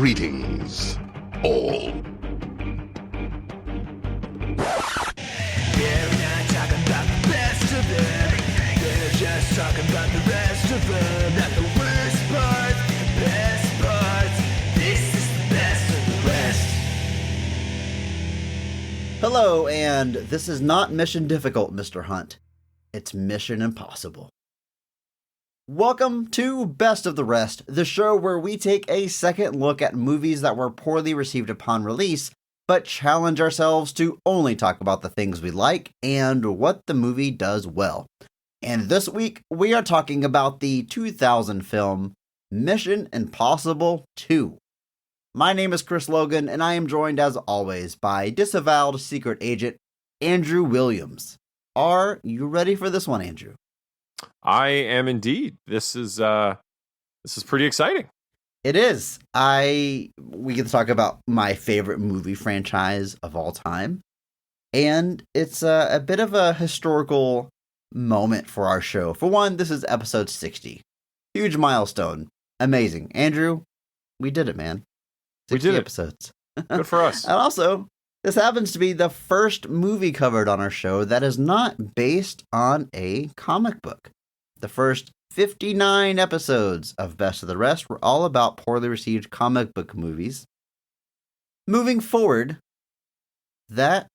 Greetings, all. They're not talking about the best of it. They're just talking about the rest of it. Not the worst parts, the best parts. This is the best of the rest. Hello, and this is not Mission Difficult, Mr. Hunt. It's Mission Impossible. Welcome to Best of the Rest, the show where we take a second look at movies that were poorly received upon release, but challenge ourselves to only talk about the things we like and what the movie does well. And this week, we are talking about the 2000 film Mission Impossible 2. My name is Chris Logan, and I am joined as always by disavowed secret agent Andrew Williams. Are you ready for this one, Andrew? I am indeed. This is pretty exciting. It is. We get to talk about my favorite movie franchise of all time. And it's a bit of a historical moment for our show. For one, this is episode 60. Huge milestone. Amazing. Andrew, we did it, man. 60 We did it. episodes. Good for us. And also, this happens to be the first movie covered on our show that is not based on a comic book. The first 59 episodes of Best of the Rest were all about poorly received comic book movies. Moving forward, that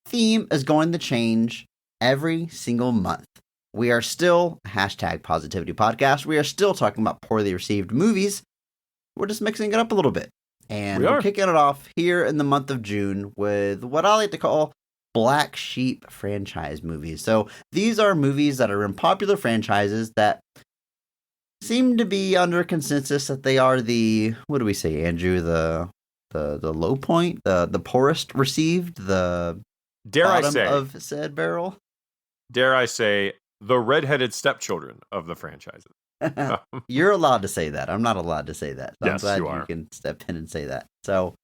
theme is going to change every single month. We are still #Positivity Podcast. We are still talking about poorly received movies. We're just mixing it up a little bit. And we're kicking it off here in the month of June with what I like to call Black Sheep franchise movies. So these are movies that are in popular franchises that seem to be under consensus that they are the, what do we say, Andrew, the low point, the poorest received, the Dare I bottom say, of said barrel. dare I say, the redheaded stepchildren of the franchises. You're allowed to say that. I'm not allowed to say that. So Yes, I'm glad you are. can step in and say that. So,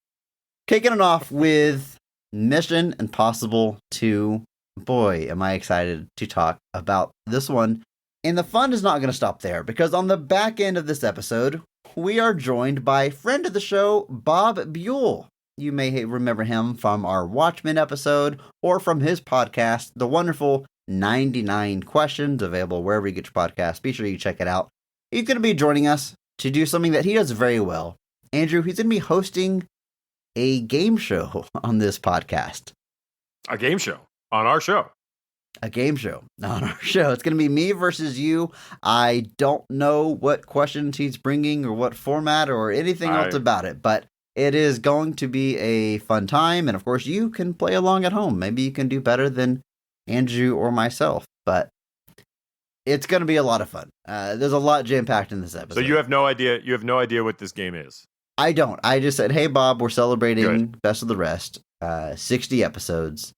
kicking it off with Mission Impossible 2. Boy, am I excited to talk about this one. And the fun is not going to stop there, because on the back end of this episode, we are joined by friend of the show, Bob Buell. You may remember him from our Watchmen episode or from his podcast, the wonderful 99 Questions, available wherever you get your podcast. Be sure you check it out. He's going to be joining us to do something that he does very well. Andrew, he's going to be hosting a game show on this podcast. A game show on our show. A game show on our show. It's going to be me versus you. I don't know what questions he's bringing or what format or anything else about it, but it is going to be a fun time. And of course, you can play along at home. Maybe you can do better than Andrew or myself, but it's going to be a lot of fun. There's a lot jam-packed in this episode. So you have no idea. You have no idea what this game is. I don't. I just said, hey, Bob, we're celebrating Good. Best of the Rest, 60 episodes.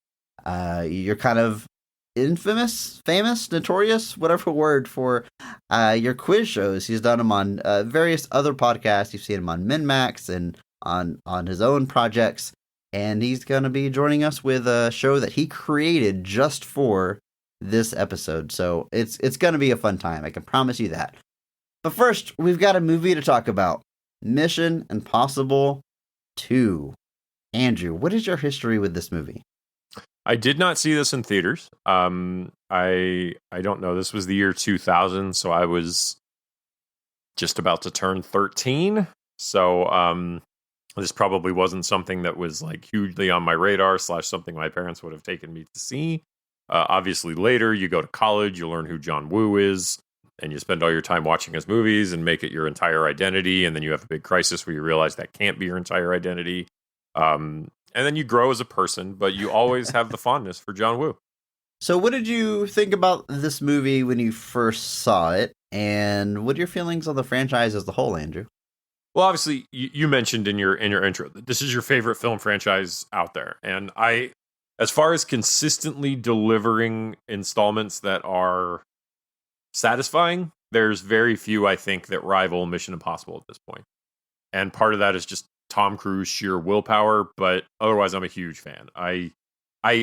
You're kind of famous, notorious, whatever word for your quiz shows. He's done them on various other podcasts. You've seen him on MinMax and on his own projects. And he's going to be joining us with a show that he created just for this episode. So it's going to be a fun time. I can promise you that. But first, we've got a movie to talk about. Mission Impossible 2. Andrew, what is your history with this movie? I did not see this in theaters. I don't know. This was the year 2000, so I was just about to turn 13. So this probably wasn't something that was like hugely on my radar / something my parents would have taken me to see. Obviously, later you go to college, you learn who John Woo is, and you spend all your time watching his movies and make it your entire identity. And then you have a big crisis where you realize that can't be your entire identity. And then you grow as a person, but you always have the fondness for John Woo. So what did you think about this movie when you first saw it? And what are your feelings on the franchise as a whole, Andrew? Well, obviously, you mentioned in your intro that this is your favorite film franchise out there. And as far as consistently delivering installments that are satisfying, there's very few, I think, that rival Mission Impossible at this point. And part of that is just Tom Cruise sheer willpower, but otherwise I'm a huge fan. I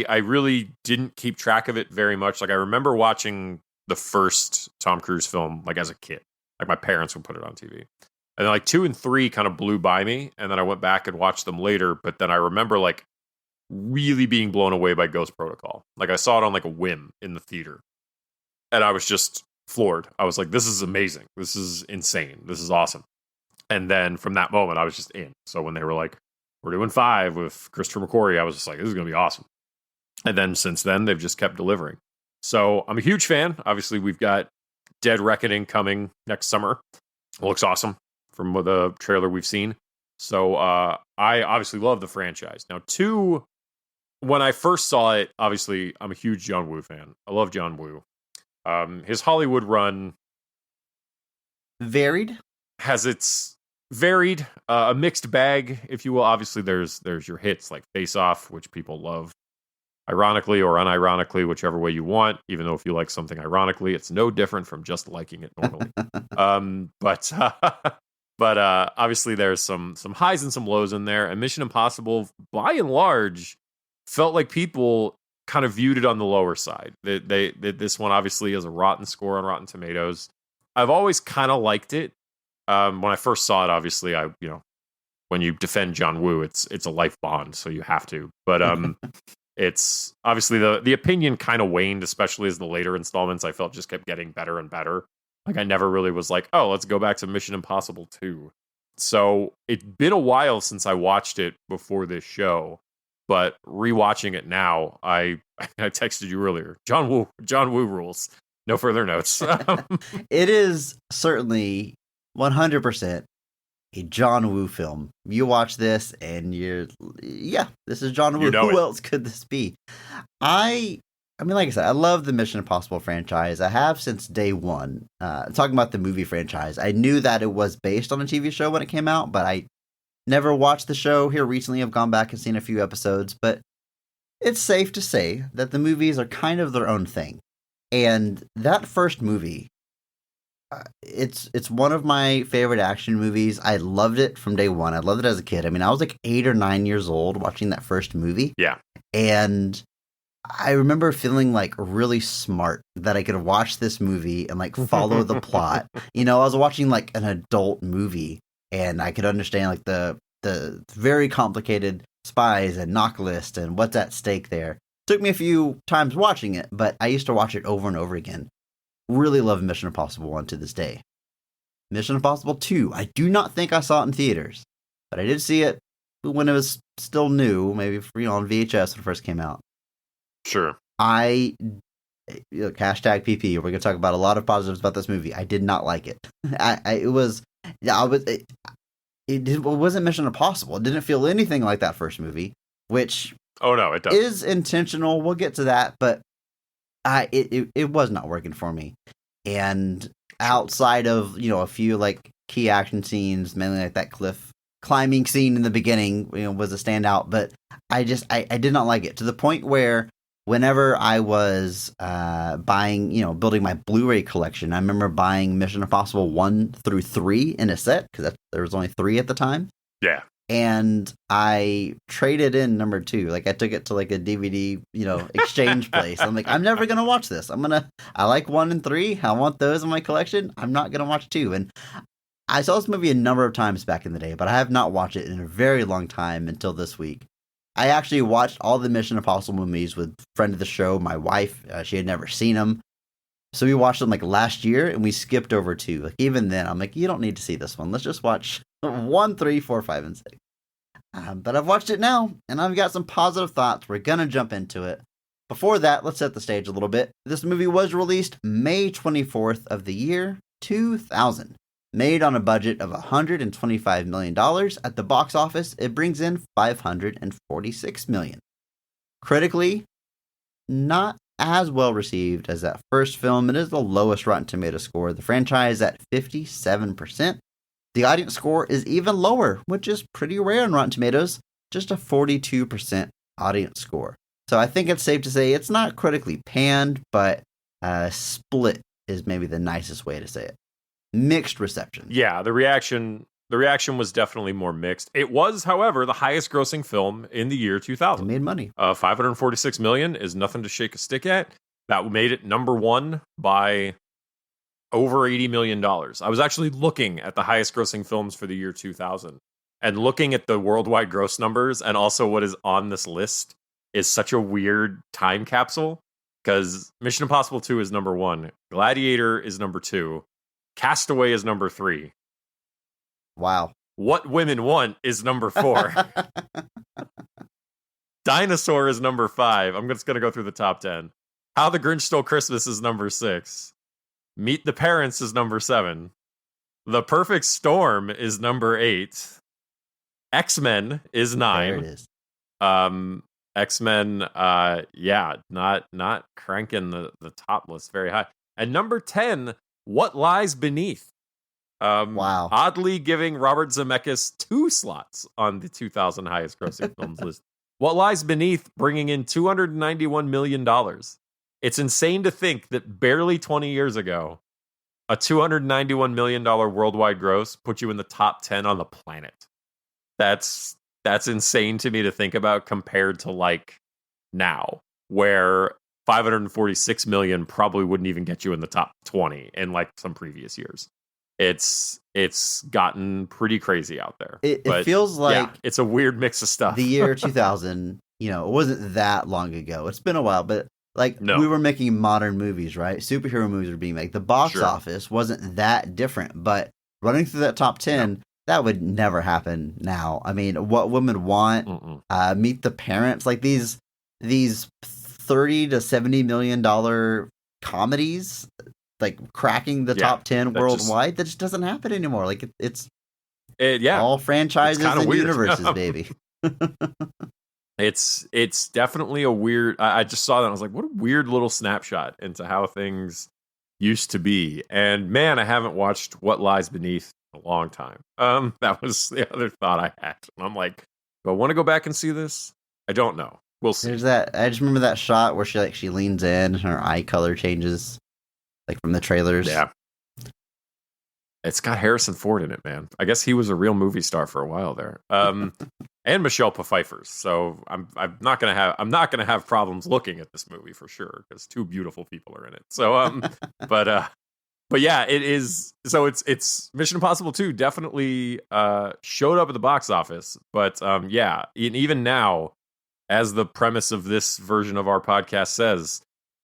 really didn't keep track of it very much. Like, I remember watching the first Tom Cruise film like as a kid. Like, my parents would put it on TV. And then like 2 and 3 kind of blew by me, and then I went back and watched them later. But then I remember like really being blown away by Ghost Protocol. Like I saw it on like a whim in the theater, and I was just floored. I was like, this is amazing. This is insane. This is awesome. And then from that moment, I was just in. So when they were like, we're doing 5 with Christopher McQuarrie, I was just like, this is going to be awesome. And then since then, they've just kept delivering. So I'm a huge fan. Obviously, we've got Dead Reckoning coming next summer. It looks awesome from the trailer we've seen. So I obviously love the franchise. Now, 2, when I first saw it, obviously, I'm a huge John Woo fan. I love John Woo. His Hollywood run Varied? Has its varied, a mixed bag, if you will. Obviously, there's your hits like Face Off, which people love, ironically or unironically, whichever way you want. Even though if you like something ironically, it's no different from just liking it normally. But obviously, there's some highs and some lows in there. And Mission Impossible, by and large, felt like people kind of viewed it on the lower side. This one obviously has a rotten score on Rotten Tomatoes. I've always kind of liked it. When I first saw it, obviously, when you defend John Woo, it's a life bond, so you have to. But it's obviously the opinion kind of waned, especially as the later installments I felt just kept getting better and better. Like I never really was like, oh, let's go back to Mission Impossible 2. So it's been a while since I watched it before this show, but rewatching it now, I texted you earlier. John Woo rules. No further notes. It is certainly 100% a John Woo film. You watch this and this is John Woo. You know Who else could this be? I mean, like I said, I love the Mission Impossible franchise. I have since day one. Talking about the movie franchise, I knew that it was based on a TV show when it came out, but I never watched the show. Here recently, I've gone back and seen a few episodes, but it's safe to say that the movies are kind of their own thing. And that first movie, it's one of my favorite action movies. I loved it from day one. I loved it as a kid. I mean, I was like 8 or 9 years old watching that first movie. Yeah. And I remember feeling like really smart that I could watch this movie and like follow the plot. I was watching like an adult movie and I could understand like the very complicated spies and knock list and what's at stake there. Took me a few times watching it, but I used to watch it over and over again. Really love Mission Impossible 1 to this day. Mission Impossible 2, I do not think I saw it in theaters, but I did see it when it was still new, maybe on VHS when it first came out. Sure. Hashtag PP, we're going to talk about a lot of positives about this movie. I did not like it. It wasn't Mission Impossible. It didn't feel anything like that first movie, which... Oh, no, it doesn't. Is intentional. We'll get to that, but it was not working for me. And outside of, a few like key action scenes, mainly like that cliff climbing scene in the beginning, was a standout, but I did not like it to the point where whenever I was buying, building my Blu-ray collection, I remember buying Mission Impossible 1 through 3 in a set because there was only 3 at the time. Yeah. And I traded in number 2. Like I took it to like a DVD, exchange place. I'm like, I'm never going to watch this. I like 1 and 3. I want those in my collection. I'm not going to watch 2. And I saw this movie a number of times back in the day, but I have not watched it in a very long time until this week. I actually watched all the Mission Impossible movies with a friend of the show, my wife. She had never seen them. So we watched them like last year and we skipped over 2. Like even then, I'm like, you don't need to see this one. Let's just watch 1, 3, 4, 5, and 6. But I've watched it now and I've got some positive thoughts. We're going to jump into it. Before that, let's set the stage a little bit. This movie was released May 24th of the year 2000. Made on a budget of $125 million. At the box office, it brings in $546 million. Critically, not as well received as that first film. It is the lowest Rotten Tomatoes score of the franchise at 57%. The audience score is even lower, which is pretty rare on Rotten Tomatoes, just a 42% audience score. So I think it's safe to say it's not critically panned, but split is maybe the nicest way to say it. Mixed reception. Yeah, the reaction was definitely more mixed. It was, however, the highest grossing film in the year 2000. It made money. $546 million is nothing to shake a stick at. That made it number 1 by over $80 million. I was actually looking at the highest grossing films for the year 2000 and looking at the worldwide gross numbers, and also what is on this list is such a weird time capsule, because Mission Impossible 2 is number 1, Gladiator is number 2, Castaway is number 3. Wow. What Women Want is number 4. Dinosaur is number 5. I'm just going to go through the top 10. How the Grinch Stole Christmas is number 6. Meet the Parents is number 7. The Perfect Storm is number 8. X-Men is 9. There it is. X-Men, not cranking the top list very high. And number 10, What Lies Beneath. Wow. Oddly giving Robert Zemeckis 2 slots on the 2000 highest grossing films list. What Lies Beneath bringing in $291 million. It's insane to think that barely 20 years ago, a $291 million worldwide gross put you in the top 10 on the planet. That's insane to me to think about, compared to like now, where 546 million probably wouldn't even get you in the top 20 in like some previous years. It's gotten pretty crazy out there. It feels like it's a weird mix of stuff. The year 2000, it wasn't that long ago. It's been a while, but we were making modern movies, right? Superhero movies were being made. The box office wasn't that different, but running through that top 10, that would never happen now. I mean, What Women Want, Meet the Parents, like these $30 to $70 million comedies, like cracking the top 10 worldwide, that just doesn't happen anymore. Like it's all franchises and weird. Universes, baby. It's definitely a weird. I just saw that and I was like, what a weird little snapshot into how things used to be. And man, I haven't watched What Lies Beneath in a long time. That was the other thought I had. And I'm like, do I want to go back and see this? I don't know. We'll see. There's that. I just remember that shot where she leans in and her eye color changes, like from the trailers. Yeah. It's got Harrison Ford in it, man. I guess he was a real movie star for a while there. And Michelle Pfeiffer. So I'm not gonna have problems looking at this movie for sure, because 2 beautiful people are in it. So but yeah, it is. So it's Mission Impossible 2 definitely showed up at the box office. But and even now, as the premise of this version of our podcast says,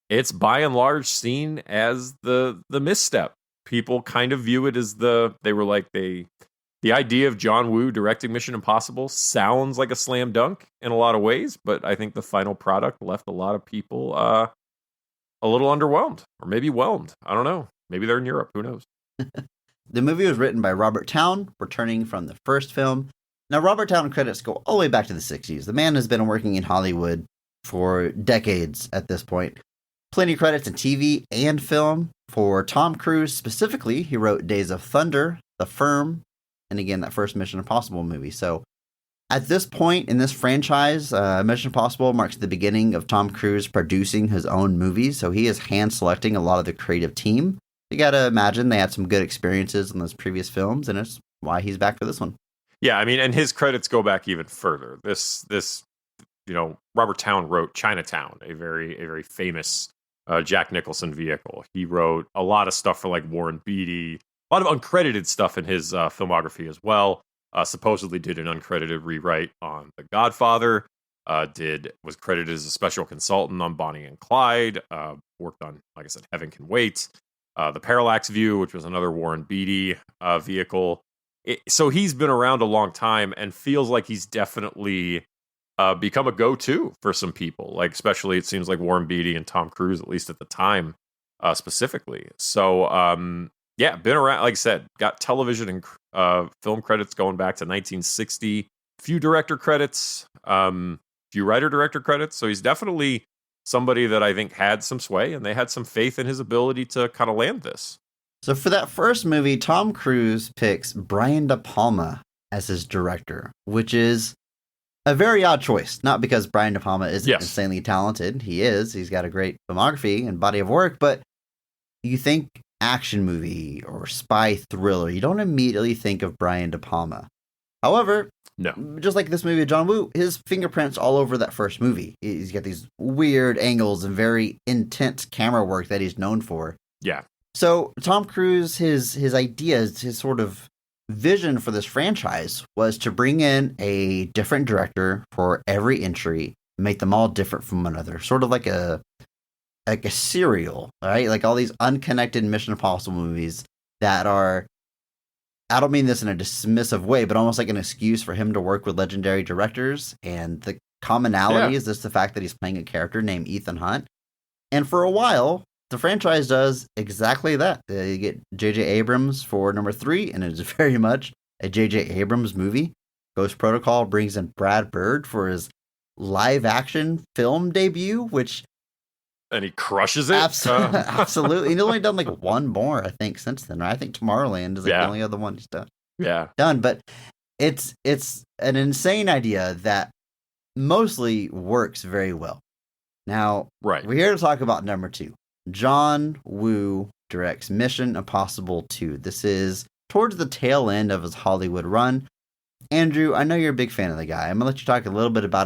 it's by and large seen as the misstep. People kind of view it as the idea of John Woo directing Mission Impossible sounds like a slam dunk in a lot of ways, but I think the final product left a lot of people a little underwhelmed, or maybe whelmed. I don't know. Maybe they're in Europe. Who knows? The movie was written by Robert Towne, returning from the first film. Now, Robert Towne credits go all the way back to the 60s. The man has been working in Hollywood for decades at this point. Plenty of credits in TV and film. For Tom Cruise specifically, he wrote Days of Thunder, The Firm, and again, that first Mission Impossible movie. So at this point in this franchise, Mission Impossible marks the beginning of Tom Cruise producing his own movies. So he is hand selecting a lot of the creative team. You got to imagine they had some good experiences in those previous films, and it's why he's back for this one. Yeah, I mean, and his credits go back even further. This Robert Towne wrote Chinatown, a very famous Jack Nicholson vehicle. He wrote a lot of stuff for like Warren Beatty, a lot of uncredited stuff in his filmography as well. Supposedly did an uncredited rewrite on The Godfather. Was credited as a special consultant on Bonnie and Clyde. Worked on, like I said, Heaven Can Wait. The Parallax View, which was another Warren Beatty vehicle. So he's been around a long time and feels like he's definitely become a go-to for some people. Like, especially it seems like Warren Beatty and Tom Cruise, at least at the time, specifically. So, been around, like I said, got television and film credits going back to 1960. Few director credits, few writer-director credits. So he's definitely somebody that I think had some sway, and they had some faith in his ability to kind of land this. So for that first movie, Tom Cruise picks Brian De Palma as his director, which is a very odd choice. Not because Brian De Palma isn't insanely talented. He is. He's got a great filmography and body of work, but you think action movie or spy thriller, you don't immediately think of Brian De Palma. However, just like this movie of John Woo, his fingerprints all over that first movie. He's got these weird angles and very intense camera work that he's known for. Yeah. So Tom Cruise, his ideas, his sort of vision for this franchise was to bring in a different director for every entry, make them all different from one another, sort of like a serial, right? Like all these unconnected Mission Impossible movies that are, I don't mean this in a dismissive way, but almost like an excuse for him to work with legendary directors. And the commonality is just the fact that he's playing a character named Ethan Hunt. And for a while, the franchise does exactly that. You get J.J. Abrams for number 3, and it is very much a J.J. Abrams movie. Ghost Protocol brings in Brad Bird for his live-action film debut, which... And he crushes it? Absolutely. He's only done like one more, I think, since then. Right? I think Tomorrowland is like the only other one he's done. Done, but it's an insane idea that mostly works very well. Now, we're here to talk about number 2. John Woo directs Mission Impossible 2. This is towards the tail end of his Hollywood run. Andrew, I know you're a big fan of the guy. I'm going to let you talk a little bit about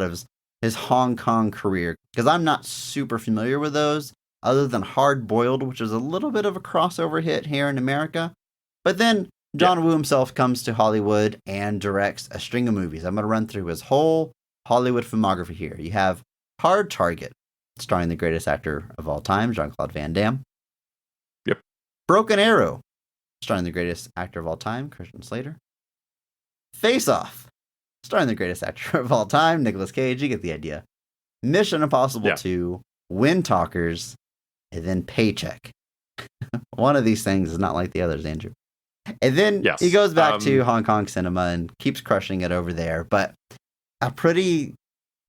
his Hong Kong career, because I'm not super familiar with those, other than Hard Boiled, which is a little bit of a crossover hit here in America. But then John Woo himself comes to Hollywood and directs a string of movies. I'm going to run through his whole Hollywood filmography here. You have Hard Target, starring the greatest actor of all time, Jean-Claude Van Damme. Yep. Broken Arrow, starring the greatest actor of all time, Christian Slater. Face Off, starring the greatest actor of all time, Nicolas Cage. You get the idea. Mission Impossible 2, Wind Talkers, and then Paycheck. One of these things is not like the others, Andrew. And then he goes back to Hong Kong cinema and keeps crushing it over there. But a pretty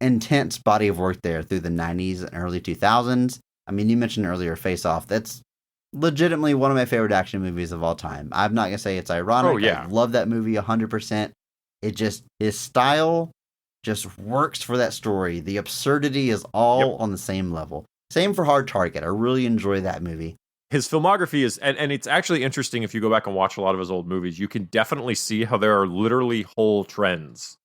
intense body of work there through the 90s and early 2000s. I mean, you mentioned earlier Face Off. That's legitimately one of my favorite action movies of all time. I'm not going to say it's ironic. Oh, yeah. I love that movie 100%. It just, his style just works for that story. The absurdity is all on the same level. Same for Hard Target. I really enjoy that movie. His filmography is, and it's actually interesting if you go back and watch a lot of his old movies, you can definitely see how there are literally whole trends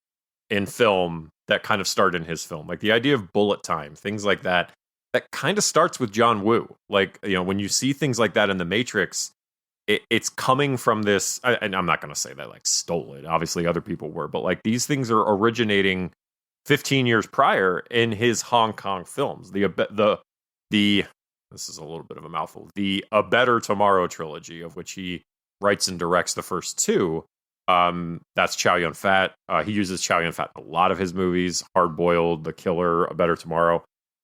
in film that kind of start in his film. Like the idea of bullet time, things like that, that kind of starts with John Woo. Like, you know, when you see things like that in The Matrix, it's coming from this, and I'm not going to say that like stole it. Obviously other people were, but like these things are originating 15 years prior in his Hong Kong films. This is a little bit of a mouthful. The A Better Tomorrow trilogy, of which he writes and directs the first 2. That's Chow Yun-fat. He uses Chow Yun-fat in a lot of his movies. Hard Boiled, The Killer, A Better Tomorrow.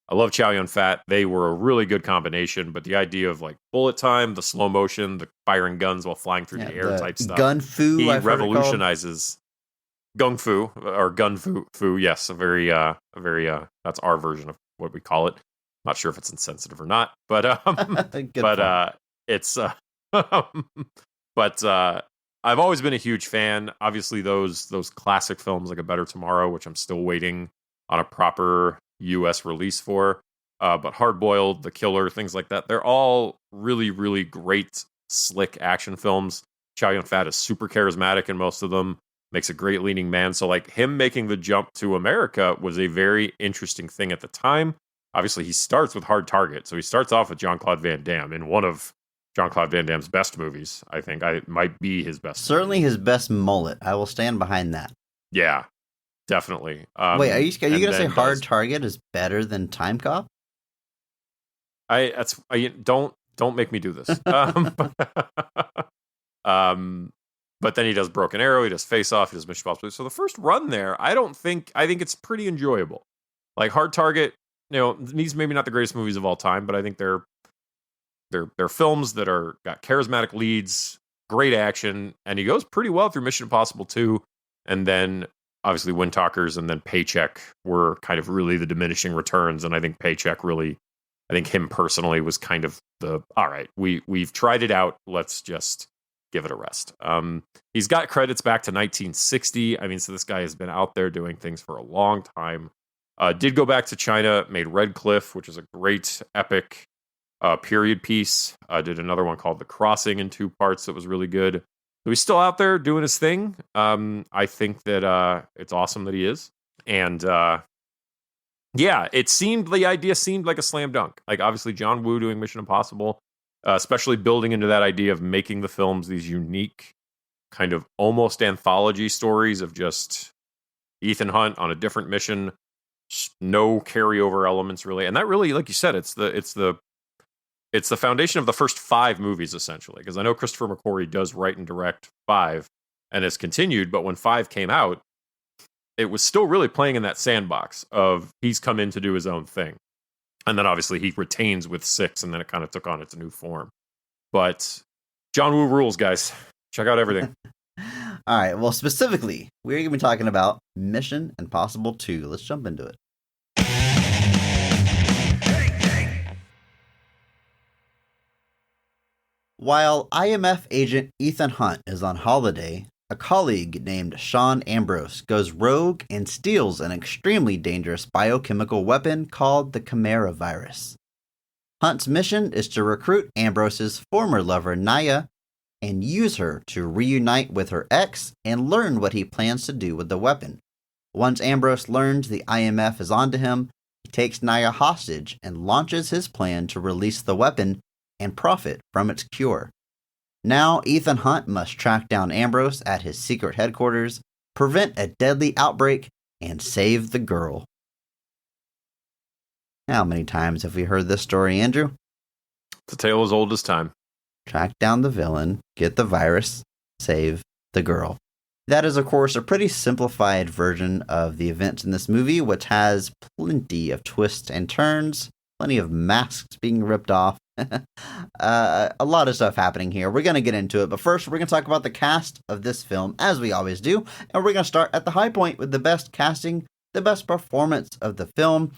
I love Chow Yun-fat. They were a really good combination, but the idea of like bullet time, the slow motion, the firing guns while flying through the air type stuff. Gun Fu, he revolutionizes Gung Fu or Gun Fu. Yes, a very that's our version of what we call it. Not sure if it's insensitive or not, but it's but I've always been a huge fan. Obviously, those classic films like A Better Tomorrow, which I'm still waiting on a proper U.S. release for. But Hard Boiled, The Killer, things like that, they're all really, really great, slick action films. Chow Yun-fat is super charismatic in most of them, makes a great leading man. So like him making the jump to America was a very interesting thing at the time. Obviously, he starts with Hard Target. So he starts off with Jean-Claude Van Damme in one of Jean-Claude Van Damme's best movies. I think it might be his best. Certainly his best mullet. I will stand behind that. Yeah, definitely. Wait, are you going to say Hard Target is better than Time Cop? Don't make me do this. But then he does Broken Arrow, he does Face Off, he does Mission Impossible. So the first run there, I think it's pretty enjoyable. Like Hard Target, you know, these maybe not the greatest movies of all time, but I think they're films that got charismatic leads, great action, and he goes pretty well through Mission Impossible 2, and then obviously Wind Talkers and then Paycheck were kind of really the diminishing returns, and I think Paycheck really, I think him personally was kind of all right, we've tried it out, let's just give it a rest. He's got credits back to 1960. I mean, so this guy has been out there doing things for a long time. Did go back to China, made Red Cliff, which is a great epic period piece. Did another one called The Crossing in 2 parts that was really good. So he's still out there doing his thing. I think that it's awesome that he is. And the idea seemed like a slam dunk. Like obviously John Woo doing Mission Impossible especially building into that idea of making the films these unique, kind of almost anthology stories of just Ethan Hunt on a different mission, no carryover elements really, and that really, like you said, it's the foundation of the first 5 movies essentially. Because I know Christopher McQuarrie does write and direct 5, and has continued, but when 5 came out, it was still really playing in that sandbox of he's come in to do his own thing, and then obviously he retains with 6, and then it kind of took on its new form. But John Woo rules, guys. Check out everything. All right. Well, specifically, we're going to be talking about Mission Impossible 2. Let's jump into it. While IMF agent Ethan Hunt is on holiday, a colleague named Sean Ambrose goes rogue and steals an extremely dangerous biochemical weapon called the Chimera virus. Hunt's mission is to recruit Ambrose's former lover Naya and use her to reunite with her ex and learn what he plans to do with the weapon. Once Ambrose learns the IMF is onto him, he takes Naya hostage and launches his plan to release the weapon and profit from its cure. Now Ethan Hunt must track down Ambrose at his secret headquarters, prevent a deadly outbreak, and save the girl. How many times have we heard this story, Andrew? It's a tale as old as time. Track down the villain, get the virus, save the girl. That is, of course, a pretty simplified version of the events in this movie, which has plenty of twists and turns, plenty of masks being ripped off. A lot of stuff happening here. We're going to get into it, but first we're going to talk about the cast of this film, as we always do, and we're going to start at the high point with the best casting, the best performance of the film.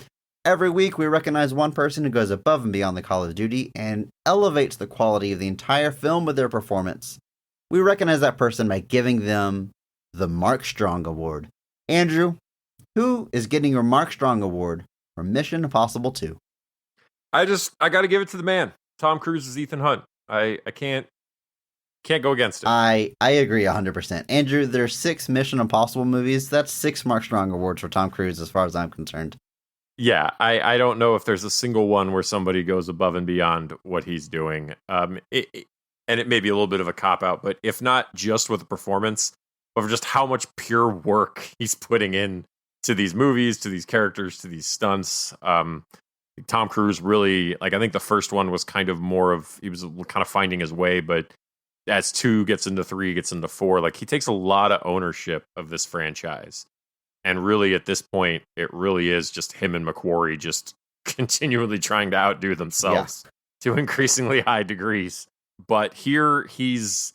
Every week, we recognize one person who goes above and beyond the Call of Duty and elevates the quality of the entire film with their performance. We recognize that person by giving them the Mark Strong Award. Andrew, who is getting your Mark Strong Award for Mission Impossible 2? I got to give it to the man. Tom Cruise is Ethan Hunt. I can't go against it. I agree 100%. Andrew, there's 6 Mission Impossible movies. That's 6 Mark Strong Awards for Tom Cruise as far as I'm concerned. Yeah, I don't know if there's a single one where somebody goes above and beyond what he's doing. And it may be a little bit of a cop-out, but if not just with the performance, but for just how much pure work he's putting in to these movies, to these characters, to these stunts. Tom Cruise really, I think the first one was kind of more of, he was kind of finding his way, but as 2 gets into 3, gets into 4, he takes a lot of ownership of this franchise. And really, at this point, it really is just him and McQuarrie just continually trying to outdo themselves to increasingly high degrees. But here, he's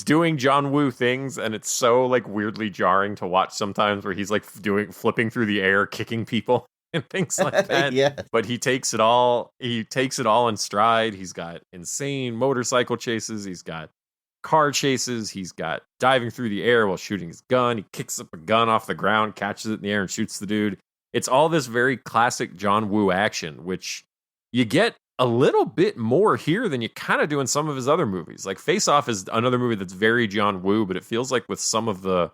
doing John Woo things, and it's so weirdly jarring to watch sometimes, where he's flipping through the air, kicking people and things like that. Yeah. But he takes it all. He takes it all in stride. He's got insane motorcycle chases. He's got car chases. He's got diving through the air while shooting his gun. He kicks up a gun off the ground, catches it in the air, and shoots the dude. It's all this very classic John Woo action, which you get a little bit more here than you kind of do in some of his other movies. Face Off is another movie that's very John Woo, but it feels like with some of the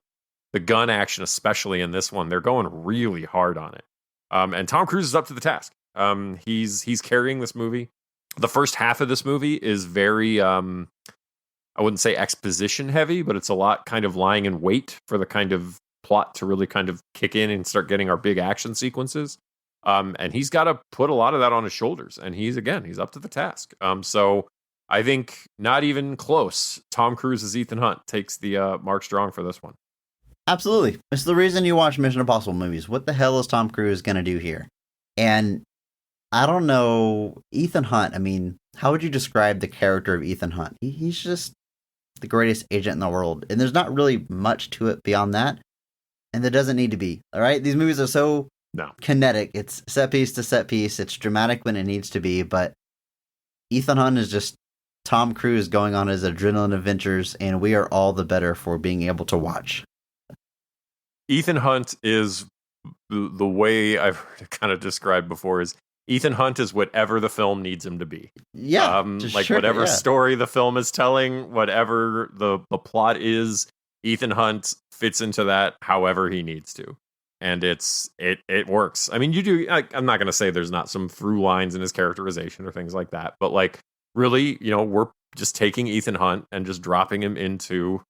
gun action, especially in this one, they're going really hard on it. And Tom Cruise is up to the task. He's carrying this movie. The first half of this movie is very I wouldn't say exposition heavy, but it's a lot kind of lying in wait for the kind of plot to really kind of kick in and start getting our big action sequences. And he's got to put a lot of that on his shoulders. And he's up to the task. So I think not even close. Tom Cruise as Ethan Hunt takes the Mark Strong for this one. Absolutely. It's the reason you watch Mission Impossible movies. What the hell is Tom Cruise going to do here? And I don't know, Ethan Hunt, how would you describe the character of Ethan Hunt? He's just the greatest agent in the world. And there's not really much to it beyond that. And there doesn't need to be. All right? These movies are so kinetic. It's set piece to set piece. It's dramatic when it needs to be. But Ethan Hunt is just Tom Cruise going on his adrenaline adventures. And we are all the better for being able to watch. Ethan Hunt is the way I've heard it kind of described before is Ethan Hunt is whatever the film needs him to be. Yeah. Whatever story the film is telling, whatever the plot is, Ethan Hunt fits into that however he needs to. And it works. You do, I'm not going to say there's not some through lines in his characterization or things like that, but really, we're just taking Ethan Hunt and just dropping him into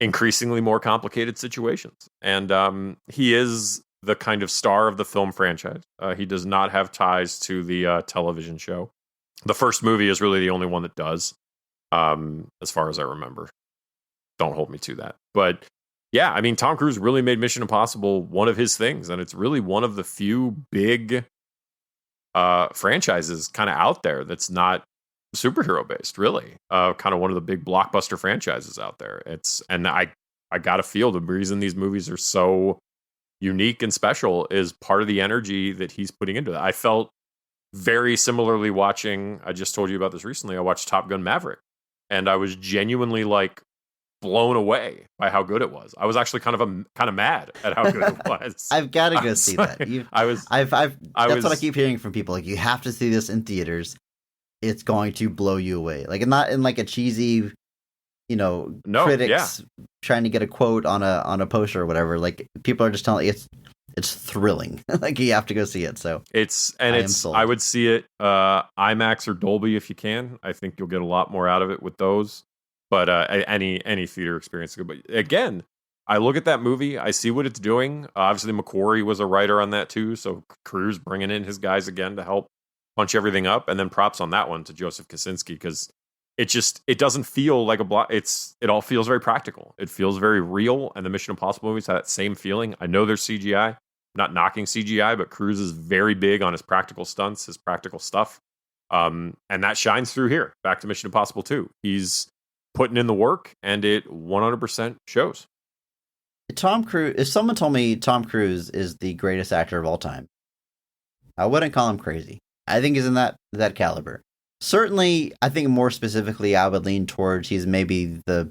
increasingly more complicated situations. And he is the kind of star of the film franchise. He does not have ties to the television show. The first movie is really the only one that does, as far as I remember. Don't hold me to that. But yeah, I mean, Tom Cruise really made Mission Impossible one of his things, and it's really one of the few big franchises kind of out there that's not superhero based, really. Kind of one of the big blockbuster franchises out there. And I gotta feel the reason these movies are so unique and special is part of the energy that he's putting into it. I felt very similarly watching, I just told you about this recently, I watched Top Gun Maverick, and I was genuinely like blown away by how good it was. I was actually kind of mad at how good it was. I've got to go see that. That's what I keep hearing from people. Like, you have to see this in theaters. It's going to blow you away. Like, not in like a cheesy, critics trying to get a quote on a poster or whatever. Like, people are just telling it's thrilling. Like, you have to go see it. So I would see it IMAX or Dolby if you can. I think you'll get a lot more out of it with those. But any theater experience is good. But again, I look at that movie, I see what it's doing. Obviously, McQuarrie was a writer on that too, so Cruise bringing in his guys again to help punch everything up. And then props on that one to Joseph Kosinski, because it doesn't feel like a block. It all feels very practical. It feels very real, and the Mission Impossible movies have that same feeling. I know there's CGI. I'm not knocking CGI, but Cruise is very big on his practical stunts, his practical stuff. And that shines through here. Back to Mission Impossible 2. He's putting in the work, and it 100% shows. Tom Cruise, if someone told me Tom Cruise is the greatest actor of all time, I wouldn't call him crazy. I think he's in that caliber. Certainly, I think more specifically, I would lean towards he's maybe the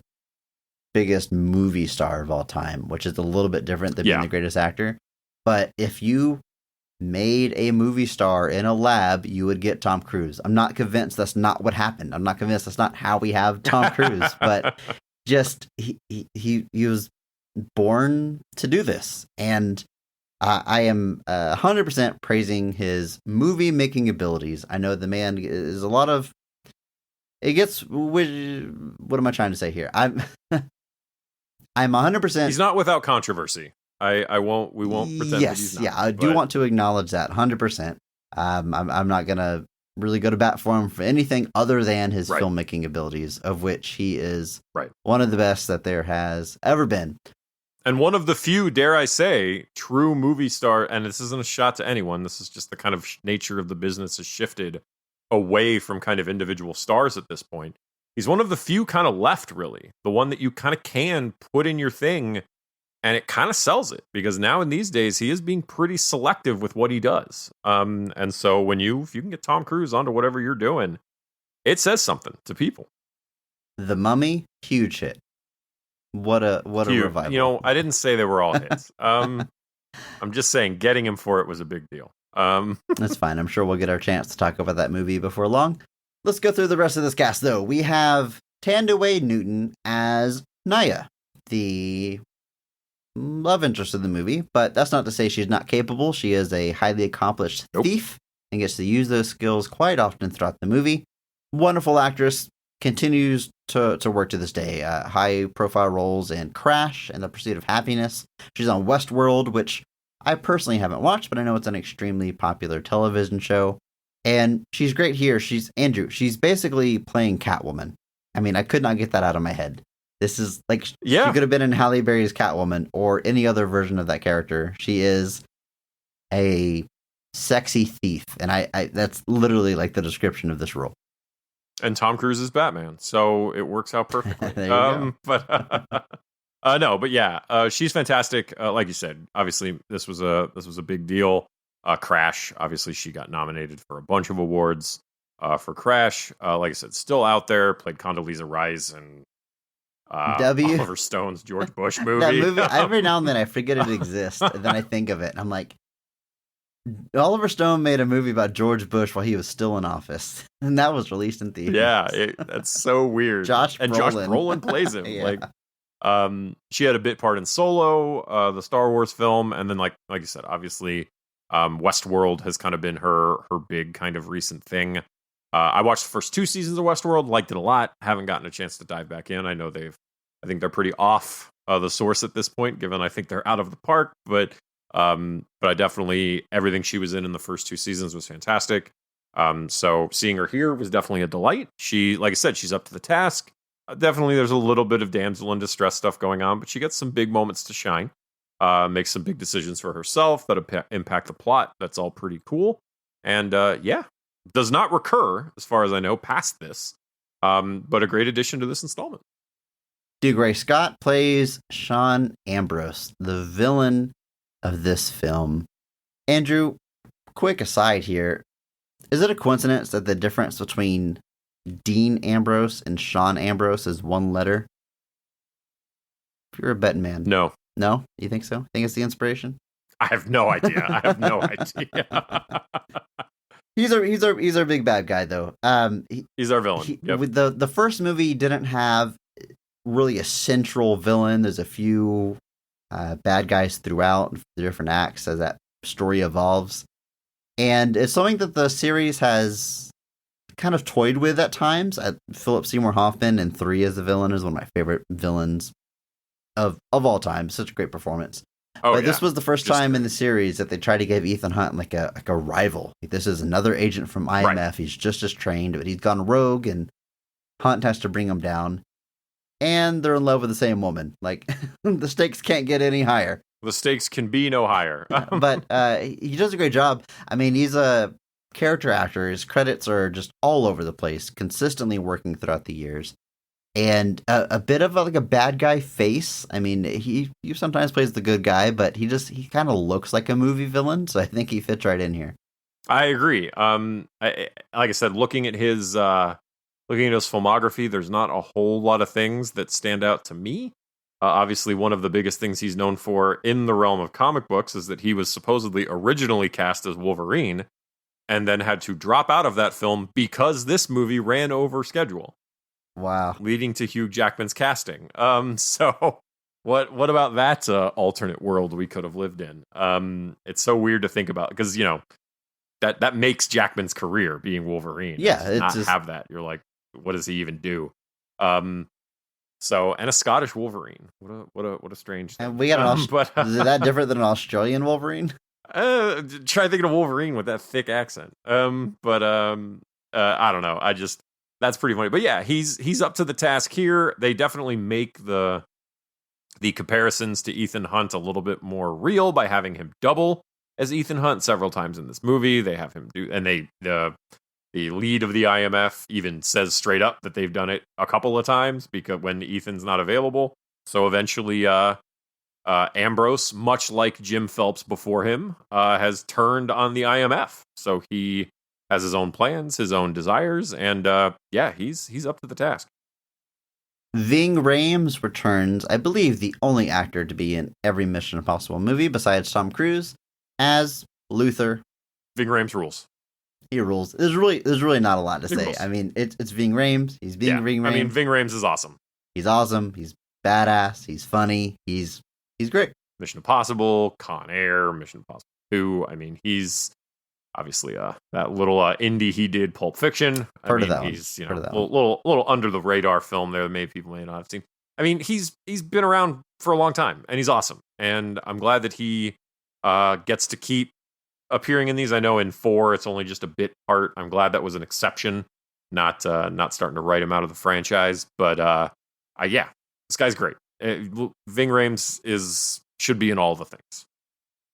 biggest movie star of all time, which is a little bit different than being the greatest actor. But if you made a movie star in a lab, you would get Tom Cruise. I'm not convinced that's not what happened. I'm not convinced that's not how we have Tom Cruise, but just he was born to do this. And I am 100% praising his movie making abilities. I know the man is a lot of, it gets, what am I trying to say here? I'm 100%. He's not without controversy. We won't pretend that he's not. Yeah, I do want to acknowledge that 100%. I'm not going to really go to bat for him for anything other than his filmmaking abilities, of which he is one of the best that there has ever been. And one of the few, dare I say, true movie star, and this isn't a shot to anyone, this is just the kind of nature of the business has shifted away from kind of individual stars at this point. He's one of the few kind of left, really. The one that you kind of can put in your thing, and it kind of sells it, because now in these days, he is being pretty selective with what he does. And so if you can get Tom Cruise onto whatever you're doing, it says something to people. The Mummy, huge hit. What a revival. I didn't say they were all hits. I'm just saying getting him for it was a big deal. That's fine. I'm sure we'll get our chance to talk about that movie before long. Let's go through the rest of this cast, though. We have Thandiwe Newton as Naya, the love interest in the movie, but that's not to say she's not capable. She is a highly accomplished thief and gets to use those skills quite often throughout the movie. Wonderful actress, continues to work to this day. High profile roles in Crash and The Pursuit of Happiness. She's on Westworld, which I personally haven't watched, but I know it's an extremely popular television show. And she's great here. She's basically playing Catwoman. I mean, I could not get that out of my head. This is like, she could have been in Halle Berry's Catwoman or any other version of that character. She is a sexy thief. And I that's literally like the description of this role. And Tom Cruise is Batman, so it works out perfectly. There you go. She's fantastic. Like you said, obviously this was a big deal. Crash, obviously she got nominated for a bunch of awards for Crash. Like I said, still out there. Played Condoleezza Rice and Oliver Stone's George Bush movie. That movie, every now and then I forget it exists, and then I think of it, and I'm like, Oliver Stone made a movie about George Bush while he was still in office, and that was released in theaters. Yeah, that's so weird. Josh Brolin plays him. Yeah. She had a bit part in Solo, the Star Wars film, and then like you said, obviously, Westworld has kind of been her big kind of recent thing. I watched the first 2 seasons of Westworld, liked it a lot. Haven't gotten a chance to dive back in. I think they're pretty off the source at this point, given I think they're out of the park. But I definitely, everything she was in the first 2 seasons was fantastic. So seeing her here was definitely a delight. She, like I said, she's up to the task. Definitely, there's a little bit of damsel in distress stuff going on, but she gets some big moments to shine. Makes some big decisions for herself that impact the plot. That's all pretty cool. And does not recur, as far as I know, past this. But a great addition to this installment. Dougray Scott plays Sean Ambrose, the villain of this film. Andrew, quick aside here. Is it a coincidence that the difference between Dean Ambrose and Sean Ambrose is one letter? If you're a betting man. No. No? You think so? Think it's the inspiration? I have no idea. I have no idea. He's our big bad guy, though. He's our villain. Yep. With the first movie didn't have really a central villain. There's a few bad guys throughout the different acts as that story evolves. And it's something that the series has kind of toyed with at times. Philip Seymour Hoffman in 3 as the villain is one of my favorite villains of all time. Such a great performance. But this was the first time in the series that they tried to give Ethan Hunt like a rival. Like, this is another agent from IMF. Right. He's just as trained, but he's gone rogue, and Hunt has to bring him down. And they're in love with the same woman. Like, the stakes can't get any higher. The stakes can be no higher. But he does a great job. I mean, he's a character actor. His credits are just all over the place, consistently working throughout the years. And a bit of a bad guy face. I mean, he sometimes plays the good guy, but he kind of looks like a movie villain. So I think he fits right in here. I agree. Like I said, looking at his filmography, there's not a whole lot of things that stand out to me. Obviously, one of the biggest things he's known for in the realm of comic books is that he was supposedly originally cast as Wolverine and then had to drop out of that film because this movie ran over schedule. Wow. Leading to Hugh Jackman's casting. So what about that alternate world we could have lived in? It's so weird to think about because, that makes Jackman's career being Wolverine. Yeah. It's not have that. You're like, what does he even do? So, and a Scottish Wolverine. What a strange thing. And we got is that different than an Australian Wolverine? Try thinking of Wolverine with that thick accent. I don't know. That's pretty funny. But yeah, he's up to the task here. They definitely make the comparisons to Ethan Hunt a little bit more real by having him double as Ethan Hunt several times in this movie. They have him do, and the lead of the IMF even says straight up that they've done it a couple of times because when Ethan's not available. So eventually, Ambrose, much like Jim Phelps before him, has turned on the IMF. So he has his own plans, his own desires, and he's up to the task. Ving Rhames returns, I believe the only actor to be in every Mission Impossible movie besides Tom Cruise, as Luther. Ving Rhames rules. He rules. There's really not a lot to say. Rules. I mean, it's Ving Rhames. He's being Ving Rhames. I mean, Ving Rhames is awesome. He's awesome. He's badass. He's funny. He's great. Mission Impossible, Con Air, Mission Impossible 2. I mean, he's obviously that little indie he did, Pulp Fiction. Heard of that he's a little under the radar film there that maybe people may not have seen. I mean, he's been around for a long time, and he's awesome. And I'm glad that he gets to keep appearing in these. I know in 4 it's only just a bit part. I'm glad that was an exception, not starting to write him out of the franchise. But this guy's great. Ving Rhames should be in all the things.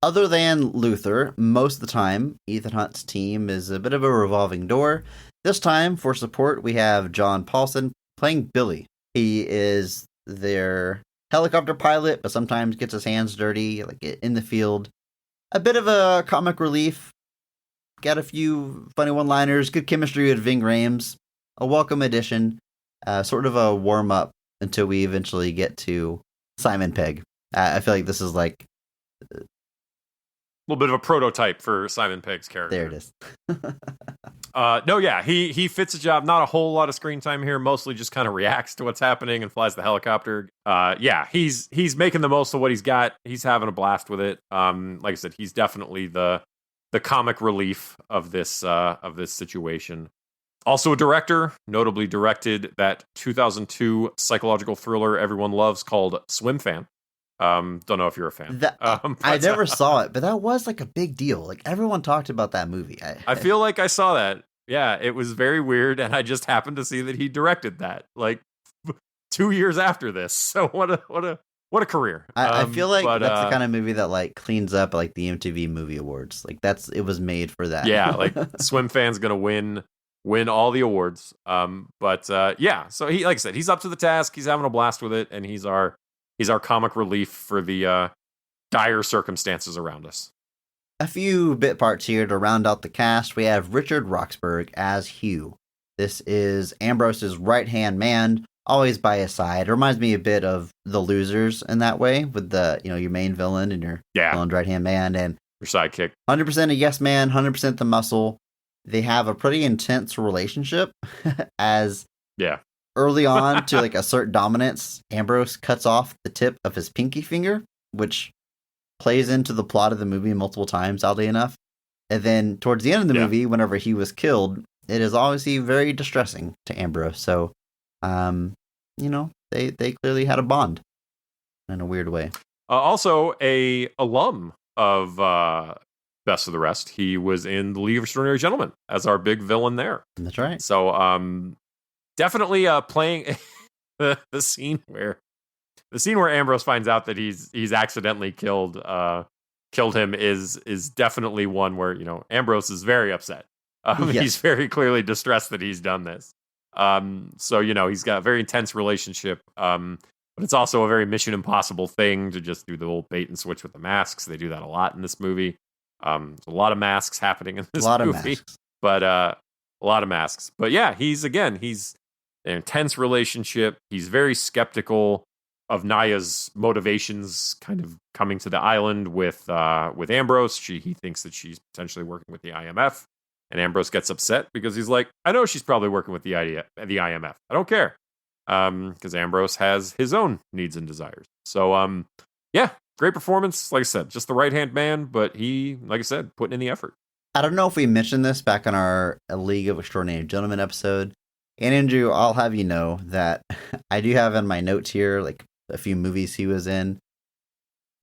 Other than Luther, most of the time, Ethan Hunt's team is a bit of a revolving door. This time, for support, we have John Paulson playing Billy. He is their helicopter pilot, but sometimes gets his hands dirty, like in the field. A bit of a comic relief. Got a few funny one-liners, good chemistry with Ving Rhames. A welcome addition. Sort of a warm-up until we eventually get to Simon Pegg. I feel like this is like a little bit of a prototype for Simon Pegg's character. There it is. He fits the job. Not a whole lot of screen time here. Mostly just kind of reacts to what's happening and flies the helicopter. He's making the most of what he's got. He's having a blast with it. Like I said, he's definitely the comic relief of this situation. Also a director, notably directed that 2002 psychological thriller everyone loves called Swim Fan. Don't know if you're a fan. I never saw it, but that was like a big deal. Like everyone talked about that movie. I feel like I saw that. Yeah, it was very weird, and I just happened to see that he directed that like 2 years after this. So what a career. I feel like that's the kind of movie that like cleans up like the MTV Movie Awards. Like it was made for that. Yeah, like Swim Fan's gonna win all the awards. Yeah, so he, like I said, he's up to the task. He's having a blast with it, and he's our comic relief for the dire circumstances around us. A few bit parts here to round out the cast. We have Richard Roxburgh as Hugh. This is Ambrose's right-hand man, always by his side. It reminds me a bit of The Losers in that way, with your main villain and your villain's right-hand man, and your sidekick. 100% a yes man, 100% the muscle. They have a pretty intense relationship as early on to like assert dominance, Ambrose cuts off the tip of his pinky finger, which plays into the plot of the movie multiple times, oddly enough. And then towards the end of the movie, whenever he was killed, it is obviously very distressing to Ambrose. So, they clearly had a bond in a weird way. Also, a alum of Best of the Rest. He was in The League of Extraordinary Gentlemen as our big villain there. That's right. So, definitely playing the scene where Ambrose finds out that he's accidentally killed him is definitely one where Ambrose is very upset. Yes. He's very clearly distressed that he's done this. So he's got a very intense relationship. But it's also a very Mission Impossible thing to just do the whole bait and switch with the masks. They do that a lot in this movie. There's a lot of masks happening in this movie. But a lot of masks. But yeah, he's an intense relationship. He's very skeptical of Naya's motivations kind of coming to the island with Ambrose. He thinks that she's potentially working with the IMF, and Ambrose gets upset because he's like, I know she's probably working with the IMF. I don't care. Because Ambrose has his own needs and desires. So, great performance. Like I said, just the right-hand man, but he, like I said, putting in the effort. I don't know if we mentioned this back on our League of Extraordinary Gentlemen episode. And Andrew, I'll have you know that I do have in my notes here, like, a few movies he was in.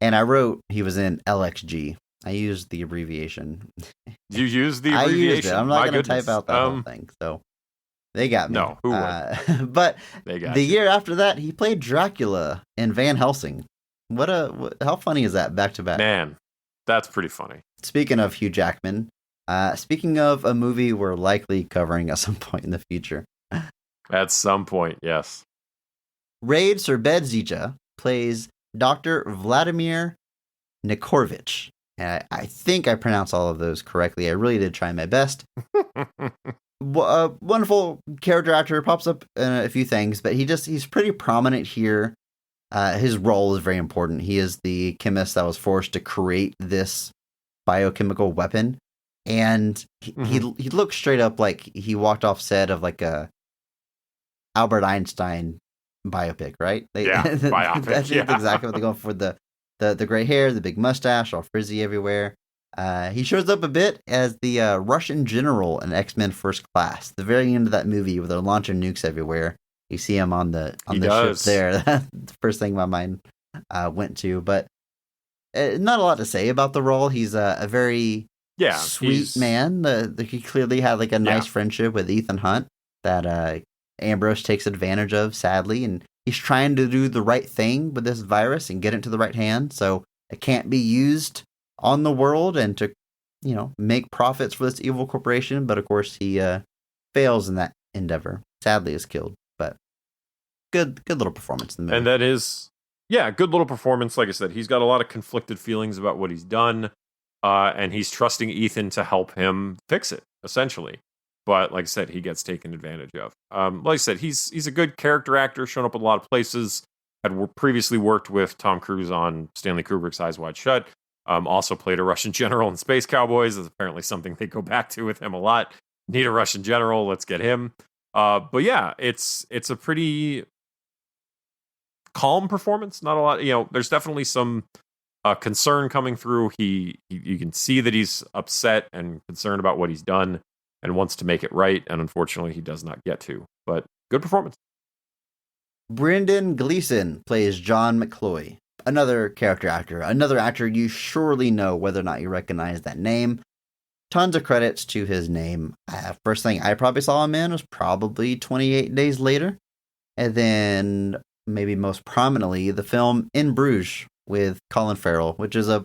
And I wrote he was in LXG. I used the abbreviation. You used the abbreviation? I used it. I'm not going to type out that whole thing. So they got me. No, who would? But the year after that, he played Dracula in Van Helsing. How funny is that back to back? Man, that's pretty funny. Speaking of Hugh Jackman, speaking of a movie we're likely covering at some point in the future. At some point, yes. Raid Serbedzija plays Dr. Vladimir Nikorovich. And I think I pronounced all of those correctly. I really did try my best. A wonderful character actor, pops up in a few things, but he's pretty prominent here. His role is very important. He is the chemist that was forced to create this biochemical weapon. And he looked straight up like he walked off set of like a Albert Einstein biopic, right? Biopic. That's exactly what they're going for. The gray hair, the big mustache, all frizzy everywhere. He shows up a bit as the Russian general in X-Men First Class. The very end of that movie where they're launching nukes everywhere. You see him on the ship there. That's the first thing my mind went to. But not a lot to say about the role. He's a very sweet man. He clearly had like a nice friendship with Ethan Hunt that Ambrose takes advantage of, sadly. And he's trying to do the right thing with this virus and get it to the right hand. So it can't be used on the world and to, make profits for this evil corporation. But of course he fails in that endeavor. Sadly is killed. But good little performance in the movie. And that is, good little performance. Like I said, he's got a lot of conflicted feelings about what he's done. And he's trusting Ethan to help him fix it, essentially. But like I said, he gets taken advantage of. Like I said, he's a good character actor, shown up in a lot of places. Had previously worked with Tom Cruise on Stanley Kubrick's Eyes Wide Shut. Also played a Russian general in Space Cowboys. Is apparently something they go back to with him a lot. Need a Russian general, let's get him. But yeah, it's a pretty calm performance. Not a lot. There's definitely some concern coming through. You can see that he's upset and concerned about what he's done. and wants to make it right, and unfortunately he does not get to. But good performance. Brendan Gleeson plays John McCloy, another character actor, another actor you surely know whether or not you recognize that name. Tons of credits to his name. First thing I probably saw him in was probably 28 Days Later. And then, maybe most prominently, the film In Bruges with Colin Farrell, which is a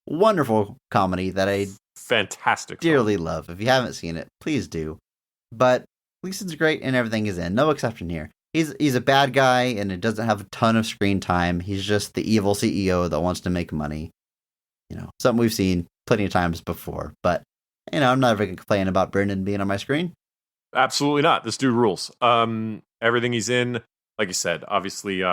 wonderful comedy that I fantastic dearly love. If you haven't seen it, please do. But Gleason's great in everything he's in. No exception here. He's a bad guy, and it doesn't have a ton of screen time. He's just the evil CEO that wants to make money. You know, something we've seen plenty of times before. But, you know, I'm not ever going to complain about Brendan being on my screen. Absolutely not. This dude rules. Everything he's in, like you said, obviously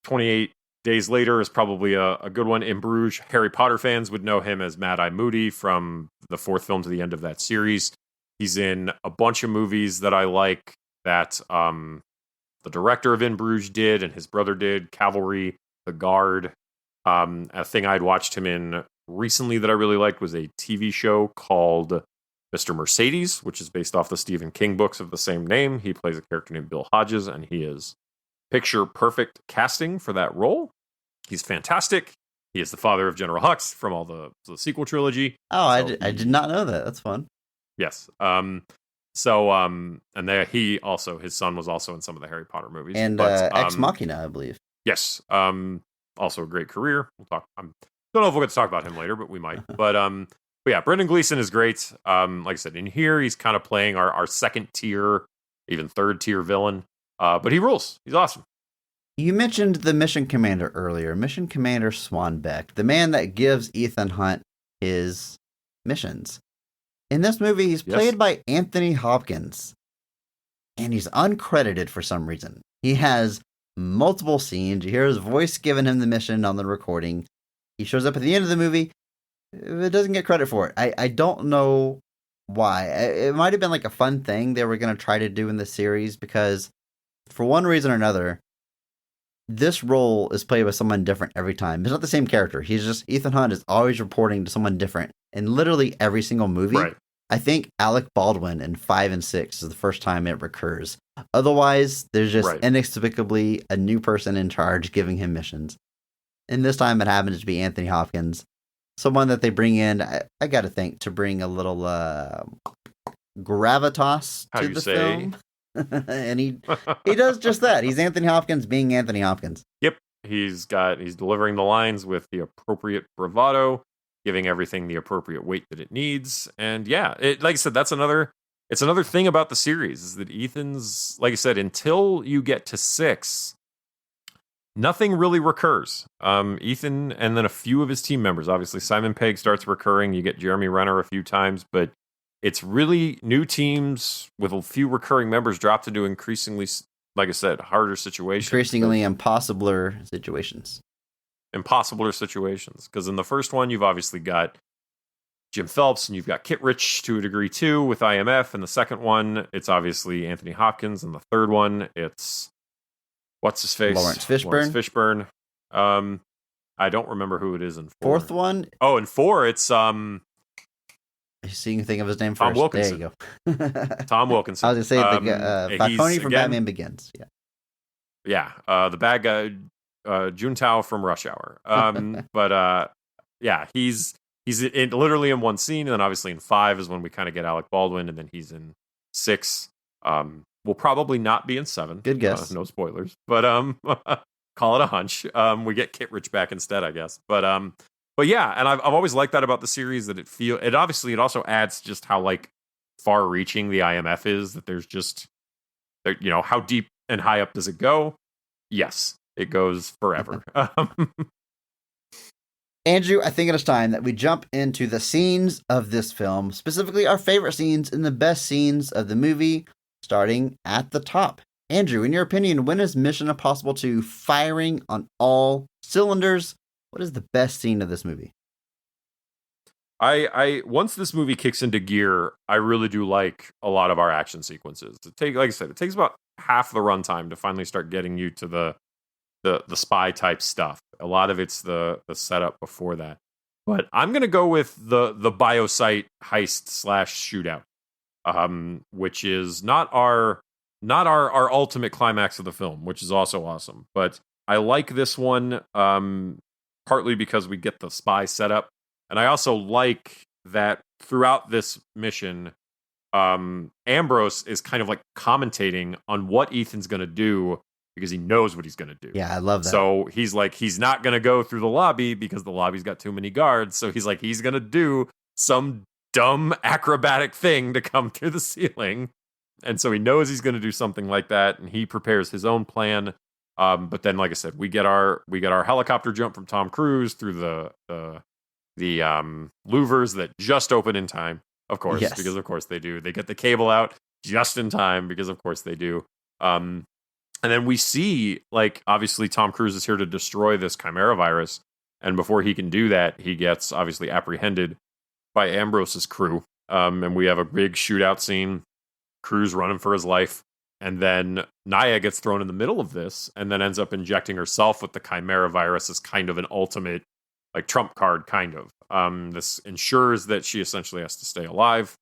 28 Days Later is probably a good one. In Bruges, Harry Potter fans would know him as Mad-Eye Moody from the fourth film to the end of that series. He's in a bunch of movies that I like that the director of In Bruges did and his brother did. Cavalry, The Guard. A thing I'd watched him in recently that I really liked was a TV show called Mr. Mercedes, which is based off the Stephen King books of the same name. He plays a character named Bill Hodges, and he is picture perfect casting for that role. He's fantastic. He is the father of General Hux from all the sequel trilogy. Oh, I did not know that. That's fun. Yes. And there he also, his son was also in some of the Harry Potter movies. And Ex Machina, I believe. Yes. Also a great career. We'll talk. Don't know if we'll get to talk about him later, but we might. But yeah, Brendan Gleeson is great. Like I said, in here he's kind of playing our second tier, even third tier villain. But he rules. He's awesome. You mentioned the Mission Commander earlier. Mission Commander Swanbeck, the man that gives Ethan Hunt his missions. In this movie, he's played by Anthony Hopkins. And he's uncredited for some reason. He has multiple scenes. You hear his voice giving him the mission on the recording. He shows up at the end of the movie. It doesn't get credit for it. I don't know why. It might have been like a fun thing they were going to try to do in the series because for one reason or another, this role is played by someone different every time. It's not the same character. He's just, Ethan Hunt is always reporting to someone different in literally every single movie. Right. I think Alec Baldwin in 5 and 6 is the first time it recurs. Otherwise, there's just inexplicably a new person in charge giving him missions. And this time it happens to be Anthony Hopkins. Someone that they bring in, I got to think, to bring a little gravitas to the film. And he does just that. He's Anthony Hopkins being Anthony Hopkins. Yep. He's delivering the lines with the appropriate bravado, giving everything the appropriate weight that it needs. And yeah, like I said, it's another thing about the series is that Ethan's, like I said, until you get to 6, nothing really recurs. Ethan and then a few of his team members, obviously Simon Pegg starts recurring. You get Jeremy Renner a few times, but it's really new teams with a few recurring members dropped into increasingly, like I said, harder situations. Increasingly impossibler situations. Impossibler situations. Because in the first one, you've obviously got Jim Phelps and you've got Kit Rich to a degree too with IMF. And the second one, it's obviously Anthony Hopkins. And the third one, it's what's his face? Lawrence Fishburne. I don't remember who it is in 4. Fourth one? Oh, in 4, it's So you can think of his name Tom first. Wilkinson. There you go. Tom Wilkinson. I was going to say Falcone from Batman Begins. Yeah. Yeah. The bad guy, Juntao from Rush Hour. Yeah, he's literally in one scene. And then obviously in 5 is when we kind of get Alec Baldwin. And then he's in 6. Will probably not be in 7. Good guess. No spoilers. But call it a hunch. We get Kit Rich back instead, I guess. But yeah, and I've always liked that about the series that it also adds just how like far reaching the IMF is, that there's just, you know, how deep and high up does it go? Yes, it goes forever. Andrew, I think it is time that we jump into the scenes of this film, specifically our favorite scenes and the best scenes of the movie, starting at the top. Andrew, in your opinion, when is Mission Impossible 2 firing on all cylinders? What is the best scene of this movie? I once this movie kicks into gear, I really do like a lot of our action sequences. Like I said, it takes about half the runtime to finally start getting you to the spy type stuff. A lot of it's the setup before that. But I'm gonna go with the biosite heist / shootout. which is not our ultimate climax of the film, which is also awesome. But I like this one partly because we get the spy setup, and I also like that throughout this mission, Ambrose is kind of like commentating on what Ethan's going to do because he knows what he's going to do. Yeah, I love that. So he's like, he's not going to go through the lobby because the lobby's got too many guards. So he's like, he's going to do some dumb acrobatic thing to come through the ceiling. And so he knows he's going to do something like that, and he prepares his own plan. But then, like I said, we get our helicopter jump from Tom Cruise through the louvers that just open in time, of course, because of course they do. They get the cable out just in time because of course they do. And then we see, like, obviously Tom Cruise is here to destroy this chimera virus, and before he can do that, he gets obviously apprehended by Ambrose's crew. And we have a big shootout scene. Cruise running for his life. And then Naya gets thrown in the middle of this and then ends up injecting herself with the chimera virus as kind of an ultimate, like, trump card, kind of. This ensures that she essentially has to stay alive.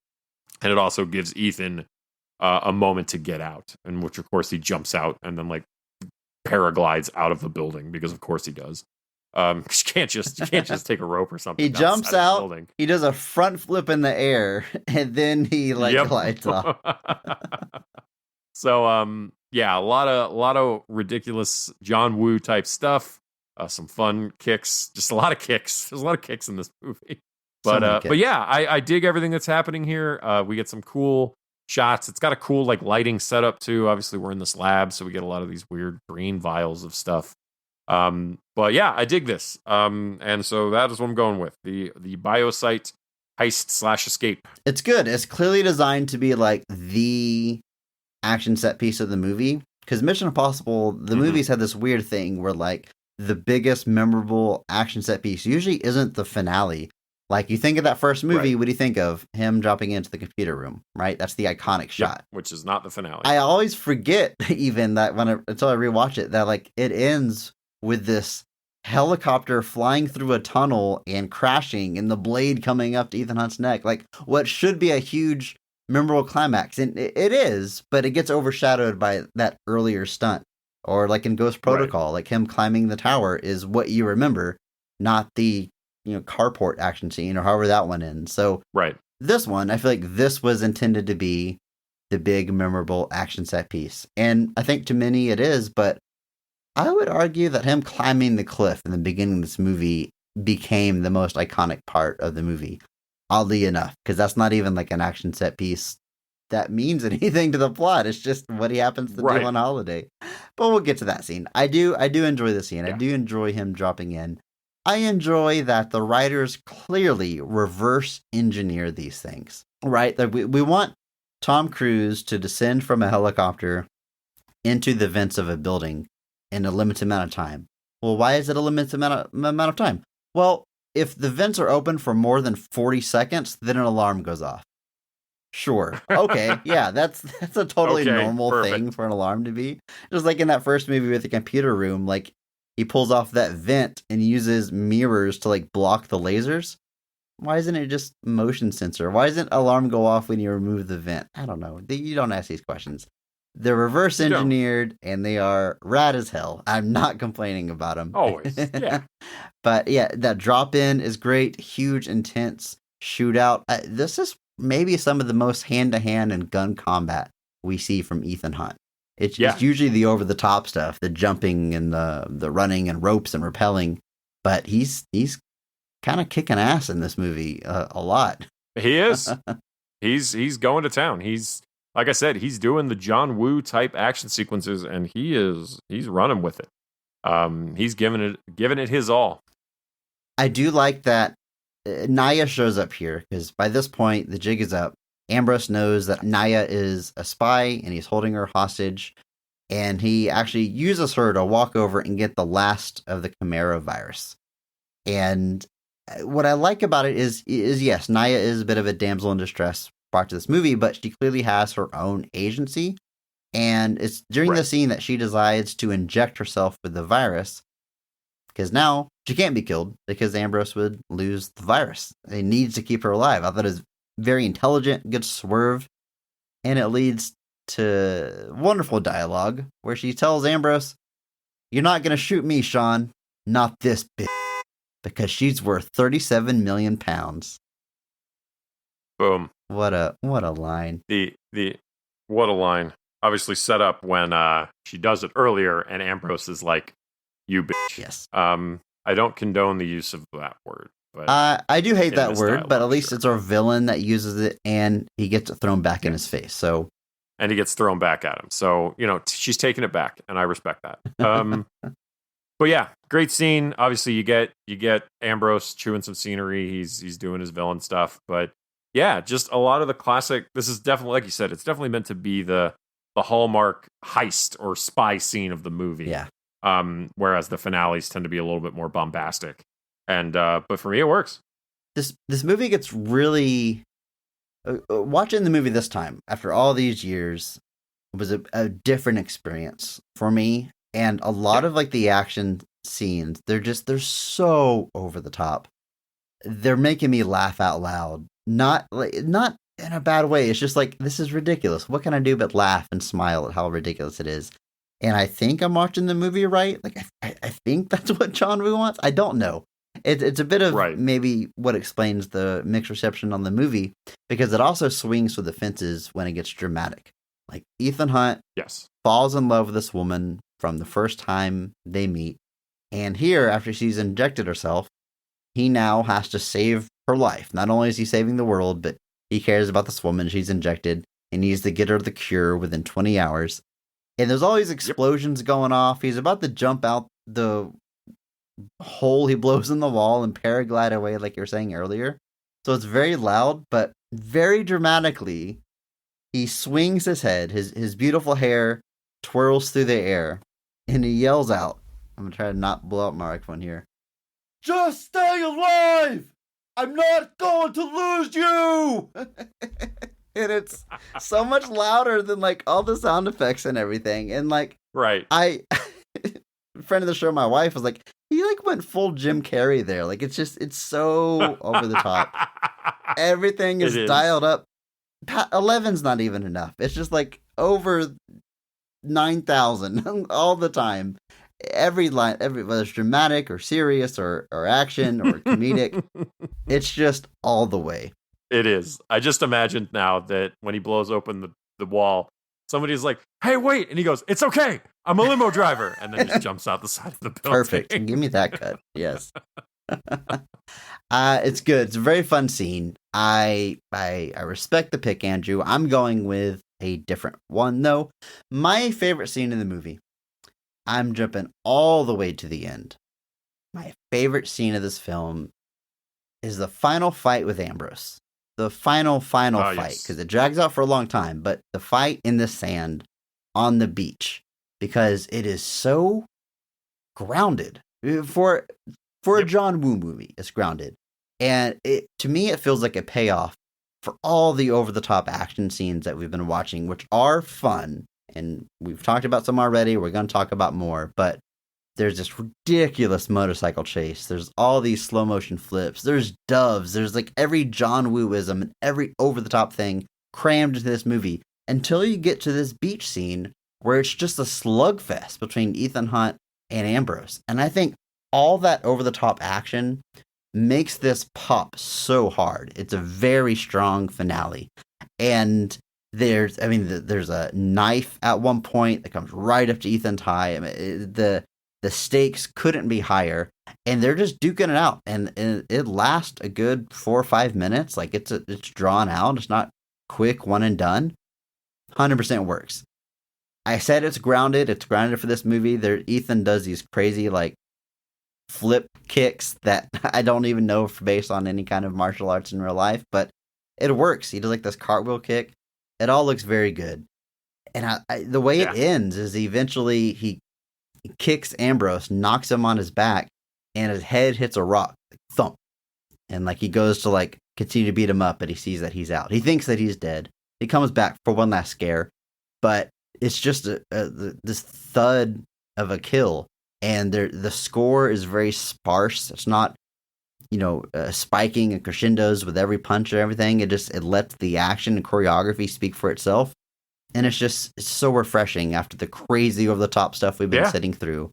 And it also gives Ethan a moment to get out, in which, of course, he jumps out and then, like, paraglides out of the building, because of course he does. You can't just take a rope or something. He jumps out, he does a front flip in the air, and then he glides off. So yeah, a lot of ridiculous John Woo type stuff. Some fun kicks, just a lot of kicks. There's a lot of kicks in this movie. But yeah, I dig everything that's happening here. We get some cool shots. It's got a cool, like, lighting setup too. Obviously we're in this lab, so we get a lot of these weird green vials of stuff. But yeah, I dig this. And so that is what I'm going with. The biosite heist / escape. It's good. It's clearly designed to be like the action set piece of the movie. Because Mission Impossible, the movies had this weird thing where, like, the biggest memorable action set piece usually isn't the finale. Like, you think of that first movie, what do you think of? Him dropping into the computer room, right? That's the iconic shot. Which is not the finale. I always forget, even, that until I rewatch it, that, like, it ends with this helicopter flying through a tunnel and crashing, and the blade coming up to Ethan Hunt's neck. Like, what should be a huge, memorable climax. And it is, but it gets overshadowed by that earlier stunt. Or, like, in Ghost Protocol, like, him climbing the tower is what you remember, not the, carport action scene, or however that one ends. So this one, I feel like this was intended to be the big, memorable action set piece. And I think to many it is, but I would argue that him climbing the cliff in the beginning of this movie became the most iconic part of the movie, oddly enough, because that's not even like an action set piece that means anything to the plot. It's just what he happens to do on holiday. But we'll get to that scene. I do enjoy the scene. I do enjoy him dropping in. I enjoy that the writers clearly reverse engineer these things, right? Like we want Tom Cruise to descend from a helicopter into the vents of a building in a limited amount of time. Well, why is it a limited amount of time? Well, if the vents are open for more than 40 seconds, then an alarm goes off. Sure. Okay. Yeah, that's a totally normal thing for an alarm to be. Just like in that first movie with the computer room, like, he pulls off that vent and uses mirrors to, like, block the lasers. Why isn't it just motion sensor? Why doesn't alarm go off when you remove the vent? I don't know. You don't ask these questions. They're reverse engineered and they are rad as hell. I'm not complaining about them. Always. Yeah. But yeah, that drop in is great. Huge, intense shootout. This is maybe some of the most hand-to-hand and gun combat we see from Ethan Hunt. It's usually the over-the-top stuff, the jumping and the running and ropes and rappelling. But he's kind of kicking ass in this movie a lot. He is. He's going to town. He's, like I said, he's doing the John Woo type action sequences, and he's running with it. He's giving it his all. I do like that Naya shows up here, because by this point the jig is up. Ambrose knows that Naya is a spy and he's holding her hostage, and he actually uses her to walk over and get the last of the chimera virus. And what I like about it is yes, Naya is a bit of a damsel in distress brought to this movie, but she clearly has her own agency. And it's during the scene that she decides to inject herself with the virus, because now she can't be killed because Ambrose would lose the virus. He needs to keep her alive. I thought it was very intelligent, good swerve And it leads to wonderful dialogue where she tells Ambrose, "You're not going to shoot me, Sean. Not this bitch. Because she's worth 37 million pounds." Boom. What a line. The what a line. Obviously set up when she does it earlier and Ambrose is like, "You bitch." Yes. I don't condone the use of that word. But I do hate that word, dialogue, but at least sure. it's our villain that uses it, and he gets it thrown back in his face. So, and he gets thrown back at him. So, she's taking it back, and I respect that. But yeah, great scene. Obviously, you get Ambrose chewing some scenery. He's doing his villain stuff. But yeah, just a lot of the classic. This is definitely, like you said, it's definitely meant to be the hallmark heist or spy scene of the movie. yeah. Whereas the finales tend to be a little bit more bombastic. And but for me, it works. This movie gets really watching the movie this time after all these years was a different experience for me, and a lot of like the action scenes, they're so over the top. They're making me laugh out loud. Not in a bad way. It's just like, this is ridiculous. What can I do but laugh and smile at how ridiculous it is? And I think I'm watching the movie right. Like I think that's what John Woo wants. I don't know. It's a bit of maybe what explains the mixed reception on the movie, because it also swings for the fences when it gets dramatic. Like Ethan Hunt falls in love with this woman from the first time they meet. And here, after she's injected herself, he now has to save her life. Not only is he saving the world, but he cares about this woman she's injected and needs to get her the cure within 20 hours. And there's all these explosions going off. He's about to jump out the hole he blows in the wall and paraglide away, like you were saying earlier. So it's very loud, but very dramatically, he swings his head, his beautiful hair twirls through the air, and he yells out, I'm going to try to not blow up my microphone here, "Just stay alive! I'm not going to lose you!" And it's so much louder than like all the sound effects and everything. And like, I, friend of the show, my wife was like, he like went full Jim Carrey there. Like it's so over the top. Everything is dialed up. 11's not even enough. It's just like over 9,000 all the time. Every line, whether it's dramatic or serious or action or comedic, it's just all the way. It is. I just imagined now that when he blows open the wall, somebody's like, "Hey, wait!" And he goes, "It's okay. I'm a limo driver," and then he just jumps out the side of the building. Perfect. Give me that cut. Yes. It's good. It's a very fun scene. I respect the pick, Andrew. I'm going with a different one, though. My favorite scene in the movie. I'm jumping all the way to the end. My favorite scene of this film is the final fight with Ambrose. The final fight, because it drags out for a long time, but the fight in the sand on the beach, because it is so grounded. For a John Woo movie, it's grounded. And to me, it feels like a payoff for all the over-the-top action scenes that we've been watching, which are fun. And we've talked about some already. We're going to talk about more. But there's this ridiculous motorcycle chase. There's all these slow motion flips. There's doves. There's like every John Wooism and every over-the-top thing crammed into this movie until you get to this beach scene where it's just a slugfest between Ethan Hunt and Ambrose. And I think all that over-the-top action makes this pop so hard. It's a very strong finale. And there's a knife at one point that comes right up to Ethan's thigh. I mean, the stakes couldn't be higher, and they're just duking it out. And it lasts a good 4 or 5 minutes. Like it's drawn out. It's not quick, one and done. 100% works. I said it's grounded. It's grounded for this movie. Ethan does these crazy like flip kicks that I don't even know if based on any kind of martial arts in real life, but it works. He does like this cartwheel kick. It all looks very good. And the way it ends is eventually he kicks Ambrose, knocks him on his back, and his head hits a rock, like thump. And like he goes to like continue to beat him up, but he sees that he's out. He thinks that he's dead. He comes back for one last scare, but it's just this thud of a kill. And the score is very sparse. It's not spiking and crescendos with every punch and everything. It lets the action and choreography speak for itself. And it's so refreshing after the crazy over the top stuff we've been sitting through.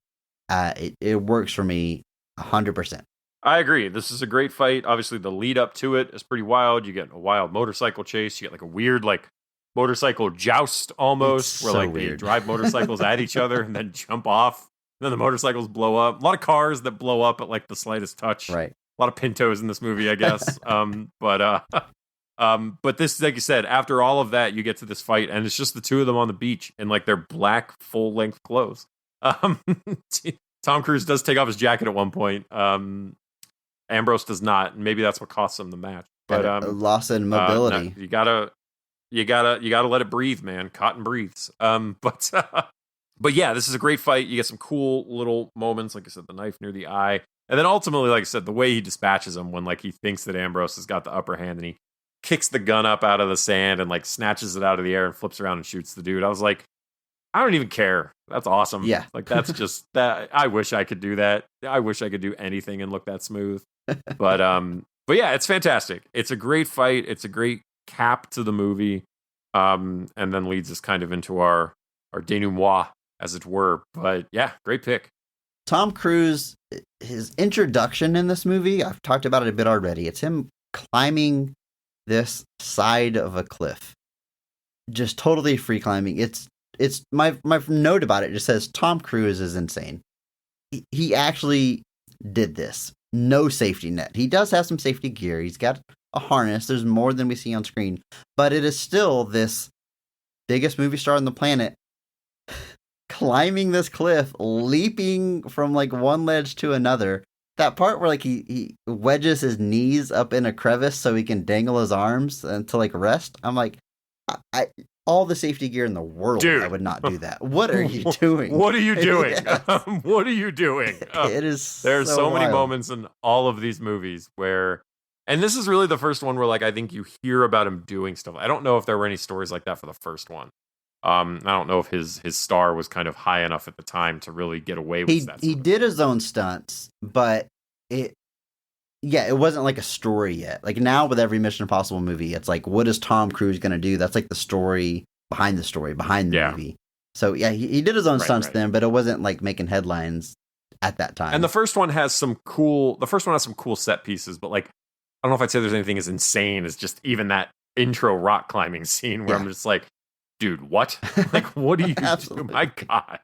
It works for me 100%. I agree. This is a great fight. Obviously, the lead up to it is pretty wild. You get a wild motorcycle chase. You get like a weird motorcycle joust almost, where they drive motorcycles at each other and then jump off. And then the motorcycles blow up. A lot of cars that blow up at the slightest touch. Right. A lot of Pintos in this movie, I guess. But this, like you said, after all of that, you get to this fight, and it's just the two of them on the beach in their black full length clothes. Tom Cruise does take off his jacket at one point. Ambrose does not, and maybe that's what costs him the match. But loss in mobility. You gotta let it breathe, man. Cotton breathes. But yeah, this is a great fight. You get some cool little moments, like I said, the knife near the eye, and then ultimately, like I said, the way he dispatches him when he thinks that Ambrose has got the upper hand, and he kicks the gun up out of the sand and snatches it out of the air and flips around and shoots the dude. I was like, I don't even care. That's awesome. Yeah. That's just that. I wish I could do that. I wish I could do anything and look that smooth. But yeah, it's fantastic. It's a great fight. It's a great cap to the movie. And then leads us kind of into our denouement, as it were. But yeah, great pick. Tom Cruise, his introduction in this movie, I've talked about it a bit already. It's him climbing this side of a cliff. Just totally free climbing. It's my note about it just says Tom Cruise is insane. He actually did this. No safety net. He does have some safety gear. He's got a harness. There's more than we see on screen. But it is still this biggest movie star on the planet climbing this cliff, leaping from one ledge to another. That part where he wedges his knees up in a crevice so he can dangle his arms and to rest. I'm like, I all the safety gear in the world, dude, I would not do that. What are you doing? What are you doing? Yes. What are you doing? It is. There's so many wild moments in all of these movies where, and this is really the first one where I think you hear about him doing stuff. I don't know if there were any stories like that for the first one. I don't know if his star was kind of high enough at the time to really get away with that. He did his own stunts, but it wasn't like a story yet. Now with every Mission Impossible movie, it's what is Tom Cruise going to do? That's the story behind the movie. So yeah, he did his own stunts then, but it wasn't making headlines at that time. And the first one has some cool set pieces, but I don't know if I'd say there's anything as insane as just even that intro rock climbing scene where I'm just dude, what? What do you do? My God.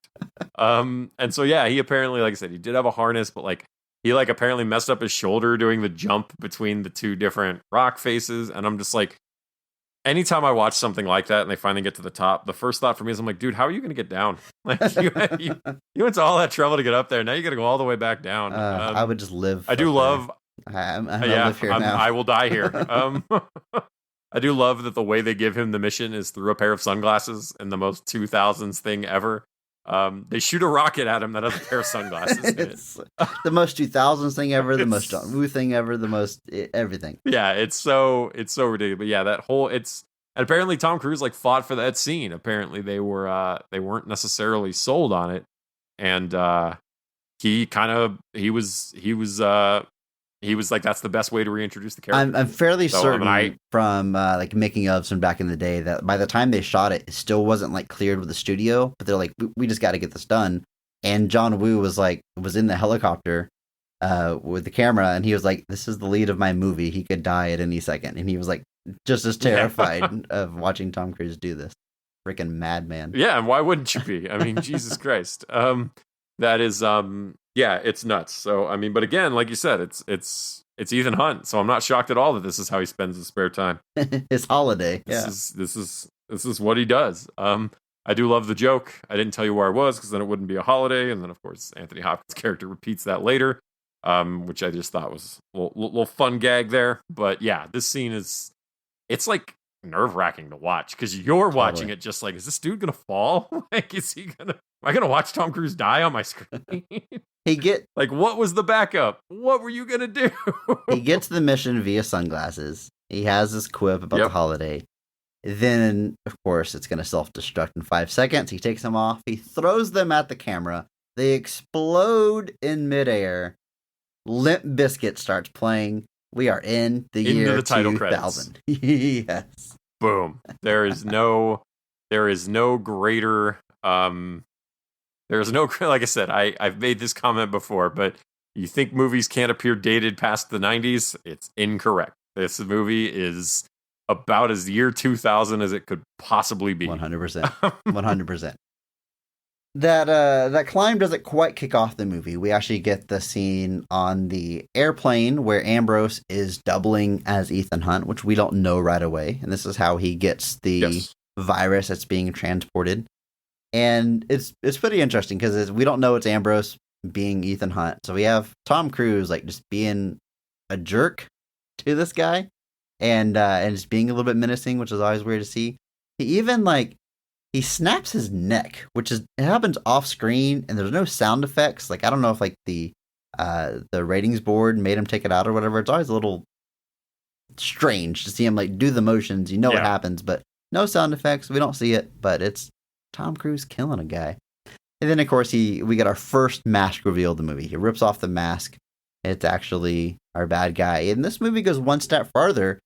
And so, yeah, he apparently, like I said, he did have a harness, but he apparently messed up his shoulder doing the jump between the two different rock faces. And I'm just anytime I watch something like that and they finally get to the top, the first thought for me is dude, how are you going to get down? You went to all that trouble to get up there. Now you got to go all the way back down. I would just live. I do love. live here now. I will die here. I do love that the way they give him the mission is through a pair of sunglasses and the most 2000s thing ever. They shoot a rocket at him that has a pair of sunglasses in it. The most 2000s thing ever, the most John Woo thing ever, the most everything. Yeah, it's so ridiculous. But yeah, that whole and apparently Tom Cruise fought for that scene. Apparently they weren't necessarily sold on it. And he was that's the best way to reintroduce the character. I'm fairly certain from making ofs from back in the day that by the time they shot it, it still wasn't cleared with the studio. But they're we just got to get this done. And John Woo was in the helicopter with the camera, and he was "This is the lead of my movie. He could die at any second." And he was just as terrified of watching Tom Cruise do this. Freaking madman. Yeah, and why wouldn't you be? I mean, Jesus Christ. That is yeah, it's nuts. So I mean, but again, like you said, it's Ethan Hunt. So I'm not shocked at all that this is how he spends his spare time. His holiday. This is what he does. I do love the joke. I didn't tell you where I was because then it wouldn't be a holiday. And then of course Anthony Hopkins' character repeats that later, which I just thought was a little fun gag there. But yeah, this scene it's nerve-wracking to watch because you're watching it just is this dude gonna fall? Am I gonna watch Tom Cruise die on my screen? What was the backup? What were you gonna do? He gets the mission via sunglasses. He has this quip about the holiday. Then, of course, it's gonna self-destruct in 5 seconds. He takes them off. He throws them at the camera. They explode in midair. Limp Bizkit starts playing. We are in the Into year the title 2000. Yes. Boom. There is no greater, there's no, like I said, I've made this comment before, but you think movies can't appear dated past the 90s? It's incorrect. This movie is about as year 2000 as it could possibly be. 100%. 100%. That climb doesn't quite kick off the movie. We actually get the scene on the airplane where Ambrose is doubling as Ethan Hunt, which we don't know right away. And this is how he gets the virus that's being transported. And it's pretty interesting because we don't know it's Ambrose being Ethan Hunt. So we have Tom Cruise like just being a jerk to this guy and just being a little bit menacing, which is always weird to see. He even he snaps his neck, it happens off screen and there's no sound effects. Like I don't know if like the ratings board made him take it out or whatever. It's always a little strange to see him like do the motions. You know what happens, but no sound effects. We don't see it, but it's Tom Cruise killing a guy. And then of course we get our first mask reveal of the movie. He rips off the mask. It's actually our bad guy. And this movie goes one step farther.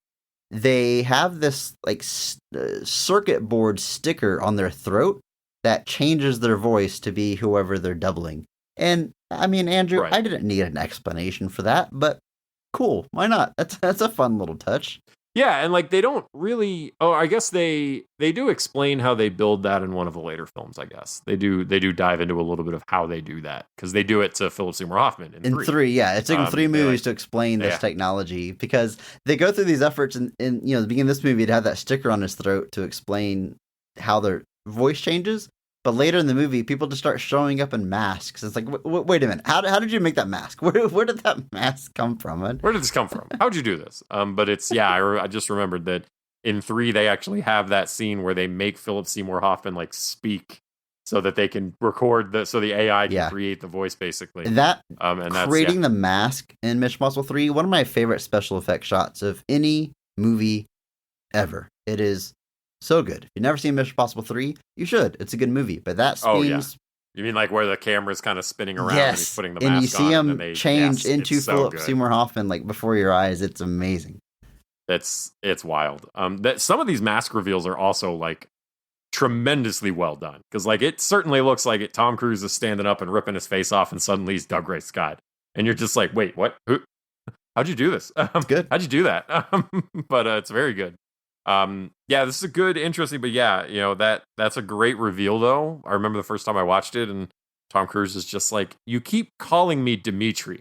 They have this like circuit board sticker on their throat that changes their voice to be whoever they're doubling. And I mean, Andrew, I didn't need an explanation for that, but cool. Why not? That's a fun little touch. Yeah, and like they don't really. Oh, I guess they do explain how they build that in one of the later films. I guess they do dive into a little bit of how they do that because they do it to Philip Seymour Hoffman in three. Yeah, it's taken 3 movies to explain this technology because they go through these efforts. In the beginning of this movie, to have that sticker on his throat to explain how their voice changes. But later in the movie, people just start showing up in masks. It's like, wait a minute, how did you make that mask? Where did that mask come from? Where did this come from? How'd you do this? But it's I just remembered that in 3 they actually have that scene where they make Philip Seymour Hoffman like speak so that they can record so the AI can create the voice basically. And that's creating the mask in Mission Impossible 3. One of my favorite special effects shots of any movie ever. It is so good. If you've never seen Mission Impossible 3, you should. It's a good movie. But that seems... You mean like where the camera's kind of spinning around and he's putting the mask on? And you see him change into Philip Seymour Hoffman like before your eyes. It's amazing. It's wild. Some of these mask reveals are also like tremendously well done. Because like it certainly looks like Tom Cruise is standing up and ripping his face off and suddenly he's Dougray Scott. And you're just like, wait, what? How'd you do this? Good. How'd you do that? But it's very good. This is a good, interesting, but that's a great reveal though. I remember the first time I watched it and Tom Cruise is just like, you keep calling me Dimitri.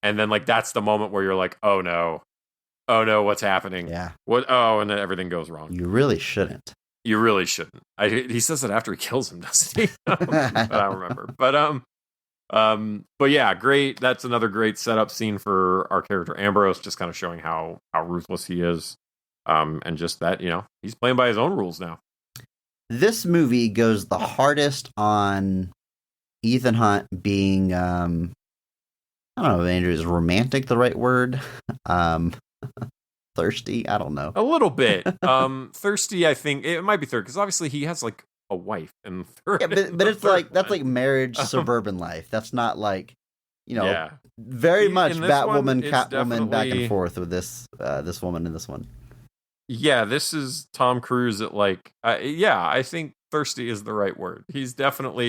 And then like, that's the moment where you're like, oh no, what's happening? Yeah. And then everything goes wrong. You really shouldn't. You really shouldn't. He says it after he kills him, doesn't he? I don't remember. But yeah, great. That's another great setup scene for our character Ambrose, just kind of showing how ruthless he is. And just that, he's playing by his own rules now. This movie goes the hardest on Ethan Hunt being, I don't know if Andrew, is romantic the right word? Thirsty? I don't know. A little bit. Thirsty, I think. It might be thirsty, because obviously he has, like, a wife. And but it's like, that's like marriage, suburban life. That's not like, very much Batwoman, Catwoman back and forth with this woman in this one. Yeah, this is Tom Cruise at like, I think thirsty is the right word. He's definitely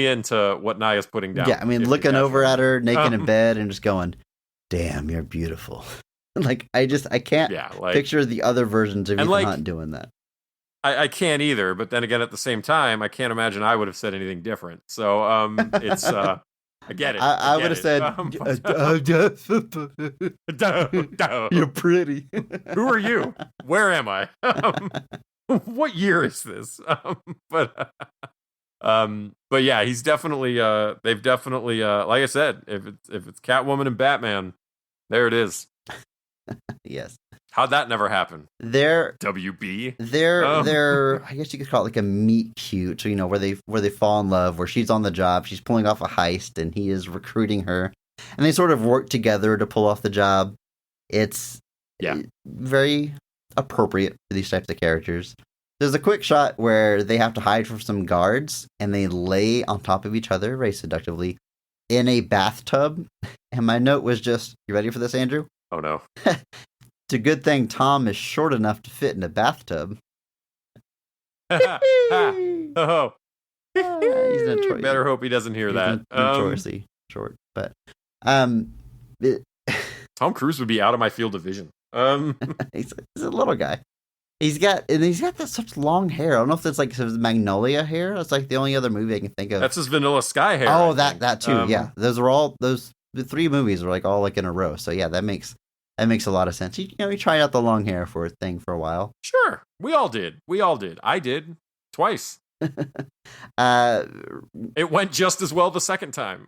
into what Naya's putting down. Yeah, I mean, looking over at her naked in bed and just going, damn, you're beautiful. Like, I can't picture the other versions of Ethan Hunt doing that. I can't either, but then again, at the same time, I can't imagine I would have said anything different. So it's... I get it. I would have said, you're pretty. Who are you? Where am I? What year is this? But yeah, he's definitely. They've definitely, like I said, if it's Catwoman and Batman, there it is. Yes. How'd that never happen? They're WB. They're I guess you could call it like a meet cute, where they fall in love, where she's on the job, she's pulling off a heist, and he is recruiting her, and they sort of work together to pull off the job. It's very appropriate for these types of characters. There's a quick shot where they have to hide from some guards, and they lay on top of each other very seductively, in a bathtub. And my note was just, you ready for this, Andrew? Oh, no. It's a good thing Tom is short enough to fit in a bathtub. Oh. He's notorious. Better hope he doesn't hear that. Notoriously short. But Tom Cruise would be out of my field of vision. he's a little guy. He's got that such long hair. I don't know if that's like his Magnolia hair. It's like the only other movie I can think of. That's his Vanilla Sky hair. Oh, that too. Yeah, the 3 movies are like all like in a row. So yeah, that makes a lot of sense. He tried out the long hair for a thing for a while. Sure, we all did. I did twice. It went just as well the second time.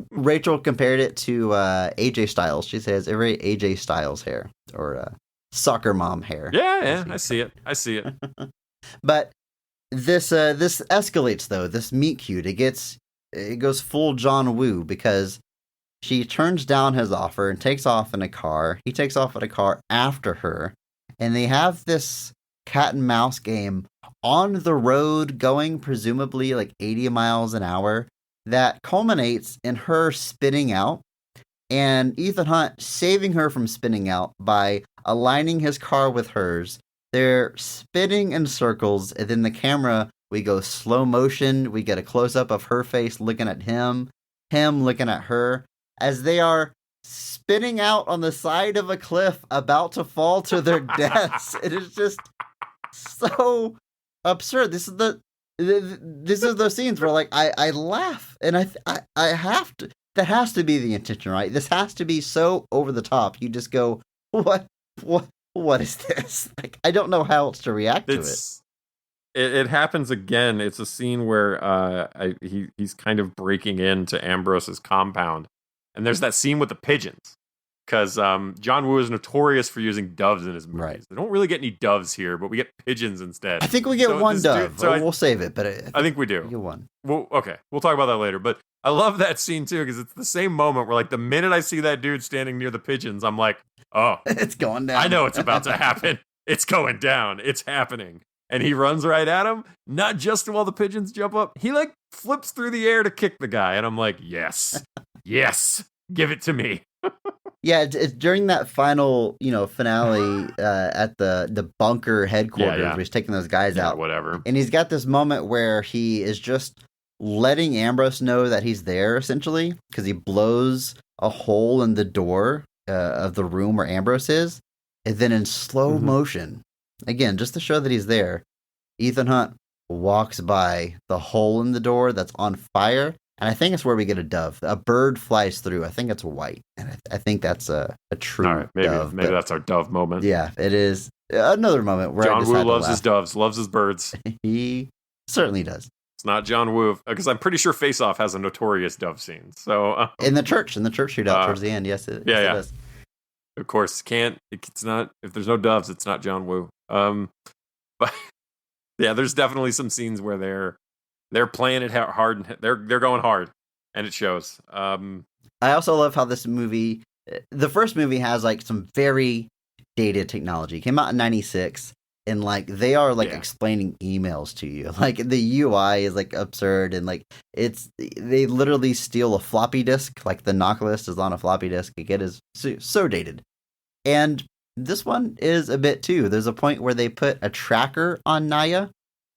Rachel compared it to AJ Styles. She says every AJ Styles hair or soccer mom hair. Yeah, I see it. But this escalates though. This meet cute. It goes full John Woo because she turns down his offer and takes off in a car. He takes off in a car after her, and they have this cat and mouse game on the road going presumably like 80 miles an hour that culminates in her spinning out and Ethan Hunt saving her from spinning out by aligning his car with hers. They're spinning in circles, and then the camera, we go slow motion. We get a close up of her face looking at him looking at her as they are spinning out on the side of a cliff about to fall to their deaths. It is just so absurd. This is those scenes where like I laugh and I have to. That has to be the intention, right? This has to be so over the top. You just go, what is this? Like I don't know how else to react to it. It happens again. It's a scene where he's kind of breaking into Ambrose's compound, and there's that scene with the pigeons. Because John Woo is notorious for using doves in his movies. Right. They don't really get any doves here, but we get pigeons instead. I think we get one dove. We'll save it, but I think we do. We get one. Well, okay. We'll talk about that later. But I love that scene, too, because it's the same moment where, like, the minute I see that dude standing near the pigeons, I'm like, oh. It's going down. I know it's about to happen. It's going down. It's happening. And he runs right at him, not just while the pigeons jump up. He, like, flips through the air to kick the guy. And I'm like, yes. Yes. Give it to me. Yeah, it's during that final, finale at the bunker headquarters where he's taking those guys out. Whatever. And he's got this moment where he is just letting Ambrose know that he's there, essentially, because he blows a hole in the door of the room where Ambrose is. And then in slow motion, again, just to show that he's there, Ethan Hunt walks by the hole in the door that's on fire. And I think it's where we get a dove. A bird flies through. I think it's white. And I think that's a true All right, dove. Maybe that's our dove moment. Yeah, it is another moment where John Woo loves his doves, loves his birds. He certainly does. It's not John Woo, because I'm pretty sure Face Off has a notorious dove scene. So in the church shootout towards the end, yes, it does. Of course, it's not, if there's no doves, it's not John Woo. But yeah, there's definitely some scenes where they're playing it hard and they're going hard, and it shows. I also love how this movie, the first movie, has like some very dated technology. It came out in '96, and like they are like explaining emails to you. Like the UI is like absurd, and like they literally steal a floppy disk. Like the knock list is on a floppy disk. It is so dated, and this one is a bit too. There's a point where they put a tracker on Naya.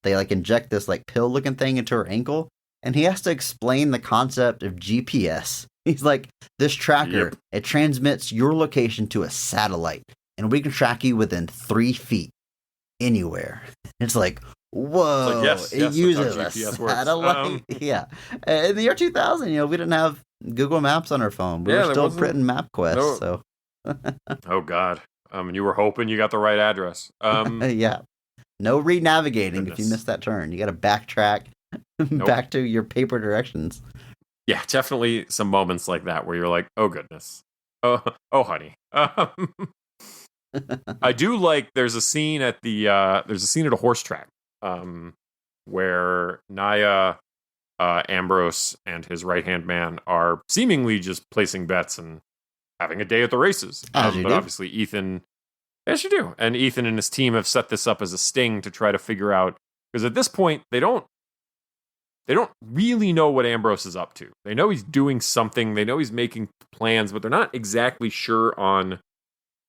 They like inject this like pill looking thing into her ankle, and he has to explain the concept of GPS. He's like, this tracker, it transmits your location to a satellite, and we can track you within 3 feet anywhere. It's like, whoa, it uses a satellite. Yeah. In the year 2000, we didn't have Google Maps on our phone. We were still printing MapQuest. So. Oh God. And you were hoping you got the right address. Yeah. No re-navigating if you miss that turn. You got to backtrack back to your paper directions. Yeah, definitely some moments like that where you're like, oh, goodness. Oh, honey. I do like there's a scene at a horse track where Naya, Ambrose, and his right-hand man are seemingly just placing bets and having a day at the races. But obviously Ethan... Yes, you do. And Ethan and his team have set this up as a sting to try to figure out, because at this point, they don't they don't really know what Ambrose is up to. They know he's doing something. They know he's making plans, but they're not exactly sure on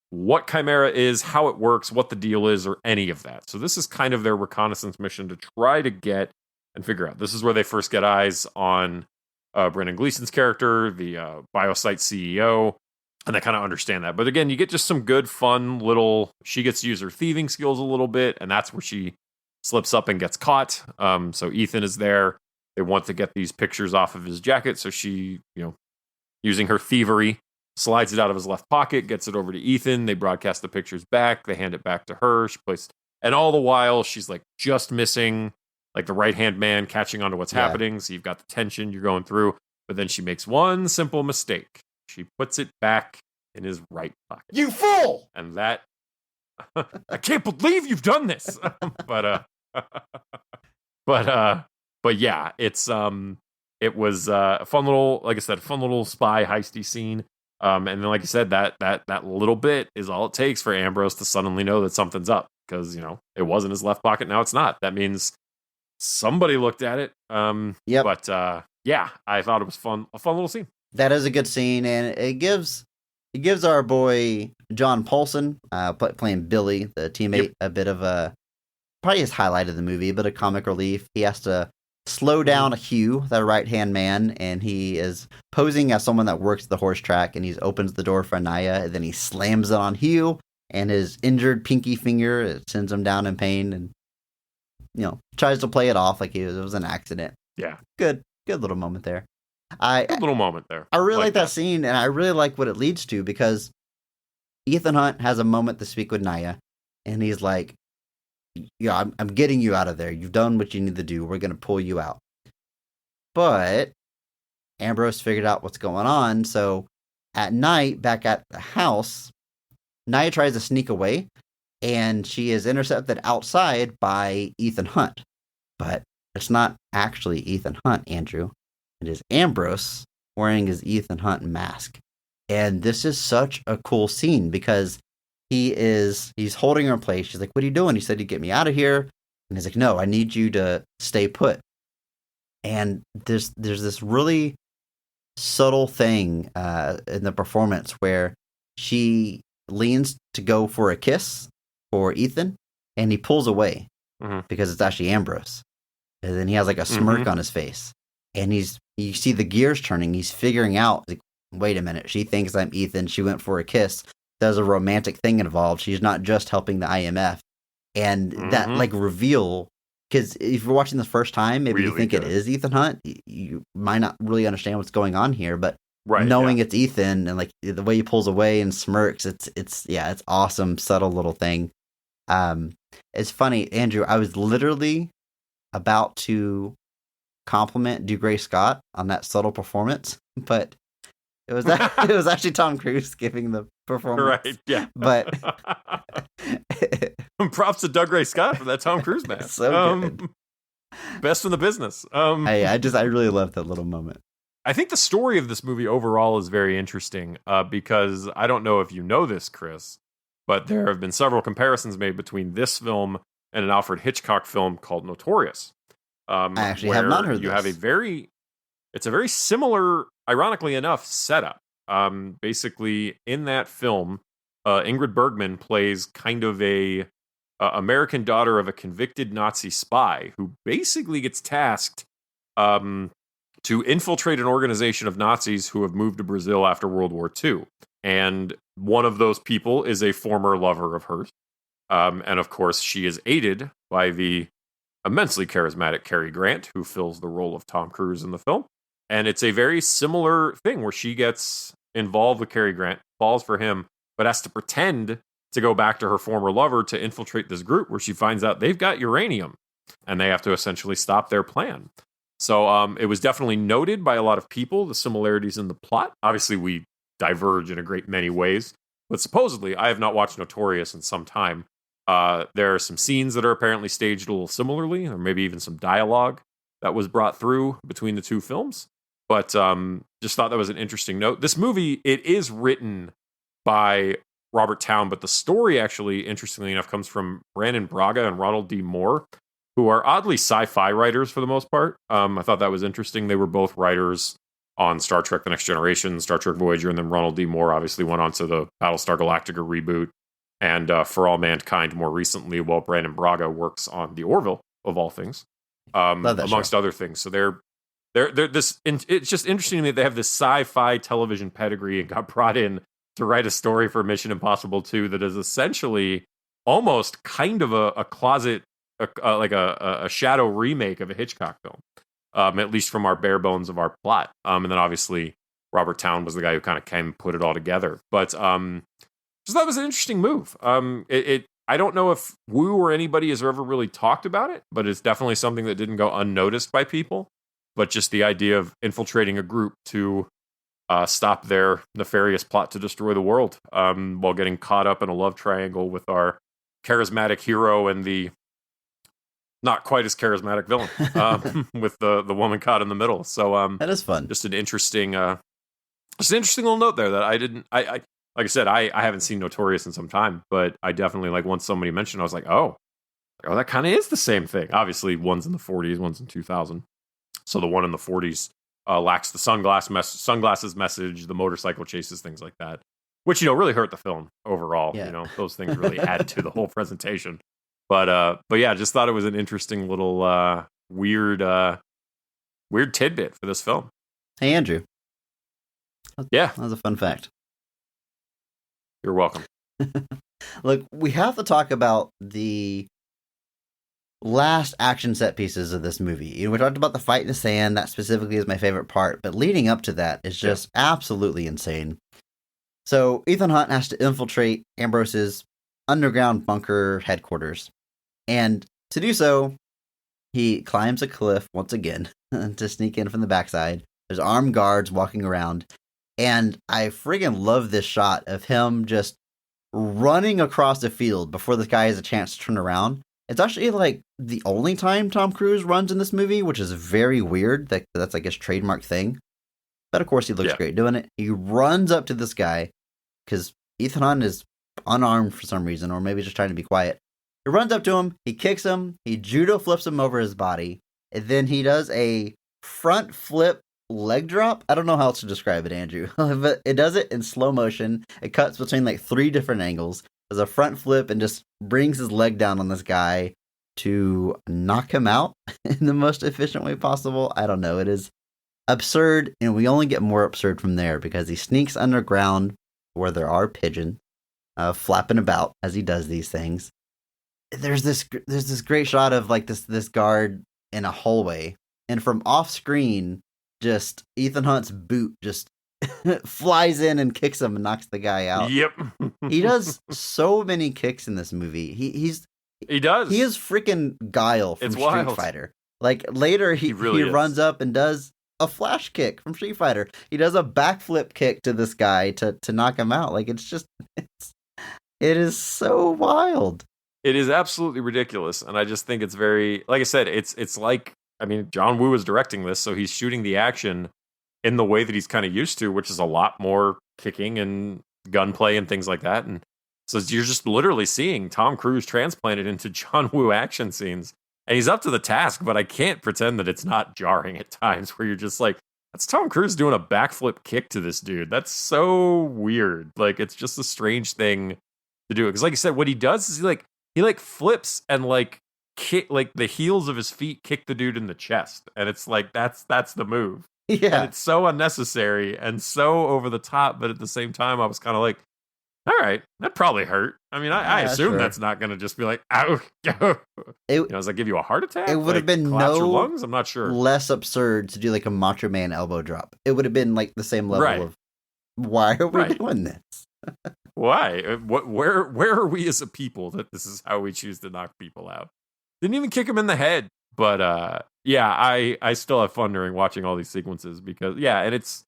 what Chimera is, how it works, what the deal is, or any of that. So this is kind of their reconnaissance mission to try to get and figure out. This is where they first get eyes on Brendan Gleeson's character, the Biosite CEO, and they kind of understand that. But again, you get just some good, fun little... She gets to use her thieving skills a little bit, and that's where she slips up and gets caught. So Ethan is there. They want to get these pictures off of his jacket, so she, using her thievery, slides it out of his left pocket, gets it over to Ethan. They broadcast the pictures back. They hand it back to her. She plays... And all the while, she's like just missing... like the right-hand man catching on to what's happening. So you've got the tension you're going through. But then she makes one simple mistake. She puts it back in his right pocket. You fool! And that... I can't believe you've done this! But yeah, it was a fun little, like I said, fun little spy heisty scene. And then, like I said, that little bit is all it takes for Ambrose to suddenly know that something's up. Because, it was in his left pocket, now it's not. That means... somebody looked at it. Yep. But yeah, I thought it was a fun little scene. That is a good scene, and it gives our boy John Paulson, playing Billy, the teammate, a bit of a probably his highlight of the movie, a bit of comic relief. He has to slow down Hugh, the right hand man, and he is posing as someone that works the horse track, and he opens the door for Naya, and then he slams it on Hugh, and his injured pinky finger, it sends him down in pain, and tries to play it off like it was an accident. Yeah. Good little moment there. Good little moment there. I really like that scene, and I really like what it leads to, because Ethan Hunt has a moment to speak with Naya, and he's like, I'm getting you out of there. You've done what you need to do. We're going to pull you out. But Ambrose figured out what's going on, so at night, back at the house, Naya tries to sneak away, and she is intercepted outside by Ethan Hunt. But it's not actually Ethan Hunt, Andrew. It is Ambrose wearing his Ethan Hunt mask. And this is such a cool scene because he's holding her in place. She's like, "What are you doing?" He said, "You get me out of here." And he's like, "No, I need you to stay put." And there's this really subtle thing in the performance where she leans to go for a kiss for Ethan, and he pulls away because it's actually Ambrose. And then he has like a smirk on his face, and you see the gears turning. He's figuring out, like, wait a minute, she thinks I'm Ethan. She went for a kiss. There's a romantic thing involved. She's not just helping the IMF. And that like reveal, because if you're watching this first time, maybe really you think it is Ethan Hunt. You might not really understand what's going on here, but knowing it's Ethan and like the way he pulls away and smirks, it's awesome, subtle little thing. It's funny, Andrew. I was literally about to compliment DuGray Scott on that subtle performance, but it was actually Tom Cruise giving the performance. Right, yeah. But props to DuGray Scott for that Tom Cruise mask. So good. Best in the business. I really love that little moment. I think the story of this movie overall is very interesting because I don't know if you know this, Chris, but there have been several comparisons made between this film and an Alfred Hitchcock film called Notorious. I actually have not heard this. It's a very similar, ironically enough, setup. Basically, in that film, Ingrid Bergman plays kind of a American daughter of a convicted Nazi spy who basically gets tasked to infiltrate an organization of Nazis who have moved to Brazil after World War II. And one of those people is a former lover of hers. And of course, she is aided by the immensely charismatic Cary Grant, who fills the role of Tom Cruise in the film. And it's a very similar thing where she gets involved with Cary Grant, falls for him, but has to pretend to go back to her former lover to infiltrate this group where she finds out they've got uranium and they have to essentially stop their plan. So it was definitely noted by a lot of people, the similarities in the plot. Obviously, we diverge in a great many ways, but supposedly, I have not watched Notorious in some time. There are some scenes that are apparently staged a little similarly, or maybe even some dialogue that was brought through between the two films. But just thought that was an interesting note. This movie, it is written by Robert Towne, but the story actually, interestingly enough, comes from Brandon Braga and Ronald D. Moore. who are oddly sci-fi writers for the most part. I thought that was interesting. They were both writers on Star Trek: The Next Generation, Star Trek Voyager, and then Ronald D. Moore obviously went on to the Battlestar Galactica reboot, and For All Mankind more recently, while Brandon Braga works on The Orville, of all things, amongst other things. So they're this. It's just interesting to me that they have this sci-fi television pedigree and got brought in to write a story for Mission Impossible 2 that is essentially almost kind of a closet, like a shadow remake of a Hitchcock film. At least from our bare bones of our plot. And then obviously Robert Towne was the guy who kind of came and put it all together. But so that was an interesting move. I don't know if Wu or anybody has ever really talked about it, but it's definitely something that didn't go unnoticed by people. But just the idea of infiltrating a group to stop their nefarious plot to destroy the world, while getting caught up in a love triangle with our charismatic hero and the not quite as charismatic villain, with the woman caught in the middle. So that is fun. Just an interesting little note there that I like I said, I haven't seen Notorious in some time, but I definitely, like, once somebody mentioned, I was like, oh, that kind of is the same thing. Obviously, one's in the 40s, one's in 2000. So the one in the 40s lacks the sunglasses message, the motorcycle chases, things like that, which, really hurt the film overall. Yeah. Those things really add to the whole presentation. But yeah, just thought it was an interesting little weird tidbit for this film. Hey, Andrew. Yeah. That was a fun fact. You're welcome. Look, we have to talk about the last action set pieces of this movie. We talked about the fight in the sand. That specifically is my favorite part. But leading up to that is just absolutely insane. So Ethan Hunt has to infiltrate Ambrose's underground bunker headquarters. And to do so, he climbs a cliff once again to sneak in from the backside. There's armed guards walking around. And I friggin' love this shot of him just running across the field before the guy has a chance to turn around. It's actually like the only time Tom Cruise runs in this movie, which is very weird. That's like his trademark thing. But of course, he looks great doing it. He runs up to this guy because Ethan Hunt is unarmed for some reason, or maybe just trying to be quiet. He runs up to him, he kicks him, he judo flips him over his body, and then he does a front flip leg drop. I don't know how else to describe it, Andrew, but it does it in slow motion. It cuts between like 3 different angles. Does a front flip and just brings his leg down on this guy to knock him out in the most efficient way possible. I don't know. It is absurd, and we only get more absurd from there because he sneaks underground where there are pigeons flapping about as he does these things. There's this great shot of like this guard in a hallway, and from off screen, just Ethan Hunt's boot just flies in and kicks him and knocks the guy out. Yep. He does so many kicks in this movie. He does. He is freaking Guile from Street Fighter. Like later he runs up and does a flash kick from Street Fighter. He does a backflip kick to this guy to knock him out. Like it is so wild. It is absolutely ridiculous, and I just think it's very, like I said, it's like, I mean, John Woo is directing this, so he's shooting the action in the way that he's kind of used to, which is a lot more kicking and gunplay and things like that. And so you're just literally seeing Tom Cruise transplanted into John Woo action scenes, and he's up to the task, but I can't pretend that it's not jarring at times where you're just like, that's Tom Cruise doing a backflip kick to this dude. That's so weird. Like, it's just a strange thing to do. Because like you said, what he does is he flips and kick, like the heels of his feet kick the dude in the chest, and it's like that's the move. Yeah, and it's so unnecessary and so over the top, but at the same time, I was kind of like, all right, that probably hurt. I mean, I assume that's not going to just be like, ow, does that give you a heart attack? It would have been collapse your lungs. I'm not sure. Less absurd to do like a Macho Man elbow drop. It would have been like the same level of why are we doing this? Why? Where are we as a people that this is how we choose to knock people out? Didn't even kick him in the head. But yeah, I still have fun during watching all these sequences because, and it's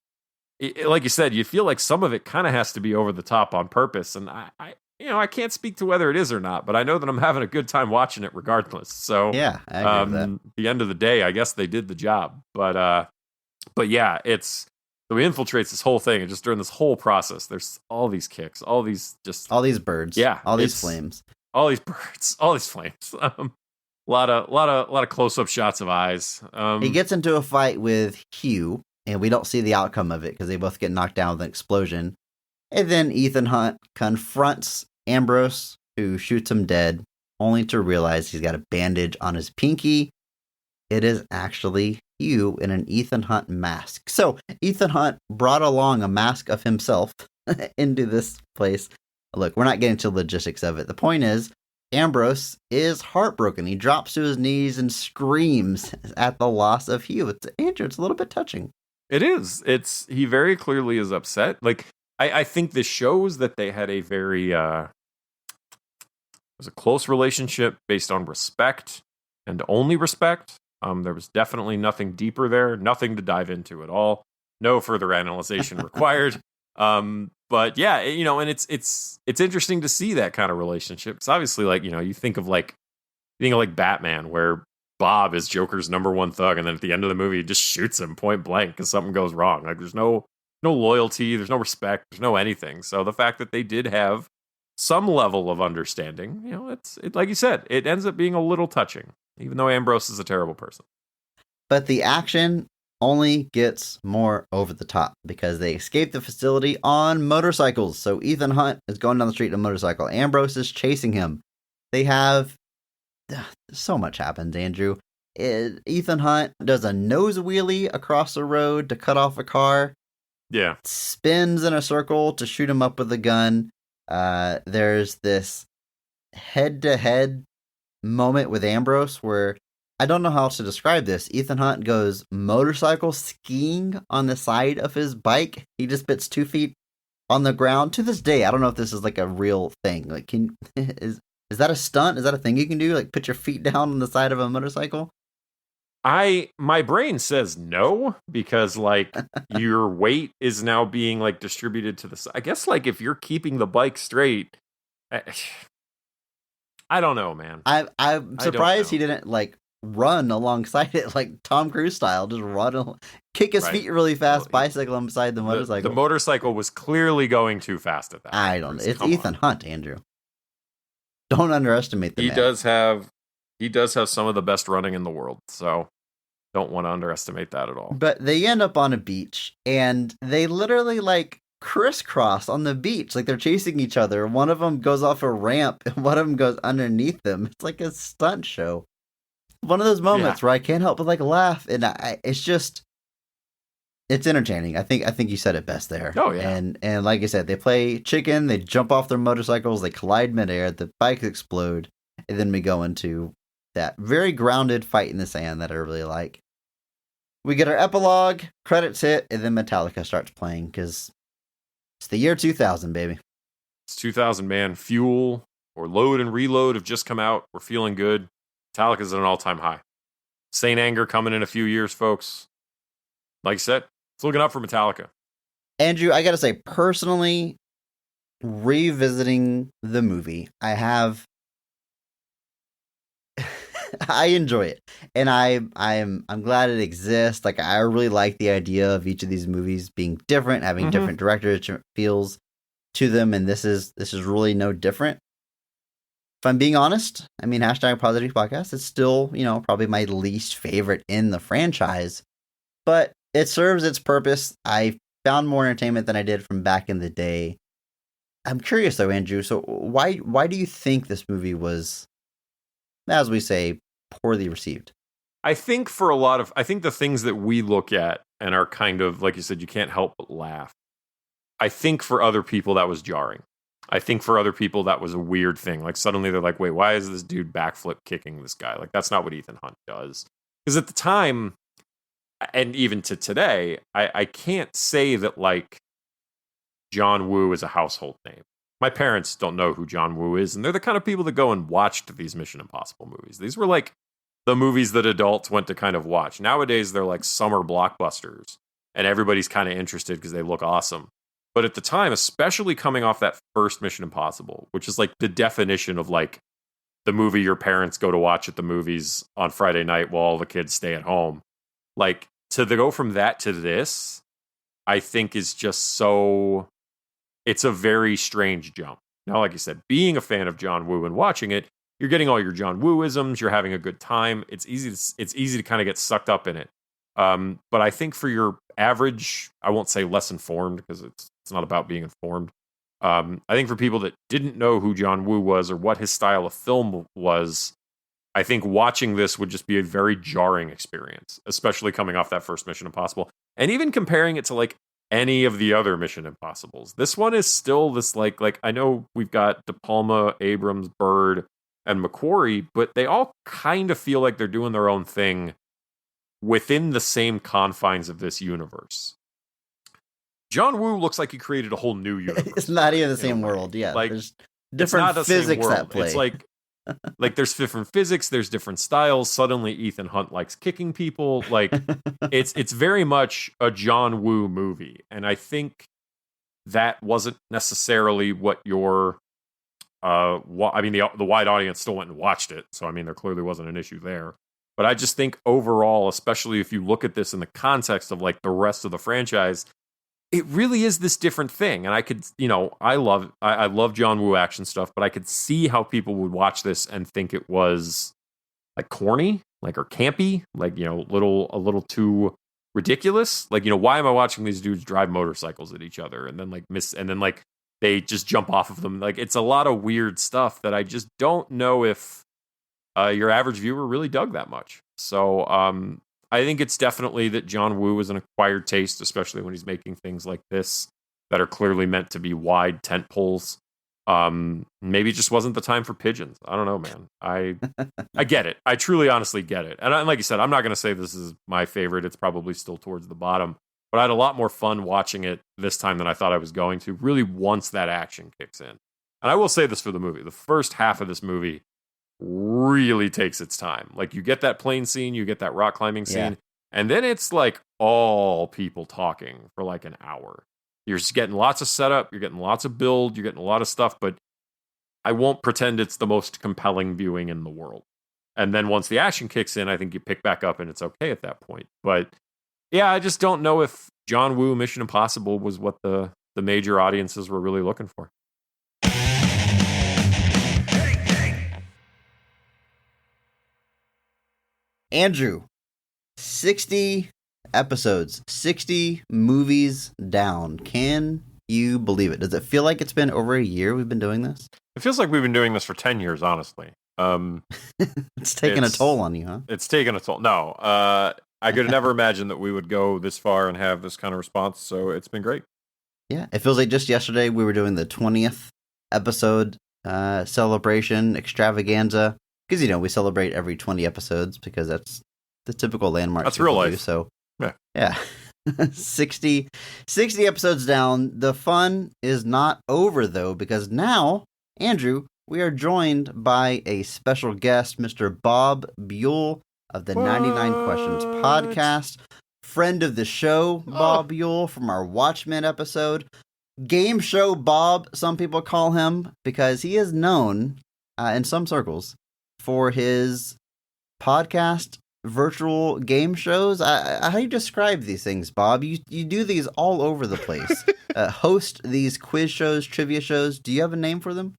like you said, you feel like some of it kind of has to be over the top on purpose. And I can't speak to whether it is or not, but I know that I'm having a good time watching it regardless. So yeah, I agree with that. At the end of the day, I guess they did the job. But yeah, so he infiltrates this whole thing, and just during this whole process, there's all these kicks, all these birds, all these flames, all these birds, all these flames. lot of close-up shots of eyes. He gets into a fight with Hugh, and we don't see the outcome of it because they both get knocked down with an explosion. And then Ethan Hunt confronts Ambrose, who shoots him dead, only to realize he's got a bandage on his pinky. It is actually Hugh in an Ethan Hunt mask. So Ethan Hunt brought along a mask of himself into this place. Look, we're not getting to the logistics of it. The point is, Ambrose is heartbroken. He drops to his knees and screams at the loss of Hugh. Andrew, it's a little bit touching. It is. He very clearly is upset. Like, I think this shows that they had a very, it was a close relationship based on respect and only respect. There was definitely nothing deeper there, nothing to dive into at all. No further analyzation required. But yeah, and it's interesting to see that kind of relationship. It's obviously like, you think of Batman, where Bob is Joker's number one thug, and then at the end of the movie, he just shoots him point blank because something goes wrong. Like, there's no loyalty, there's no respect, there's no anything. So the fact that they did have some level of understanding, it's like you said, it ends up being a little touching, even though Ambrose is a terrible person. But the action only gets more over the top because they escape the facility on motorcycles. So Ethan Hunt is going down the street on a motorcycle. Ambrose is chasing him. They have so much happens, Andrew. Ethan Hunt does a nose wheelie across the road to cut off a car. Yeah. Spins in a circle to shoot him up with a gun. There's this head-to-head moment with Ambrose where I don't know how else to describe this. Ethan Hunt goes motorcycle skiing on the side of his bike. He just spits 2 feet on the ground. To this day, I don't know if this is like a real thing. Like, is that a stunt? Is that a thing you can do? Like, put your feet down on the side of a motorcycle? My brain says no, because like your weight is now being like distributed to the side. I guess like if you're keeping the bike straight, I don't know, man. I'm surprised he didn't like run alongside it like Tom Cruise style, just run, kick his feet really fast, bicycle him beside the motorcycle. The motorcycle was clearly going too fast at that. I don't know. It's Ethan Hunt, Andrew. Don't underestimate the man. He does have some of the best running in the world, so don't want to underestimate that at all. But they end up on a beach, and they literally like crisscross on the beach, like they're chasing each other. One of them goes off a ramp, and one of them goes underneath them. It's like a stunt show. One of those moments where I can't help but like laugh, and it's entertaining. I think you said it best there. Oh yeah. And like I said, they play chicken. They jump off their motorcycles. They collide midair. The bikes explode, and then we go into that very grounded fight in the sand that I really like. We get our epilogue, credits hit, and then Metallica starts playing because it's the year 2000, baby. It's 2000, man. Fuel or Load and Reload have just come out. We're feeling good. Metallica's at an all-time high. Saint Anger coming in a few years, folks. Like I said, it's looking up for Metallica. Andrew, I gotta say, personally, revisiting the movie, I enjoy it, and I'm glad it exists. Like, I really like the idea of each of these movies being different, having different directors, different feels to them, and this is really no different. If I'm being honest, I mean, #Positive Podcast, it's still, probably my least favorite in the franchise, but it serves its purpose. I found more entertainment than I did from back in the day. I'm curious though, Andrew, so why do you think this movie was, as we say, poorly received? I think the things that we look at and are kind of, like you said, you can't help but laugh. I think for other people that was jarring. I think for other people that was a weird thing. Like suddenly they're like, wait, why is this dude backflip kicking this guy? Like that's not what Ethan Hunt does. Because at the time, and even to today, I can't say that like John Woo is a household name. My parents don't know who John Woo is, and they're the kind of people that go and watched these Mission Impossible movies. These were like the movies that adults went to kind of watch. Nowadays, they're like summer blockbusters, and everybody's kind of interested because they look awesome. But at the time, especially coming off that first Mission Impossible, which is like the definition of like the movie your parents go to watch at the movies on Friday night while all the kids stay at home, like to go from that to this, I think is just so... It's a very strange jump. Now, like you said, being a fan of John Woo and watching it, you're getting all your John Woo-isms. You're having a good time. It's easy to kind of get sucked up in it. But I think for your average, I won't say less informed because it's not about being informed. I think for people that didn't know who John Woo was or what his style of film was, I think watching this would just be a very jarring experience, especially coming off that first Mission Impossible. And even comparing it to like any of the other Mission Impossibles. This one is still this like I know we've got De Palma, Abrams, Bird, and McQuarrie, but they all kind of feel like they're doing their own thing within the same confines of this universe. John Woo looks like he created a whole new universe. It's not even the same world. Yeah, like there's different physics at play. It's like there's different physics, there's different styles. Suddenly Ethan Hunt likes kicking people. Like it's very much a John Woo movie. And I think that wasn't necessarily what your the wide audience still went and watched it. So I mean there clearly wasn't an issue there. But I just think overall, especially if you look at this in the context of like the rest of the franchise, it really is this different thing. And I could, I love John Woo action stuff, but I could see how people would watch this and think it was like corny, like, or campy, like, a little too ridiculous. Like, why am I watching these dudes drive motorcycles at each other and then they just jump off of them? Like, it's a lot of weird stuff that I just don't know if your average viewer really dug that much. So, I think it's definitely that John Woo is an acquired taste, especially when he's making things like this that are clearly meant to be wide tent poles. Maybe it just wasn't the time for pigeons. I don't know, man. I get it. I truly, honestly get it. And like you said, I'm not going to say this is my favorite. It's probably still towards the bottom. But I had a lot more fun watching it this time than I thought I was going to, really once that action kicks in. And I will say this for the movie. The first half of this movie really takes its time. Like, you get that plane scene, you get that rock climbing scene, and then it's like all people talking for like an hour. You're just getting lots of setup, you're getting lots of build, you're getting a lot of stuff, but I won't pretend it's the most compelling viewing in the world. And then once the action kicks in, I think you pick back up and it's okay at that point. But yeah, I just don't know if John Woo Mission Impossible was what the major audiences were really looking for. Andrew, 60 episodes, 60 movies down. Can you believe it? Does it feel like it's been over a year we've been doing this? It feels like we've been doing this for 10 years, honestly. It's taken a toll on you, huh? It's taken a toll. No, I could have never imagined that we would go this far and have this kind of response, so it's been great. Yeah, it feels like just yesterday we were doing the 20th episode celebration, Extravaganza. Because, we celebrate every 20 episodes because that's the typical landmark. That's real life. So, yeah. 60 episodes down. The fun is not over, though, because now, Andrew, we are joined by a special guest, Mr. Bob Buell of the 99 Questions podcast. Friend of the show, Bob Buell, from our Watchmen episode. Game Show Bob, some people call him, because he is known in some circles for his podcast virtual game shows. How do you describe these things, Bob? You do these all over the place. Host these quiz shows, trivia shows. Do you have a name for them?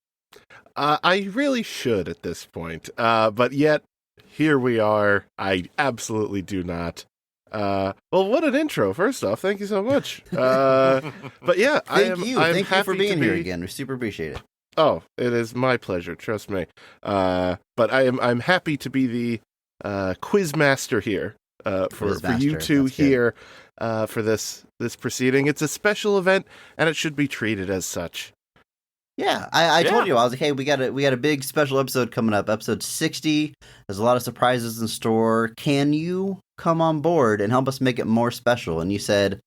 I really should at this point. But yet, here we are. I absolutely do not. Well, what an intro. First off, thank you so much. But yeah, Thank you for being here again. We super appreciate it. Oh, it is my pleasure. Trust me. But I'm happy to be the quiz master here for you two here for this proceeding. It's a special event, and it should be treated as such. Yeah, I told you, I was like, hey, we got a big special episode coming up, episode 60. There's a lot of surprises in store. Can you come on board and help us make it more special? And you said,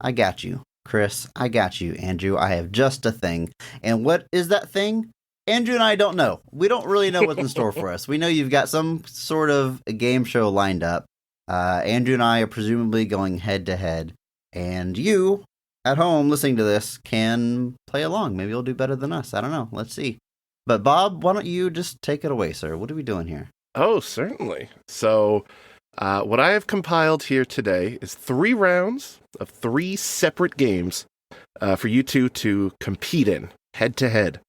I got you, Chris. I got you, Andrew. I have just a thing. And what is that thing? Andrew and I don't know. We don't really know what's in store for us. We know you've got some sort of a game show lined up. Andrew and I are presumably going head to head. And you, at home listening to this, can play along. Maybe you'll do better than us. I don't know. Let's see. But Bob, why don't you just take it away, sir? What are we doing here? Oh, certainly. So what I have compiled here today is 3 rounds of 3 separate games for you two to compete in head to head.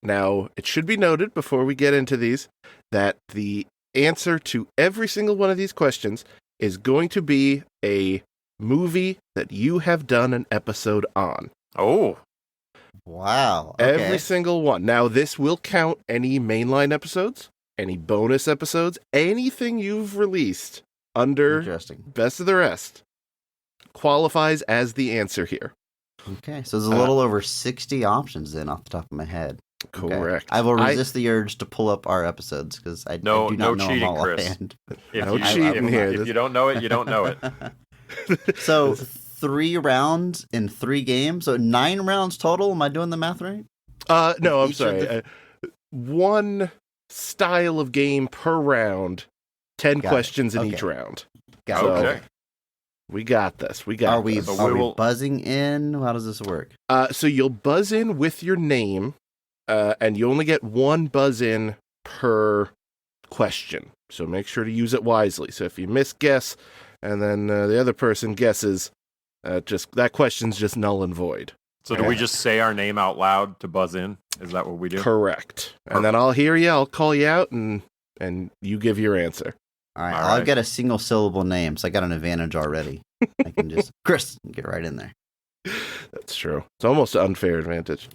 Now, it should be noted before we get into these that the answer to every single one of these questions is going to be a movie that you have done an episode on. Oh. Wow. Okay. Every single one. Now, this will count any mainline episodes, any bonus episodes, anything you've released under Best of the Rest qualifies as the answer here. Okay, so there's a little over 60 options then off the top of my head. Correct. Okay. I will resist the urge to pull up our episodes because I do not know cheating, them all Chris. offhand. No cheating here. If you don't know it, you don't know it. So 3 rounds in 3 games, so 9 rounds total. Am I doing the math right? No, I'm sorry. One style of game per round, 10 questions in each round. Got it. Okay. We got this. Are we buzzing in? How does this work? So you'll buzz in with your name, and you only get 1 buzz in per question. So make sure to use it wisely. So if you misguess, and then the other person guesses, that question's just null and void. So do we just say our name out loud to buzz in? Is that what we do? Correct. And then I'll hear you, I'll call you out, and you give your answer. All right. I've got a single syllable name, so I got an advantage already. I can just, Chris, get right in there. That's true. It's almost an unfair advantage.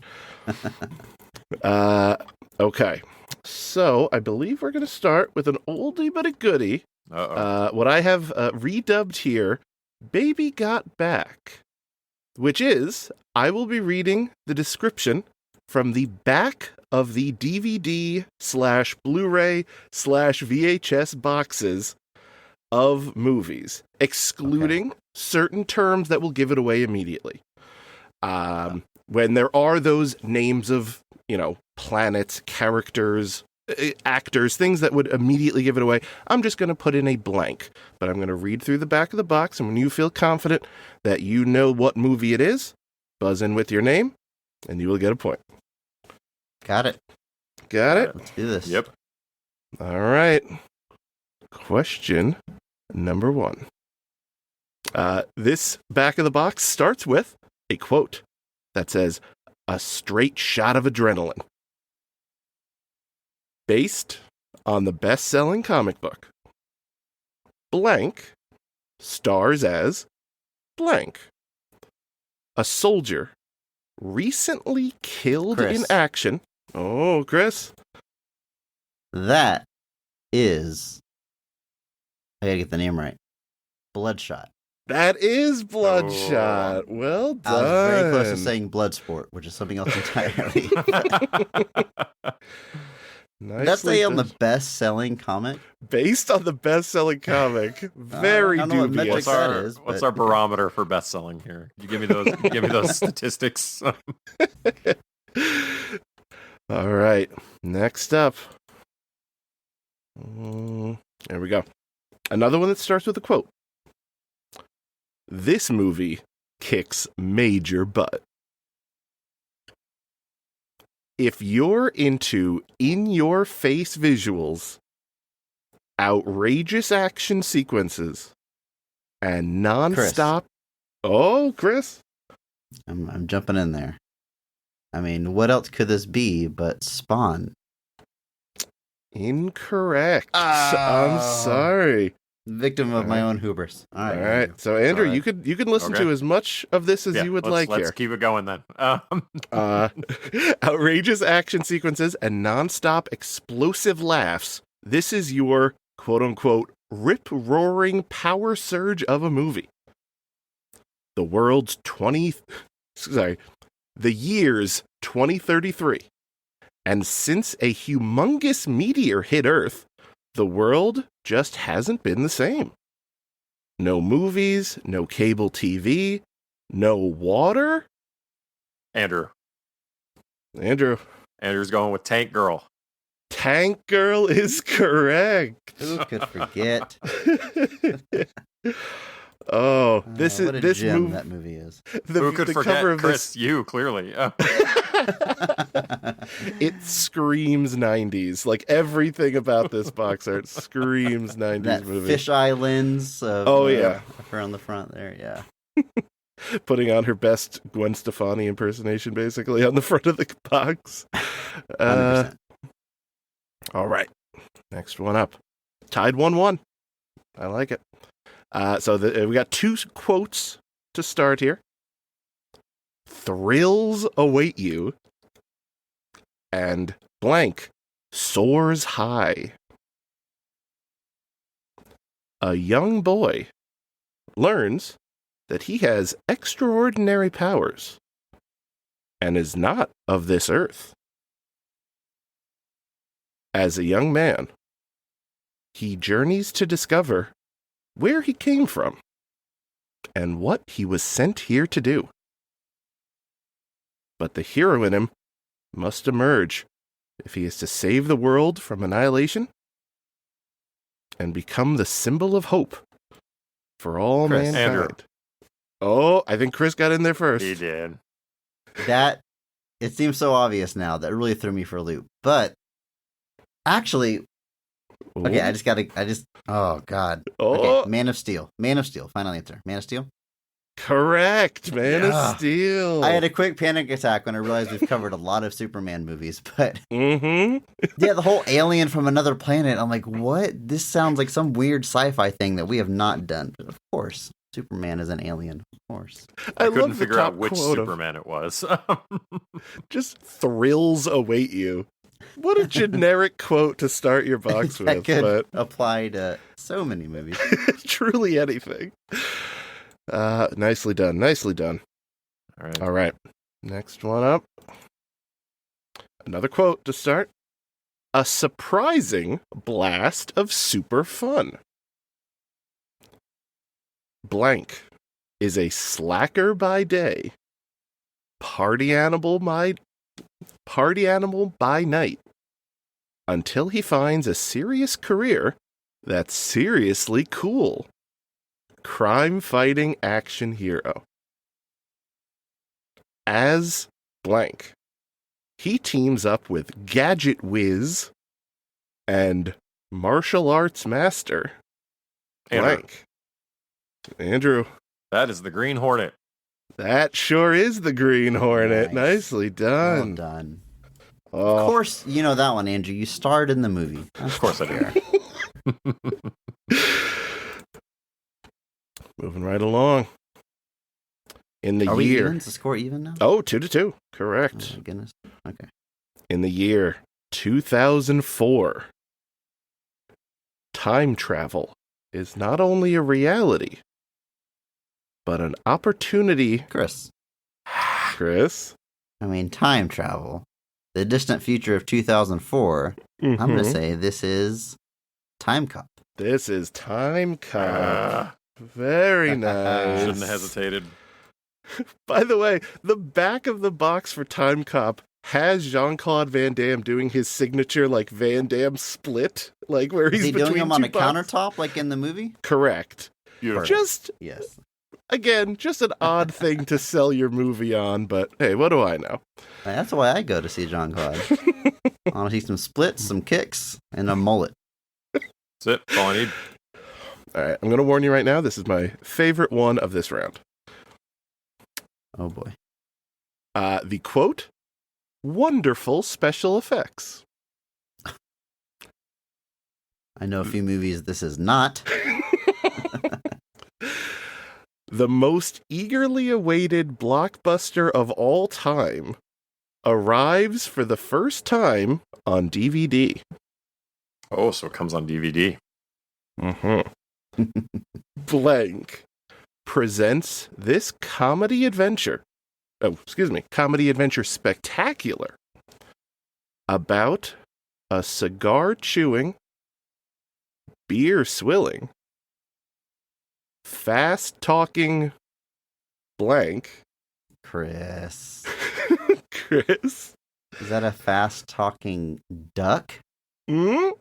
Okay. So I believe we're going to start with an oldie but a goodie. What I have redubbed here, Baby Got Back, which is, I will be reading the description from the back of the DVD/Blu-ray/VHS boxes of movies, excluding certain terms that will give it away immediately. When there are those names of, planets, characters, actors, things that would immediately give it away, I'm just going to put in a blank. But I'm going to read through the back of the box, and when you feel confident that you know what movie it is, buzz in with your name, and you will get a point. Got it. Let's do this. Yep. All right. Question number 1. This back of the box starts with a quote that says, "A straight shot of adrenaline." Based on the best-selling comic book, blank stars as blank. A soldier recently killed in action. Oh, Chris. That is, I gotta get the name right, Bloodshot. That is Bloodshot. Oh. Well done. I was very close to saying Bloodsport, which is something else entirely. That's on the best-selling comic? Based on the best-selling comic. Very dubious. What's our barometer for best-selling here? You give me those. Give me those statistics. All right. Next up. There we go. Another one that starts with a quote. This movie kicks major butt. If you're into in-your-face visuals, outrageous action sequences, and non-stop... Chris? I'm jumping in there. I mean, what else could this be but Spawn? Incorrect. I'm sorry. Victim of my own hubris. All right. So Andrew, you could listen to as much of this as you would like here. Let's keep it going then. Outrageous action sequences and nonstop explosive laughs. This is your quote unquote rip-roaring power surge of a movie. The year's 2033. And since a humongous meteor hit Earth, the world just hasn't been the same. No movies, no cable TV, no water. Andrew's going with Tank Girl. Tank Girl is correct. Who could forget? This what a this gem movie. That movie is. Who could forget? Cover of Chris, you clearly. It screams 90s. Like everything about this box art screams 90s that movie. Fisheye lens. Yeah, up around the front there. Yeah. putting on her best Gwen Stefani impersonation, basically, on the front of the box. 100%. All right. Next one up. Tied 1-1. I like it. We got 2 quotes to start here. Thrills await you, and blank soars high. A young boy learns that he has extraordinary powers and is not of this earth. As a young man, he journeys to discover where he came from and what he was sent here to do. But the hero in him must emerge if he is to save the world from annihilation and become the symbol of hope for all Chris. mankind. Andrew. Oh, I think Chris got in there first. He did. That, it seems so obvious now. That really threw me for a loop. But actually, okay, oh God. Oh. Okay, Man of Steel. Man of Steel. Final answer. Man of Steel. Correct, Man Yeah. of Steel. I had a quick panic attack when I realized we've covered a lot of Superman movies, but Mm-hmm. yeah, the whole alien from another planet. I'm like, what? This sounds like some weird sci-fi thing that we have not done. But of course, Superman is an alien. Of course. I couldn't love the figure top out which quote of, Superman it was. just thrills await you. What a generic quote to start your box that with, could but apply to so many movies. truly anything. Nicely done. Nicely done. All right. Next one up. Another quote to start. A surprising blast of super fun. Blank is a slacker by day, party animal by night, until he finds a serious career that's seriously cool. Crime-fighting action hero. As blank, he teams up with gadget whiz and martial arts master blank. Andrew. That is the Green Hornet. That sure is the Green Hornet. Nice. Nicely done. Well done. Oh. Of course, you know that one, Andrew. You starred in the movie. Of course I do. Moving right along. In the Are we year. even? Is the score even now? Oh, 2-2. Oh Correct. my goodness. Okay. In the year 2004, time travel is not only a reality, but an opportunity. Chris. Chris? I mean, time travel. The distant future of 2004. I'm going to say this is Time Cop. This is Time Cop. Very nice. Shouldn't have hesitated. By the way, the back of the box for Time Cop has Jean-Claude Van Damme doing his signature, like, Van Damme split, like, where he's Is he between doing them on two a boxes. countertop like in the movie? Correct. Beautiful. Just, Yes. again, just an odd thing to sell your movie on, but hey, what do I know? That's why I go to see John Claude. I want to see some splits, some kicks, and a mullet. That's it. That's all I need. All right, I'm going to warn you right now, this is my favorite one of this round. Oh boy. The quote, wonderful special effects. I know a few movies this is not. The most eagerly awaited blockbuster of all time arrives for the first time on DVD. Oh, so it comes on DVD. Mm-hmm. Blank presents this comedy adventure spectacular about a cigar chewing, beer swilling, fast talking blank. Chris. Chris. Is that a fast talking duck? Mm?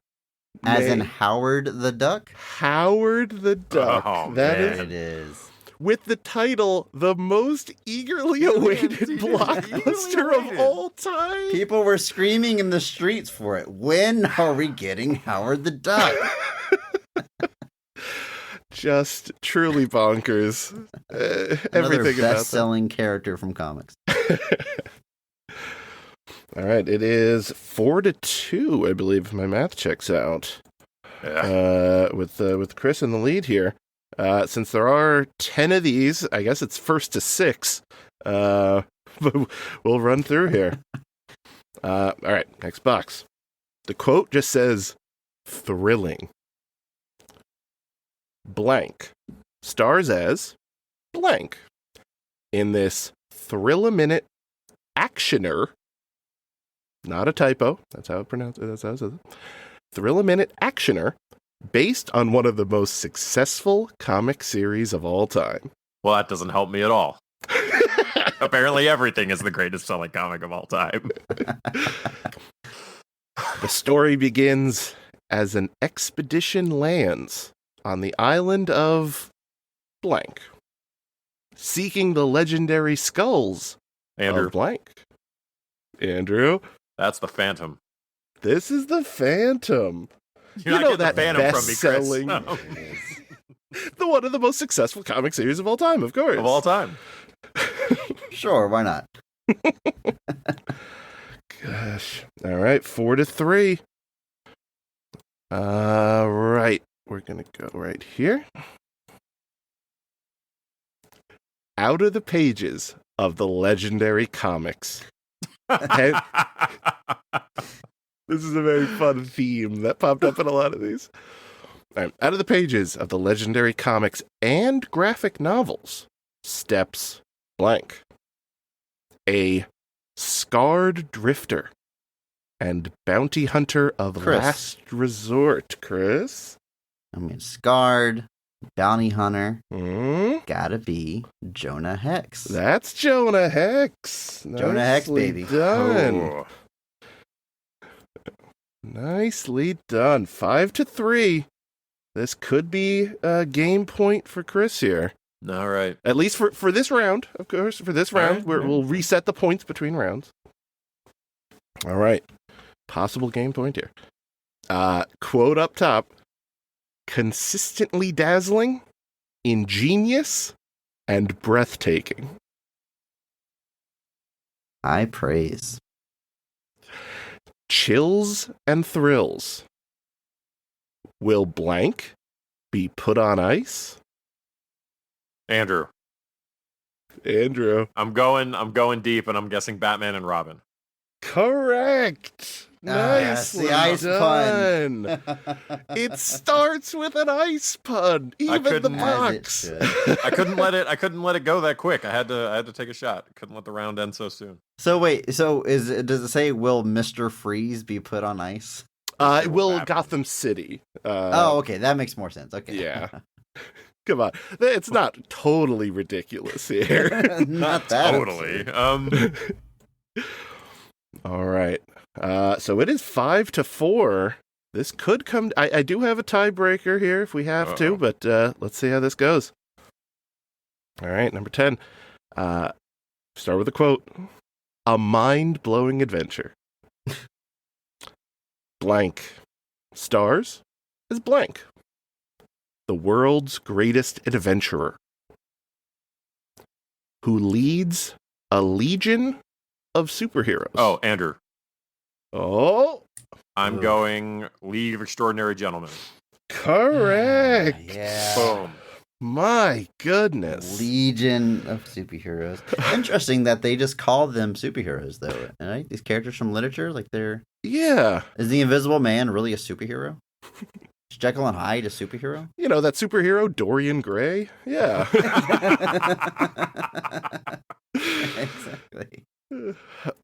As in Howard the Duck? Howard the Duck. Oh, That man. is It is. with the title, the most eagerly awaited blockbuster of all time. People were screaming in the streets for it. When are we getting Howard the Duck? just truly bonkers. Another Everything about best-selling character from comics. All right, it is 4-2, I believe, if my math checks out. Yeah. With Chris in the lead here. Since there are 10 of these, I guess it's 1st to 6. We'll run through here. All right, next box. The quote just says, "Thrilling." Blank stars as blank in this thrill-a-minute actioner. Not a typo. That's how it pronounced. That's how it says it. Thrill-a-minute actioner, based on one of the most successful comic series of all time. Well, that doesn't help me at all. Apparently, everything is the greatest selling comic of all time. The story begins as an expedition lands on the island of blank, seeking the legendary skulls Andrew. of blank. Andrew, That's the Phantom. this is the Phantom. You're not getting the Phantom from me, Chris. best-selling- No. The one of the most successful comic series of all time, of course. Of all time. Sure, why not? Gosh. All right, 4-3. Right. We're going to go right here. Out of the pages of the legendary comics. This is a very fun theme that popped up in a lot of these. All right, out of the pages of the legendary comics and graphic novels steps blank. A scarred drifter and bounty hunter of Chris. last resort. Chris? I mean, scarred, bounty hunter, Hmm? gotta be Jonah Hex. That's Jonah Hex. Jonah Hex, Nicely baby. Done. Oh. Nicely done. 5-3. This could be a game point for Chris here. All right. At least for this round, of course. For this All round, right, we'll reset the points between rounds. All right. Possible game point here. Quote up top. Consistently dazzling, ingenious, and breathtaking. High praise. Chills and thrills. Will blank be put on ice? Andrew. Andrew. I'm going deep, and I'm guessing Batman and Robin. Correct. Yes, Nicely the ice done. pun. It starts with an ice pun. Even the couldn't- box. As it should. I couldn't let it go that quick. I had to take a shot. Couldn't let the round end so soon. So wait, does it say will Mr. Freeze be put on ice? It will Batman. Gotham City. Oh, okay, that makes more sense. Okay. Yeah. Come on. It's not totally ridiculous here. Not that Totally. absurd. All right. So it is 5-4. This could come. I do have a tiebreaker here if we have to, Uh-oh. but let's see how this goes. All right, number 10. Start with a quote. A mind-blowing adventure. Blank. Stars is blank. The world's greatest adventurer. Who leads a legion of superheroes. Oh, Andrew. Oh, I'm Ugh. going League of Extraordinary Gentlemen. correct. Yeah. Boom. My goodness. Legion of superheroes. Interesting that they just call them superheroes, though. Right? These characters from literature, like Yeah. is the Invisible Man really a superhero? Is Jekyll and Hyde a superhero? You know, that superhero, Dorian Gray? Yeah. Exactly.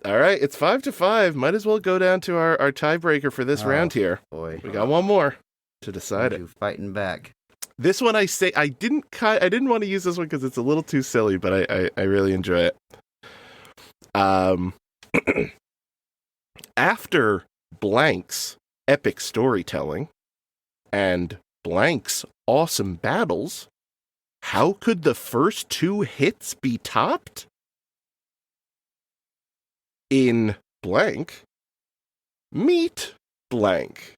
All right, it's 5-5. Might as well go down to our tiebreaker for this Oh, round here. Boy, We got one more to decide it. you fighting back. This one I didn't want to use this one because it's a little too silly, but I really enjoy it. After Blank's epic storytelling and Blank's awesome battles, how could the first two hits be topped? In Blank, meet Blank,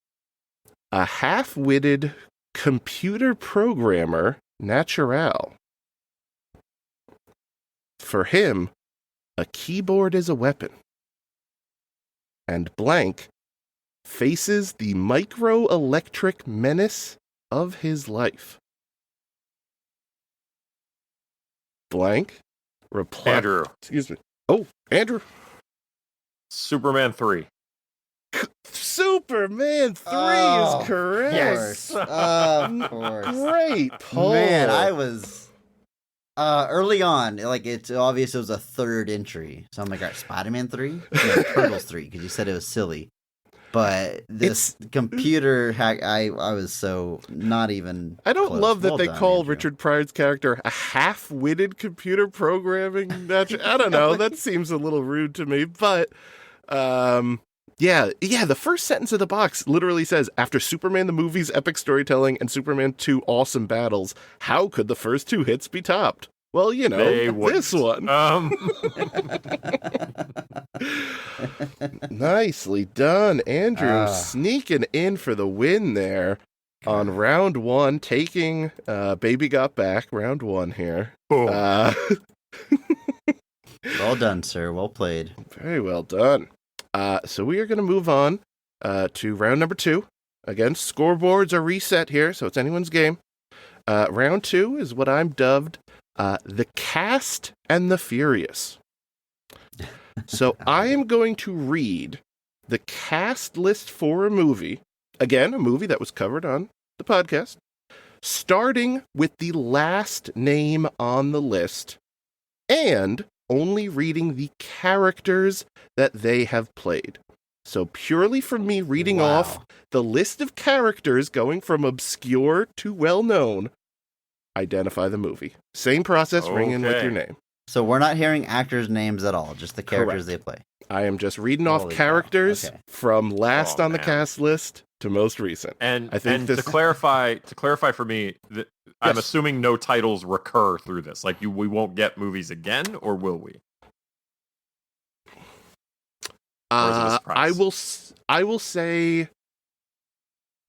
a half-witted computer programmer natural. For him, a keyboard is a weapon. And blank faces the microelectric menace of his life. Blank. Reply. Andrew. Excuse me. Oh, Andrew. Superman 3. Superman 3 is correct. Yes. Of course. Great, Paul. Man, I was early on, like it's obvious it was a third entry. So I'm like, all right, Spider-Man 3? No, Turtles 3, because you said it was silly. But this computer hack, I was so not even I don't close. love that Well they done, call Andrew. Richard Pryor's character a half-witted computer programming natural. I don't know. That seems a little rude to me. But, yeah, the first sentence of the box literally says, after Superman the movie's epic storytelling and Superman 2 awesome battles, how could the first two hits be topped? Well, you know, this one. Nicely done, Andrew. Sneaking in for the win there on round one, taking Baby Got Back, round one here. Well done, sir. Well played. Very well done. So we are going to move on to round number 2. Again, scoreboards are reset here, so it's anyone's game. Round 2 is what I'm dubbed The Cast and the Furious. So I am going to read the cast list for a movie. Again, a movie that was covered on the podcast. Starting with the last name on the list. And only reading the characters that they have played. So purely from me reading off the list of characters going from obscure to well-known, identify the movie. Same process, ring in with your name. So we're not hearing actors' names at all, just the characters they play. I am just reading off Holy characters cow. Okay. from last on the cast list to most recent. And I think to clarify for me, I'm assuming no titles recur through this. Like we won't get movies again, or will we? Or is it a surprise? I will say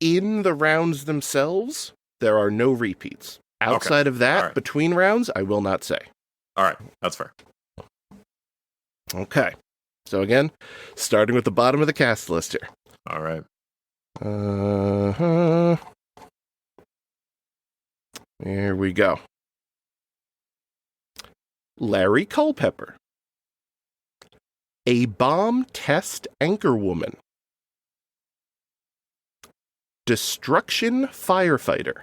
in the rounds themselves, there are no repeats. Outside of that, between rounds, I will not say. All right, that's fair. Okay. So again, starting with the bottom of the cast list here. All right. Here we go. Larry Culpepper. A bomb test anchorwoman. Destruction firefighter.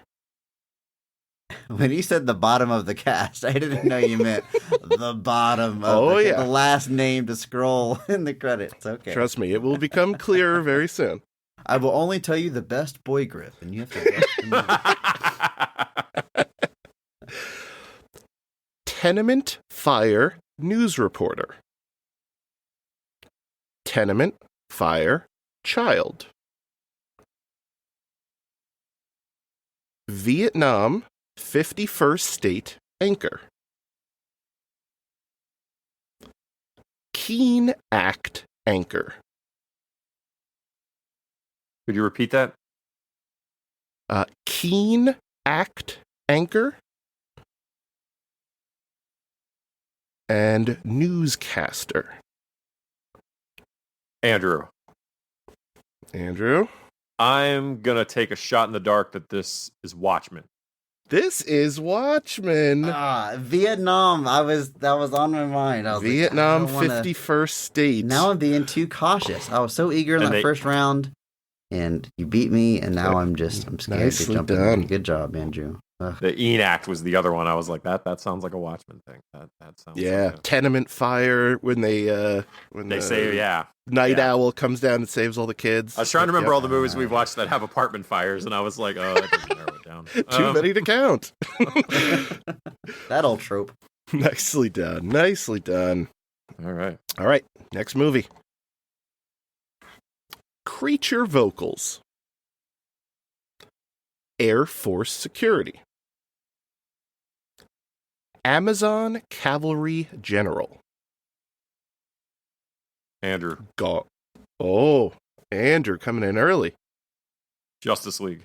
When you said the bottom of the cast, I didn't know you meant the bottom of the last name to scroll in the credits. Okay. Trust me, it will become clearer very soon. I will only tell you the best boy grip, and you have to guess the movie. Tenement fire news reporter. Tenement fire child. Vietnam 51st State anchor. Keen Act anchor. Could you repeat that? Keen Act anchor. And newscaster. Andrew. I'm going to take a shot in the dark that this is Watchmen. This is Watchmen. Vietnam. That was on my mind. I was Vietnam, like, 51st State. Now I'm being too cautious. I was so eager in that first round, and you beat me, and now I'm scared Nicely to jump done. in. Good job, Andrew. The Enact was the other one. I was like, that sounds like a Watchmen thing. That sounds like Tenement fire when they say Night Owl comes down and saves all the kids. I was trying to remember all the movies we've watched that have apartment fires, and I was like, oh, that doesn't narrow it down. Too many to count. That old trope. Nicely done. All right. Next movie. Creature vocals. Air Force Security. Amazon Cavalry General. Andrew. Andrew coming in early. Justice League.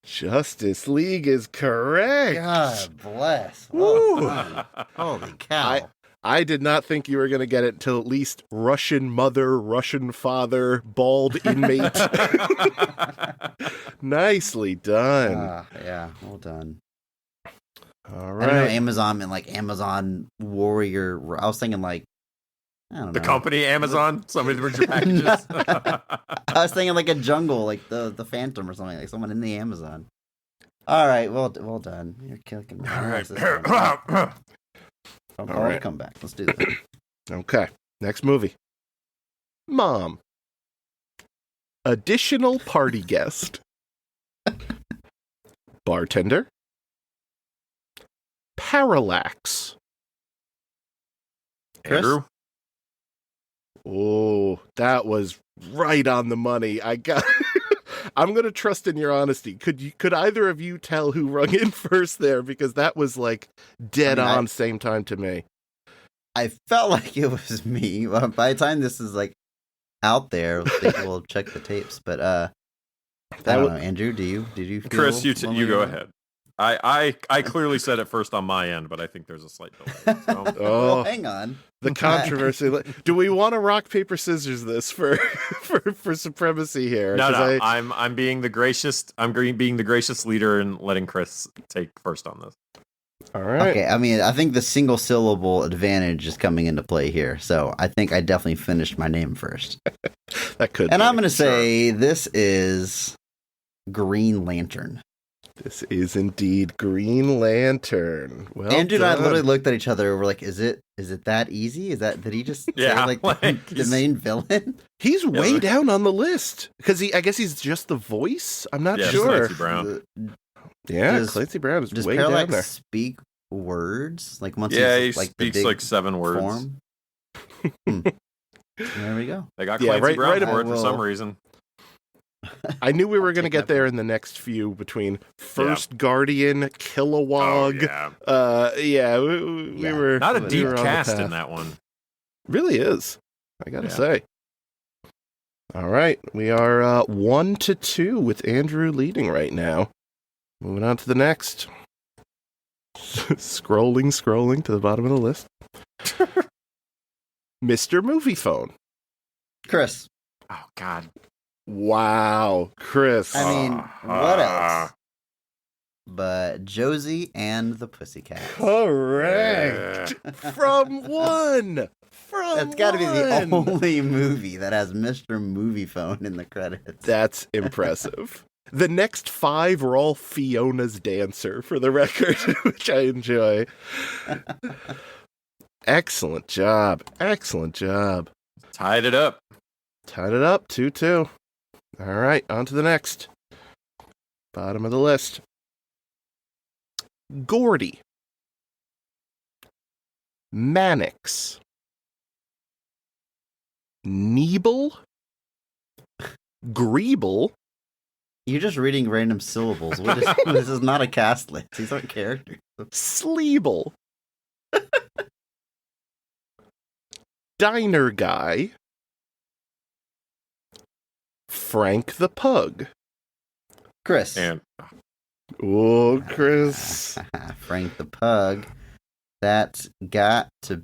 Justice League is correct. God bless. Well done. Holy cow. I did not think you were going to get it till at least Russian mother, Russian father, bald inmate. Nicely done. Yeah, well done. All right. I don't know Amazon and like Amazon Warrior. I was thinking like, I don't know. The company Amazon? Somebody brings your packages? I was thinking like a jungle, like the Phantom or something, like someone in the Amazon. All right, well done. You're killing me. All right. I'll All right. come back. Let's do this. Okay. Next movie. Mom. Additional party guest. Bartender. Parallax. Andrew? Oh, that was right on the money. I'm going to trust in your honesty. Could either of you tell who rung in first there? Because that was like dead on same time to me. I felt like it was me. By the time this is like out there, we'll check the tapes. But I don't know. Andrew, did you feel Chris, you go ahead. I clearly said it first on my end, but I think there's a slight delay. So. Well, hang on. The controversy. Do we want to rock paper scissors this for supremacy here? No. I'm being the gracious. I'm being the gracious leader and letting Chris take first on this. All right. Okay. I mean, I think the single syllable advantage is coming into play here. So I think I definitely finished my name first. That could. And I'm going to say this is Green Lantern. This is indeed Green Lantern. Well, Andrew done. and I literally looked at each other. We're like, "Is it that easy? Did he just say like the main villain?" He's way down on the list because I guess he's just the voice. I'm not sure. Clancy Brown. Clancy Brown is does way Parallax down there. speak words like once? He like speaks like 7 words. Form? There we go. They got Clancy Brown for it for some reason. I knew we were going to get there in the next few between First Guardian, Kilowog. We were not a deep cast in that one. Really is. I got to say. All right, we are 1-2 with Andrew leading right now. Moving on to the next. Scrolling to the bottom of the list. Mr. Movie Phone. Chris. Oh God. Wow, Chris. I mean, what else? But Josie and the Pussycats. Correct. From one. That's got to be the only movie that has Mr. Movie Phone in the credits. That's impressive. The next 5 are all Fiona's Dancer, for the record, which I enjoy. Excellent job. Tied it up. 2-2. All right, on to the next. Bottom of the list. Gordy. Mannix. Niebel. Greeble. You're just reading random syllables. This is not a cast list. These aren't characters. Sleeble. Diner Guy. Frank the Pug. Chris. Oh, Chris. Frank the Pug. That's got to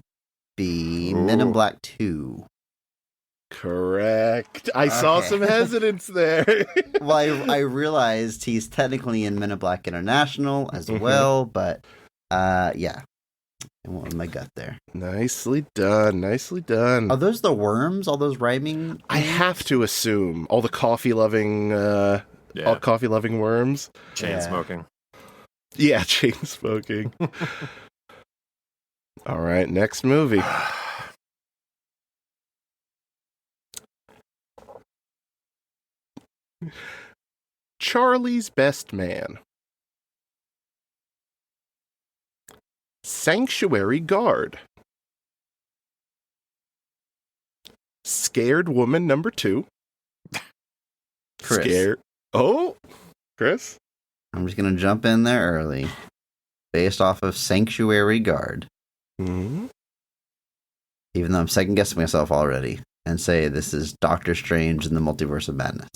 be Men in Black 2. Correct. I saw some hesitance there. Well, I realized he's technically in Men in Black International as well, but yeah. I went with my gut there. Nicely done. Are those the worms? All those rhyming? I have to assume all the coffee-loving worms. Chain smoking. Yeah, chain smoking. All right, next movie. Charlie's Best Man. Sanctuary Guard. Scared Woman number 2. Chris. Oh, Chris? I'm just going to jump in there early. Based off of Sanctuary Guard. Mm-hmm. Even though I'm second guessing myself already. And say this is Doctor Strange in the Multiverse of Madness.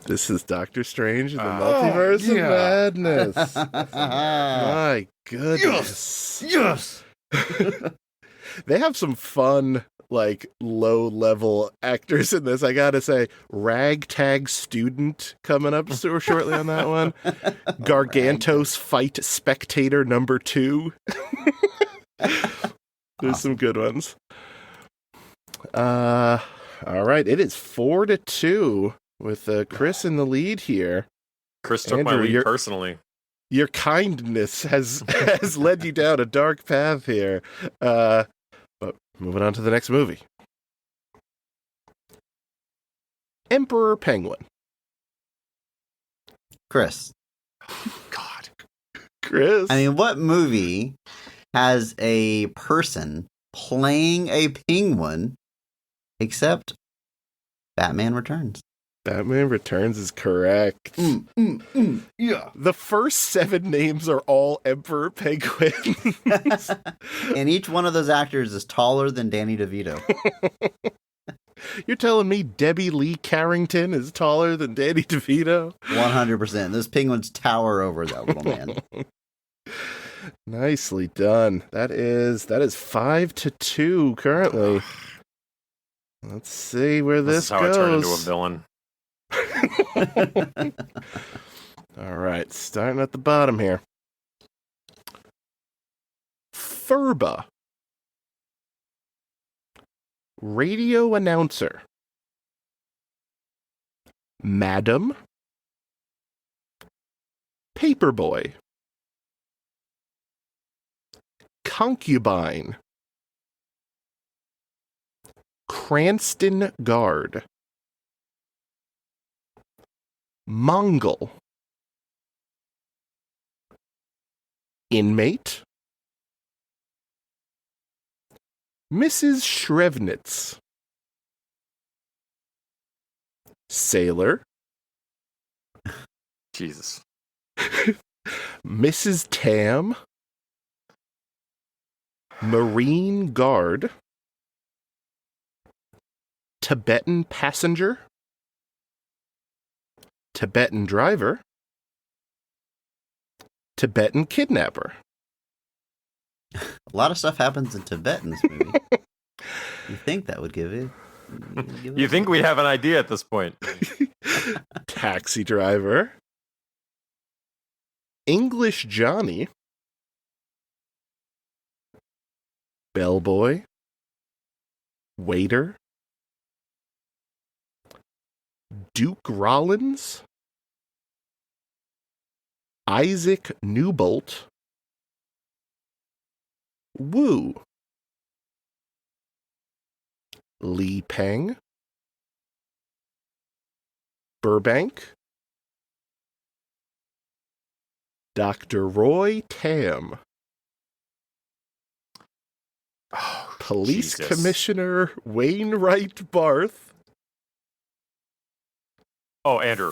This is Doctor Strange in the Multiverse of Madness. My goodness. Yes. They have some fun, like, low-level actors in this, I gotta say. Ragtag Student coming up shortly on that one. Gargantos Fight Spectator number 2. There's some good ones. All right, it is 4-2 with Chris in the lead here. Chris took Andrew, my lead personally. Your kindness has led you down a dark path here. But moving on to the next movie. Emperor Penguin. Chris. God. Chris. I mean, what movie has a person playing a penguin except Batman Returns? Batman Returns is correct. Yeah. The first 7 names are all Emperor Penguins. And each one of those actors is taller than Danny DeVito. You're telling me Debbie Lee Carrington is taller than Danny DeVito? 100%. Those penguins tower over that little man. Nicely done. That is 5-2 currently. Let's see where this is how goes. I turn into a villain. All right, starting at the bottom here. Furba. Radio announcer. Madam. Paperboy. Concubine. Cranston Guard. Mongol. Inmate. Mrs. Shrevnitz. Sailor. Jesus. Mrs. Tam. Marine Guard. Tibetan passenger. Tibetan driver. Tibetan kidnapper. A lot of stuff happens in Tibet in this movie. You think that would give it? You think we'd have an idea at this point? Taxi driver. English Johnny. Bellboy. Waiter. Duke Rollins. Isaac Newbolt. Woo. Lee Peng. Burbank. Dr. Roy Tam. Oh, Police Jesus. Commissioner Wainwright Barth. Oh, Andrew.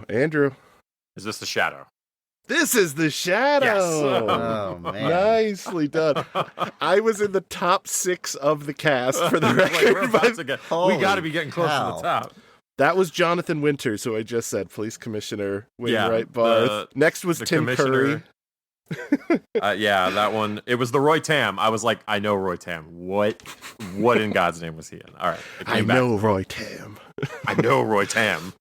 Andrew. Is this the Shadow? This is the Shadow. Yes. Oh, man. Nicely done. I was in the top 6 of the cast for the Like, record. we're about to get, we Holy got to be getting close to the top. That was Jonathan Winters, who I just said, Police Commissioner Wainwright Yeah, Barth. Next was the Tim Curry. Yeah, that one. It was the Roy Tam. I was like, I know Roy Tam. What in God's name was he in? All right. I know Roy Tam. I know Roy Tam.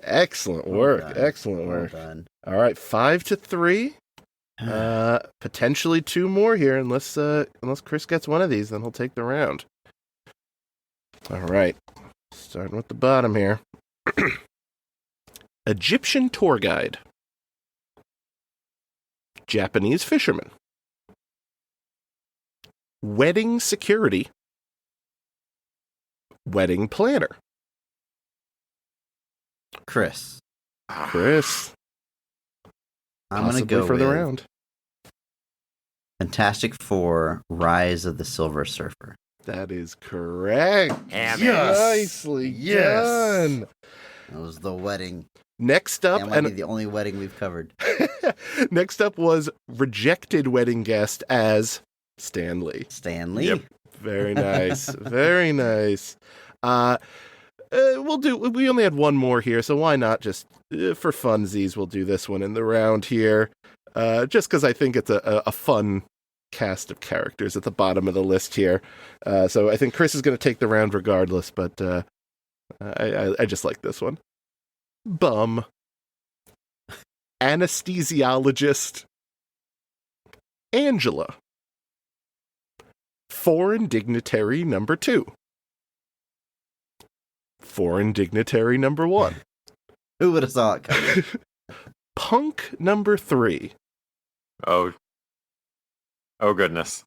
Excellent work. Excellent work. Done. All right, 5-3. Potentially 2 more here, unless Chris gets one of these, then he'll take the round. All right, starting with the bottom here. Egyptian tour guide. Japanese fisherman. Wedding security. Wedding planner. Chris. Chris. I'm going to possibly go for the with round. Fantastic Four: Rise of the Silver Surfer. That is correct. Yes. Nicely done. That was the wedding. Next up, That might be the only wedding we've covered. next up was rejected wedding guest as Stanley. Stanley. Yep. Very nice. Very nice. We only had one more here, so why not just for funsies? We'll do this one in the round here, just because I think it's a fun cast of characters at the bottom of the list here. So I think Chris is going to take the round regardless, but I just like this one. Bum. Anesthesiologist. Angela. Foreign dignitary number 2. Foreign dignitary number 1. Who would have saw it coming? Punk number 3. Oh goodness.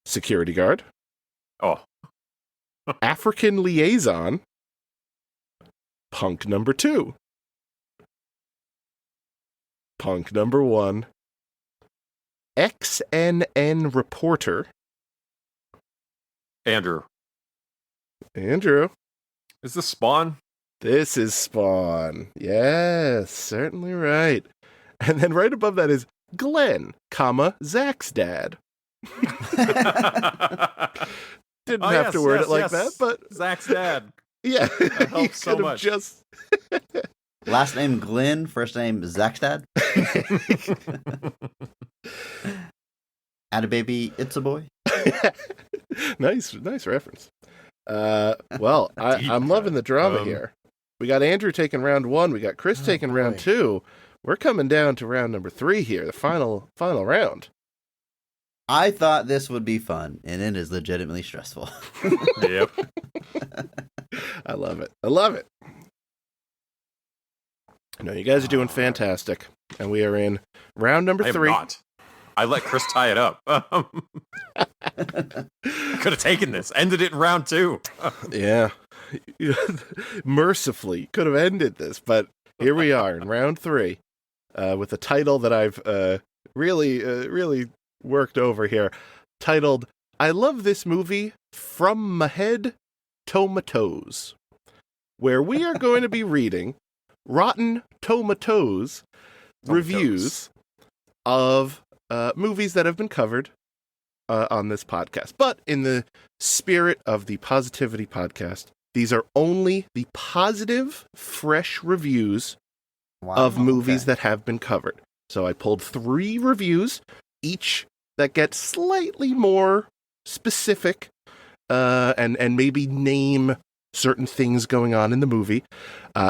Security guard. Oh. African liaison. Punk number 2. Punk number 1. XNN reporter. Andrew. Is this Spawn? This is Spawn. Yes, certainly right. And then right above that is Glenn, Zach's dad. Didn't have to word it like that, but Zach's dad. Yeah, that helps so much. Just last name Glenn, first name Zach's dad. Add a baby, it's a boy. Nice reference. Well, I'm loving the drama here. We got Andrew taking round 1. We got Chris taking round 2. We're coming down to round number 3 here, the final round. I thought this would be fun, and it is legitimately stressful. Yep. I love it. No, you guys are doing fantastic. And we are in round number 3. Not. I let Chris tie it up. I could have taken this, ended it in round 2. Yeah. Mercifully, could have ended this, but here we are in round 3 with a title that I've really worked over here, titled I Love This Movie From My Head to My Toes, where we are going to be reading Rotten Tomatoes reviews of movies that have been covered on this podcast. But in the spirit of the Positivity Podcast, these are only the positive, fresh reviews of movies that have been covered. So I pulled 3 reviews, each that get slightly more specific and maybe name certain things going on in the movie.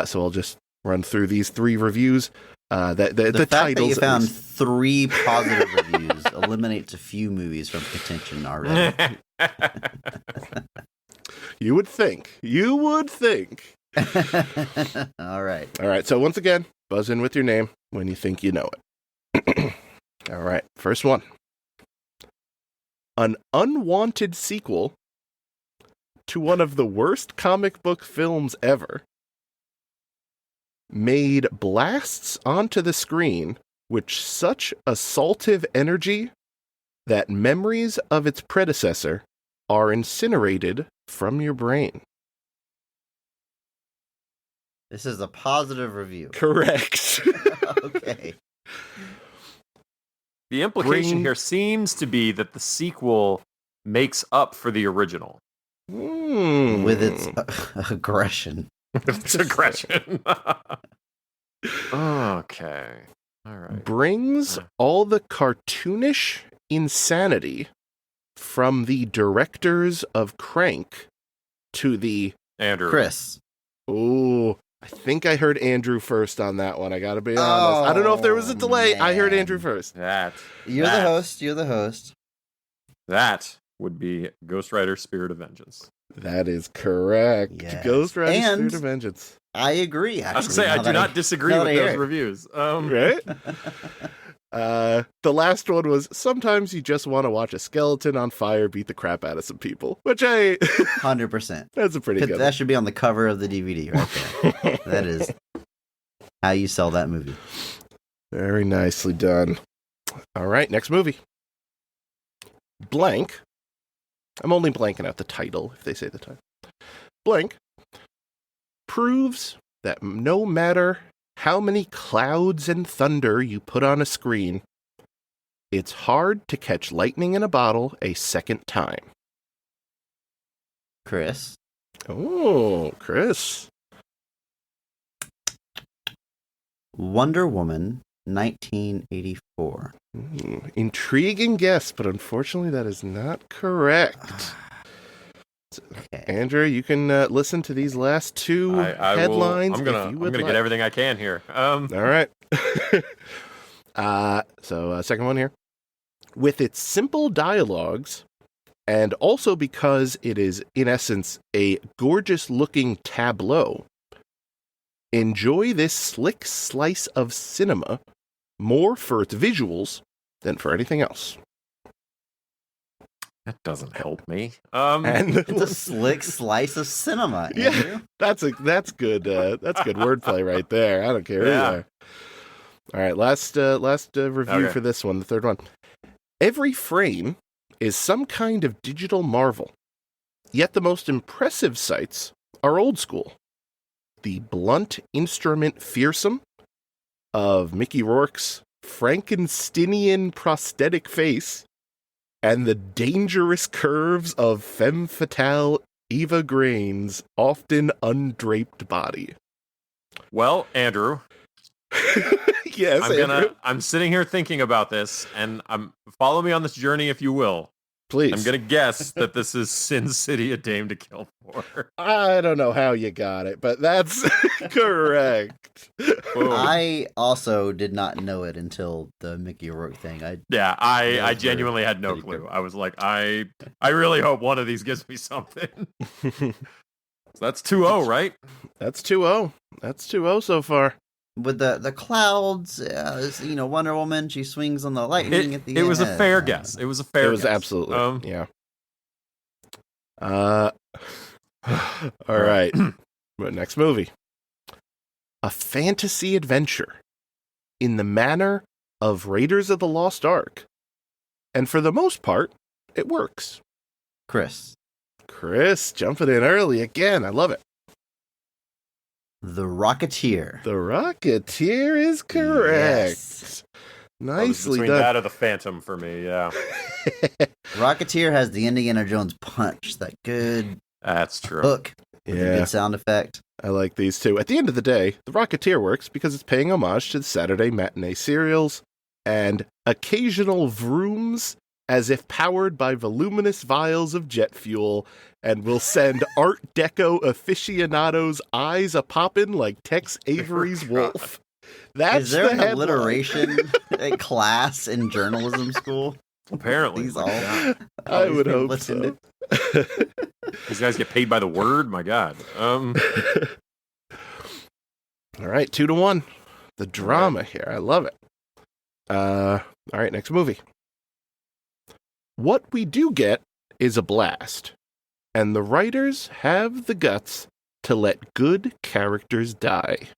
So I'll just run through these 3 reviews. The fact titles that you found 3 positive reviews eliminates a few movies from contention already. You would think. All right. So once again, buzz in with your name when you think you know it. All right. First one. An unwanted sequel to one of the worst comic book films ever made blasts onto the screen with such assaultive energy that memories of its predecessor are incinerated from your brain. This is a positive review. Correct. Okay. The implication here seems to be that the sequel makes up for the original. With its aggression. It's aggression. Okay. All right. Brings all the cartoonish insanity from the directors of Crank to the... Andrew. Chris. Oh, I think I heard Andrew first on that one. I gotta be honest. I don't know if there was a delay. Man. I heard Andrew first. You're the host. That would be Ghost Rider Spirit of Vengeance. That is correct. Yes. Ghost Rider And Spirit of Vengeance. I agree, actually. I was going to say, I do not disagree with those reviews. Right? The last one was, sometimes you just want to watch a skeleton on fire beat the crap out of some people, which 100%. That's a pretty good That should be on the cover of the DVD right there. That is how you sell that movie. Very nicely done. All right, next movie. Blank. I'm only blanking out the title, if they say the title. Blank proves that no matter how many clouds and thunder you put on a screen, it's hard to catch lightning in a bottle a second time. Chris. Oh, Chris. Wonder Woman, 1984. Intriguing guess, but unfortunately that is not correct. Okay. Andrew, you can listen to these last two headlines. I'm gonna get everything I can here. All right. Second one here. With its simple dialogues, and also because it is, in essence, a gorgeous-looking tableau, enjoy this slick slice of cinema more for its visuals than for anything else. That doesn't help me. And It's a slick slice of cinema, Andrew. yeah, that's good. That's good wordplay right there. I don't care either. All right, last review for this one, the third one. Every frame is some kind of digital marvel, yet the most impressive sights are old school. The blunt instrument fearsome of Mickey Rourke's Frankensteinian prosthetic face and the dangerous curves of femme fatale Eva Green's often undraped body. Well, Andrew. Yes, Andrew. I'm sitting here thinking about this, and follow me on this journey if you will. Please. I'm gonna guess that this is Sin City: A Dame to Kill For. I don't know how you got it, but that's correct. I also did not know it until the Mickey Rourke thing. I genuinely had no clue. I was like, I really hope one of these gives me something. So that's 2-0, right? That's 2-0. That's 2-0 so far. With the clouds, Wonder Woman, she swings on the lightning at the end. It was a fair guess. It was a fair guess. It was absolutely, yeah. All right. Next movie. A fantasy adventure in the manner of Raiders of the Lost Ark. And for the most part, it works. Chris, jumping in early again. I love it. The Rocketeer. The Rocketeer is correct. Yes. Nicely between done. that or the Phantom for me, yeah. Rocketeer has the Indiana Jones punch, that good That's true. hook with a good sound effect. I like these too. At the end of the day, The Rocketeer works because it's paying homage to the Saturday matinee serials and occasional vrooms as if powered by voluminous vials of jet fuel and will send Art Deco aficionados eyes a-poppin' like Tex Avery's wolf. That's Is there the an headline. alliteration class in journalism school? Apparently. These all, I would these hope listened so. These guys get paid by the word? My God. All right, 2-1. The drama here. I love it. All right, next movie. What we do get is a blast, and the writers have the guts to let good characters die.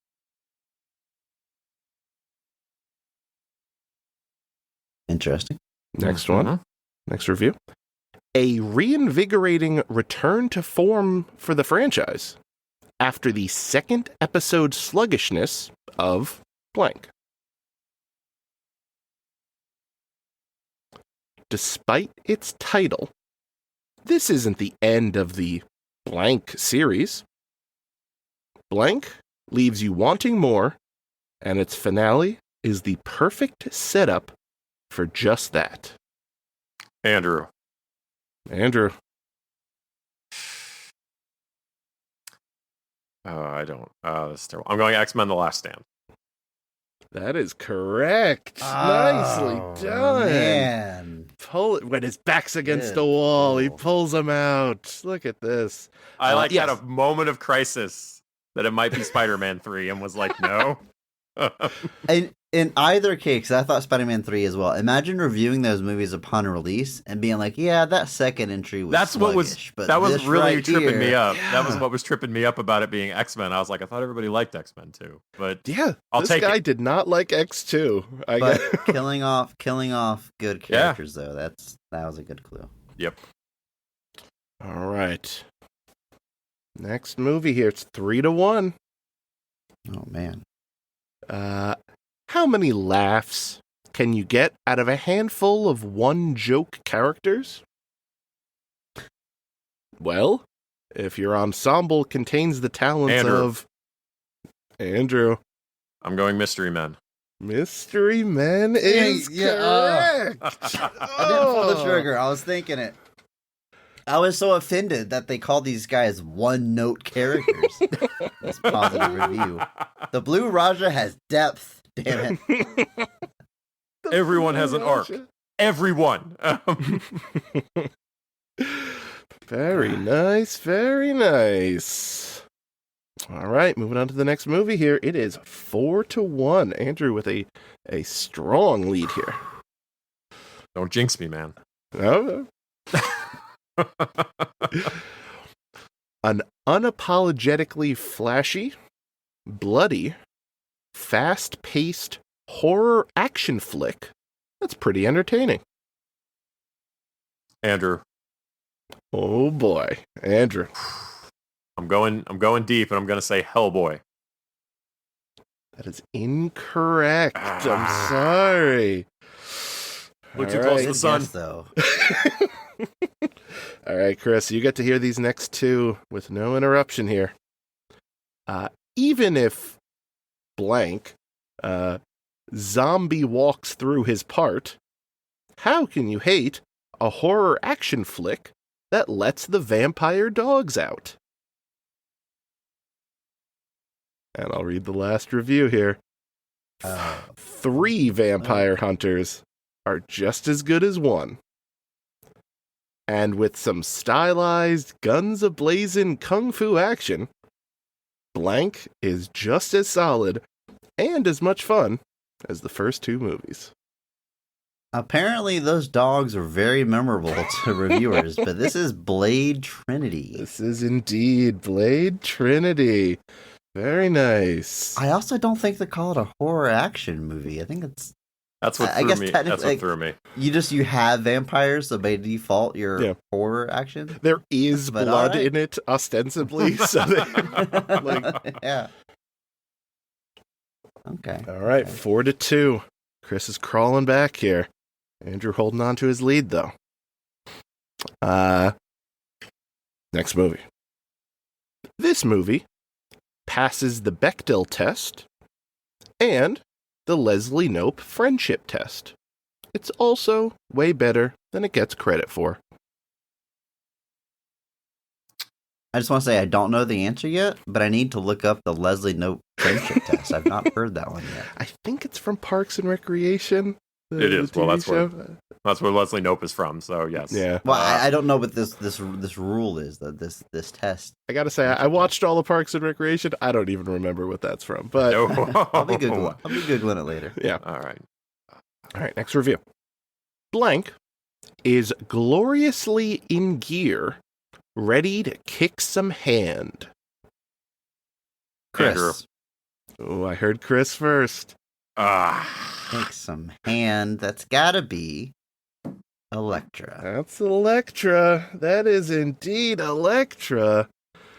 Interesting. Next one. Next review. A reinvigorating return to form for the franchise after the second episode sluggishness of blank. Despite its title, this isn't the end of the blank series. Blank leaves you wanting more, and its finale is the perfect setup for just that. Andrew. I don't. That's terrible. I'm going X-Men: The Last Stand. That is correct. Nicely done. Man. Pull it when his back's against the wall. He pulls him out. Look at this. I had a moment of crisis that it might be Spider-Man 3 and was like, no. And in either case, I thought Spider-Man 3 as well. Imagine reviewing those movies upon release and being like, yeah, that second entry was sluggish, that was really right tripping here, me up. Yeah. That was what was tripping me up about it being X-Men. I was like, I thought everybody liked X-Men too. But yeah, I'll take it. This guy did not like X2. But killing off good characters though, that was a good clue. Yep. All right. Next movie here. It's 3-1. Oh man. How many laughs can you get out of a handful of one-joke characters? Well, If your ensemble contains the talents Andrew. of Andrew. I'm going Mystery Men. Mystery Men is correct. I didn't pull the trigger. I was thinking it. I was so offended that they called these guys one-note characters. This positive review. The Blue Raja has depth. Damn it. Everyone has an arc. Everyone. Very nice. Very nice. All right, moving on to the next movie here. It is 4-1. Andrew with a strong lead here. Don't jinx me, man. No. An unapologetically flashy, bloody, fast-paced horror action flick that's pretty entertaining. Andrew. Oh boy, Andrew. I'm going deep, and I'm going to say Hellboy. That is incorrect. I'm sorry. Look too close to the sun. Guess, though. All right, Chris, you get to hear these next two with no interruption here. Even if blank zombie walks through his part, how can you hate a horror action flick that lets the vampire dogs out? And I'll read the last review here. 3 vampire hunters are just as good as 1. And with some stylized, guns a-blazing kung fu action, blank is just as solid and as much fun as the first 2 movies. Apparently, those dogs are very memorable to reviewers, but this is Blade Trinity. This is indeed Blade Trinity. Very nice. I also don't think they call it a horror action movie. I think it's... That's what I threw guess me. technically, That's what threw me. You have vampires, so by default, you're horror action. There is But blood alright. in it, ostensibly. So they, Yeah. Okay. All right, Okay. 4-2. Chris is crawling back here. Andrew holding on to his lead, though. Next movie. This movie passes the Bechdel test and the Leslie Knope friendship test. It's also way better than it gets credit for. I just want to say I don't know the answer yet, but I need to look up the Leslie Knope friendship test. I've not heard that one yet. I think it's from Parks and Recreation. It is. Well, TV that's where Leslie Knope is from. So yes. Yeah. Well, I don't know what this rule is, this test. I gotta say, I watched all of Parks and Recreation. I don't even remember what that's from, but No. I'll be Googling it later. yeah. All right. All right, next review. Blank is gloriously in gear, ready to kick some hand. Chris, Andrew. Oh, I heard Chris first. take some hand. That's gotta be Electra. That's Electra. That is indeed Electra.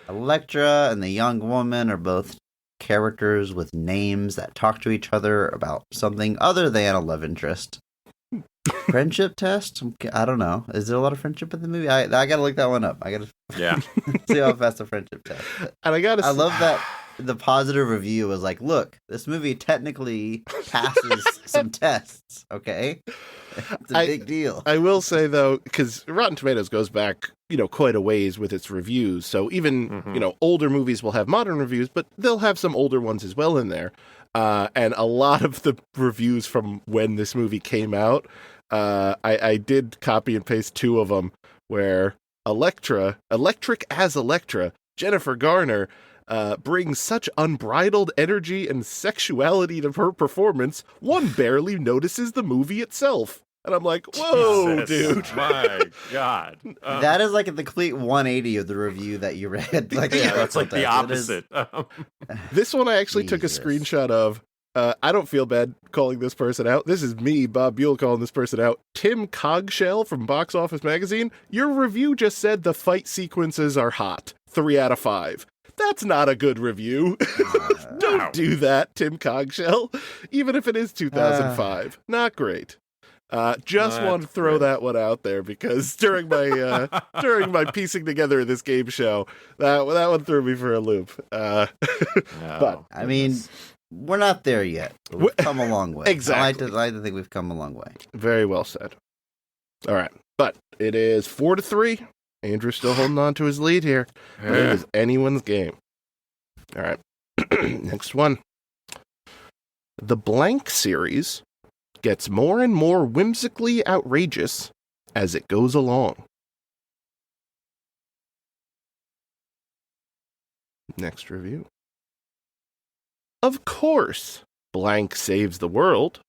Electra and the young woman are both characters with names that talk to each other about something other than a love interest. Friendship test? I don't know. Is there a lot of friendship in the movie? I gotta look that one up. I gotta Yeah. see how fast the friendship test. And I love that the positive review was like, look, this movie technically passes some tests, okay? It's a big deal. I will say, though, because Rotten Tomatoes goes back, quite a ways with its reviews. So even, older movies will have modern reviews, but they'll have some older ones as well in there. And a lot of the reviews from when this movie came out, I did copy and paste 2 of them where Electric as Electra, Jennifer Garner, brings such unbridled energy and sexuality to her performance, one barely notices the movie itself. And I'm like, whoa, Jesus, dude. My God. That is like a complete 180 of the review that you read. Like, Yeah, that's like the it is- opposite. This one I actually took a Jesus. screenshot of. I don't feel bad calling this person out. This is me, Bob Buell, calling this person out. Tim Cogshell from Box Office Magazine. Your review just said the fight sequences are hot. 3 out of 5. That's not a good review. Don't do that, Tim Cogshell. Even if it is 2005. Not great. Just want to throw that one out there because during my piecing together of this game show, that one threw me for a loop. No, But I mean, we're not there yet. But we've come a long way. Exactly. I like to think we've come a long way. very well said. All right, but it is 4-3. Andrew's still holding on to his lead here. But it is anyone's game. All right, next one. The Blank series gets more and more whimsically outrageous as it goes along. Next review. Of course, Blank saves the world,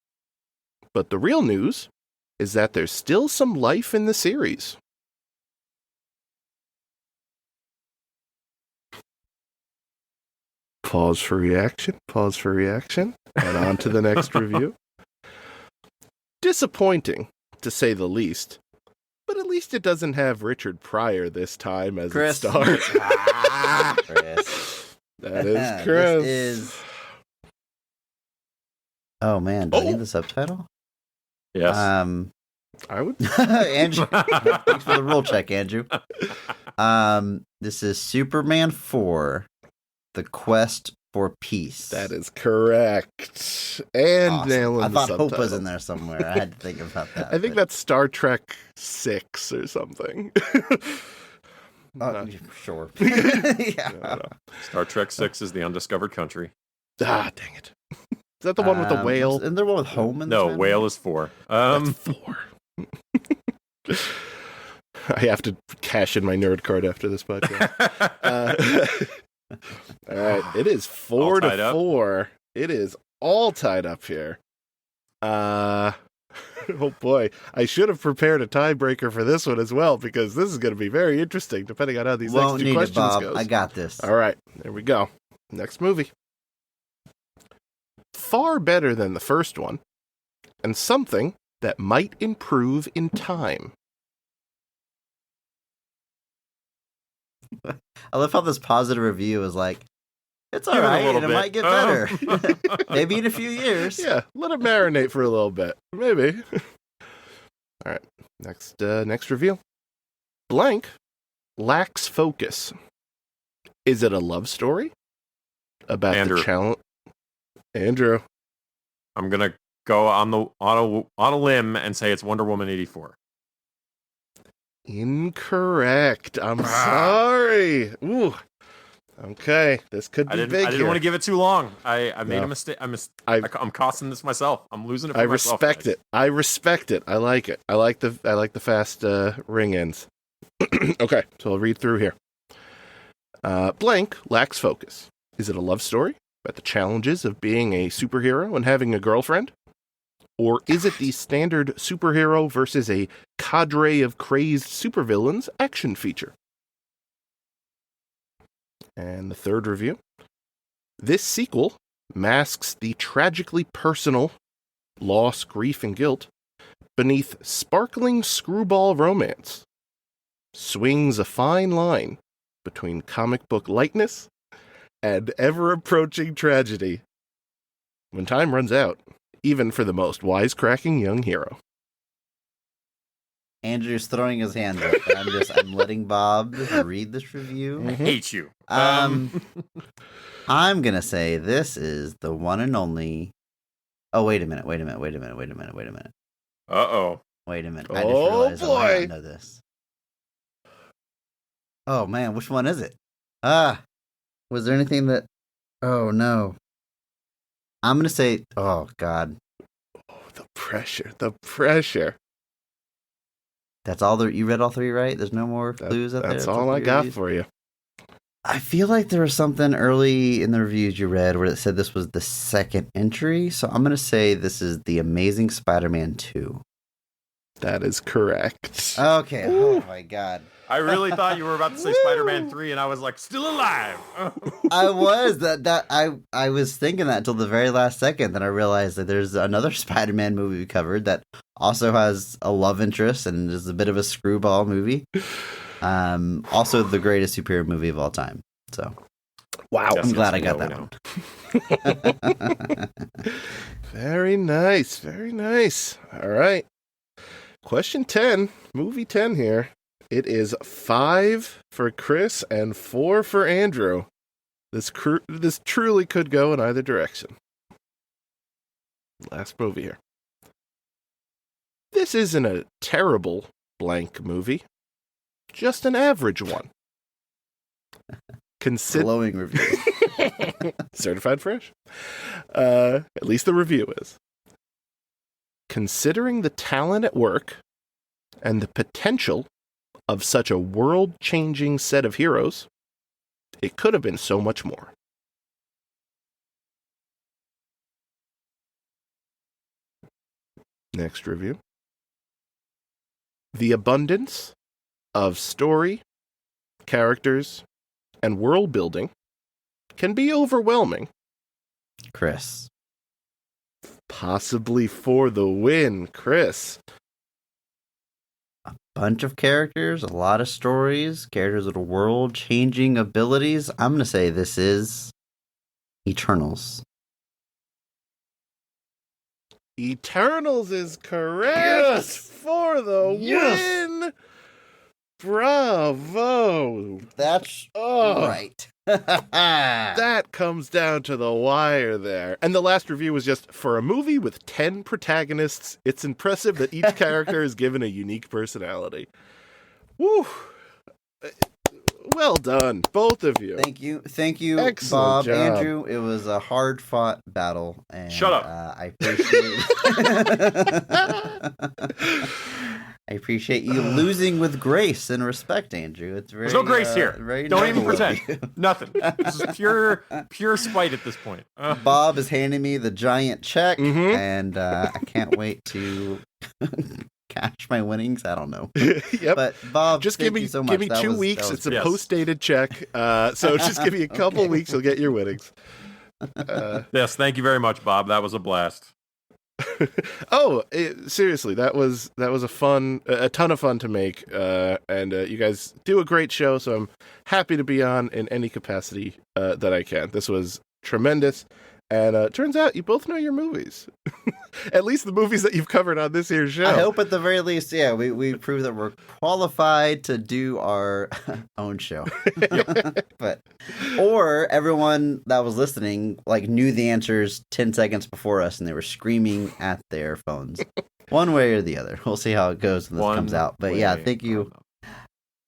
but the real news is that there's still some life in the series. Pause for reaction, and on to the next review. Disappointing, to say the least, but at least it doesn't have Richard Pryor this time as its star. Chris. That is Chris. This is... Oh, man. Do I need the subtitle? Yes. I would. Andrew. Thanks for the rule check, Andrew. This is Superman 4, The Quest for Peace. That is correct. And Awesome. nailing I the thought subtitle. Hope was in there somewhere. I had to think about that. I think that's Star Trek 6 or something. Sure. Yeah. Yeah. Star Trek 6 is the undiscovered country. Ah, dang it. Is that the one with the whale? Isn't there one with home in No, this whale is 4. That's 4. I have to cash in my nerd card after this podcast. All right, it is 4-4. It is all tied up here. Oh boy, I should have prepared a tiebreaker for this one as well because this is going to be very interesting depending on how these next two questions go. I got this. All right, there we go. Next movie. Far better than the first one, and something that might improve in time. I love how this positive review is like, it's all Give it a right, little and it bit. might get better. Maybe in a few years. Yeah, let it marinate for a little bit. Maybe. All right, next review. Blank lacks focus. Is it a love story? About Andrew. the challenge? Andrew. I'm gonna go on a limb and say it's Wonder Woman 84. Incorrect. I'm sorry. Ooh. Okay, this could be big. I didn't want to give it too long. I made a mistake. I'm costing this myself. I'm losing it. For myself, respect guys. it. I respect it. I like it. I like the fast ring ends. Okay, so I'll read through here. Blank lacks focus. Is it a love story about the challenges of being a superhero and having a girlfriend? Or is it the standard superhero versus a cadre of crazed supervillains action feature? And the third review. This sequel masks the tragically personal loss, grief, and guilt beneath sparkling screwball romance. Swings a fine line between comic book lightness and ever-approaching tragedy. When time runs out, even for the most wisecracking young hero. Andrew's throwing his hands up, and I'm letting Bob read this review. I hate you. I'm gonna say this is the one and only. Oh, wait a minute. Uh-oh. Wait a minute. I just Oh, realized I might boy. not know this. Oh man, which one is it? Was there anything that? Oh no. I'm gonna say. Oh God. Oh, the pressure. That's all. You read all three, right? There's no more clues out there. That's all I got for you. I feel like there was something early in the reviews you read where it said this was the second entry, so I'm gonna say this is the Amazing Spider-Man 2. That is correct. Okay. Ooh. Oh my God. I really thought you were about to say Spider-Man 3, and I was like, still alive. I was I was thinking that until the very last second. Then I realized that there's another Spider-Man movie we covered that also has a love interest and is a bit of a screwball movie. Also the greatest superhero movie of all time. So, Wow. I'm glad I got that one. Very nice. Very nice. All right. Question 10, movie 10 here. It is 5 for Chris and 4 for Andrew. This truly could go in either direction. Last movie here. This isn't a terrible blank movie, just an average one. Glowing review. Certified fresh. At least the review is. Considering the talent at work and the potential of such a world-changing set of heroes, it could have been so much more. Next review. The abundance of story, characters, and world building can be overwhelming. Chris. Possibly for the win, Chris. A bunch of characters, a lot of stories, characters with world-changing abilities. I'm going to say this is Eternals. Eternals is correct for the win. Bravo. That's right. That comes down to the wire there. And the last review was just, for a movie with 10 protagonists, it's impressive that each character is given a unique personality. Woo. Well done, both of you. Thank you, Excellent Bob, job. Andrew. It was a hard-fought battle, and Shut up. I appreciate. I appreciate you losing with grace and respect, Andrew. It's very. There's no grace here. Very Don't even noble of pretend. you. Nothing. This is pure spite at this point. Bob is handing me the giant check, Mhm. and I can't wait to cash my winnings. I don't know. Yep. But Bob, Just thank give me you so much. 2 weeks. It's a Yes. post-dated check. So just give me a couple weeks, you'll get your winnings. Yes, thank you very much, Bob. That was a blast. Seriously, that was a ton of fun to make, and you guys do a great show, so I'm happy to be on in any capacity that I can. This was tremendous, and turns out you both know your movies. At least the movies that you've covered on this here show. I hope at the very least, yeah, we prove that we're qualified to do our own show. Or everyone that was listening knew the answers 10 seconds before us and they were screaming at their phones. One way or the other. We'll see how it goes when this comes out. But yeah, thank you.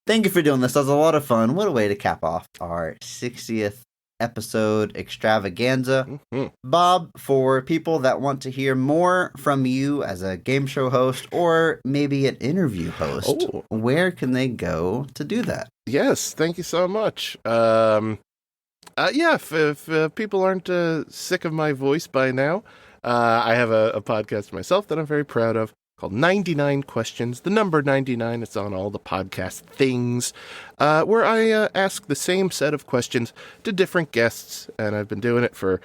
Thank you for doing this. That was a lot of fun. What a way to cap off our 60th episode extravaganza. Mm-hmm. Bob, for people that want to hear more from you as a game show host or maybe an interview host, where can they go to do that? Yes, thank you so much. If people aren't sick of my voice by now, I have a podcast myself that I'm very proud of called 99 Questions, the number 99. It's on all the podcast things, where I ask the same set of questions to different guests, and I've been doing it for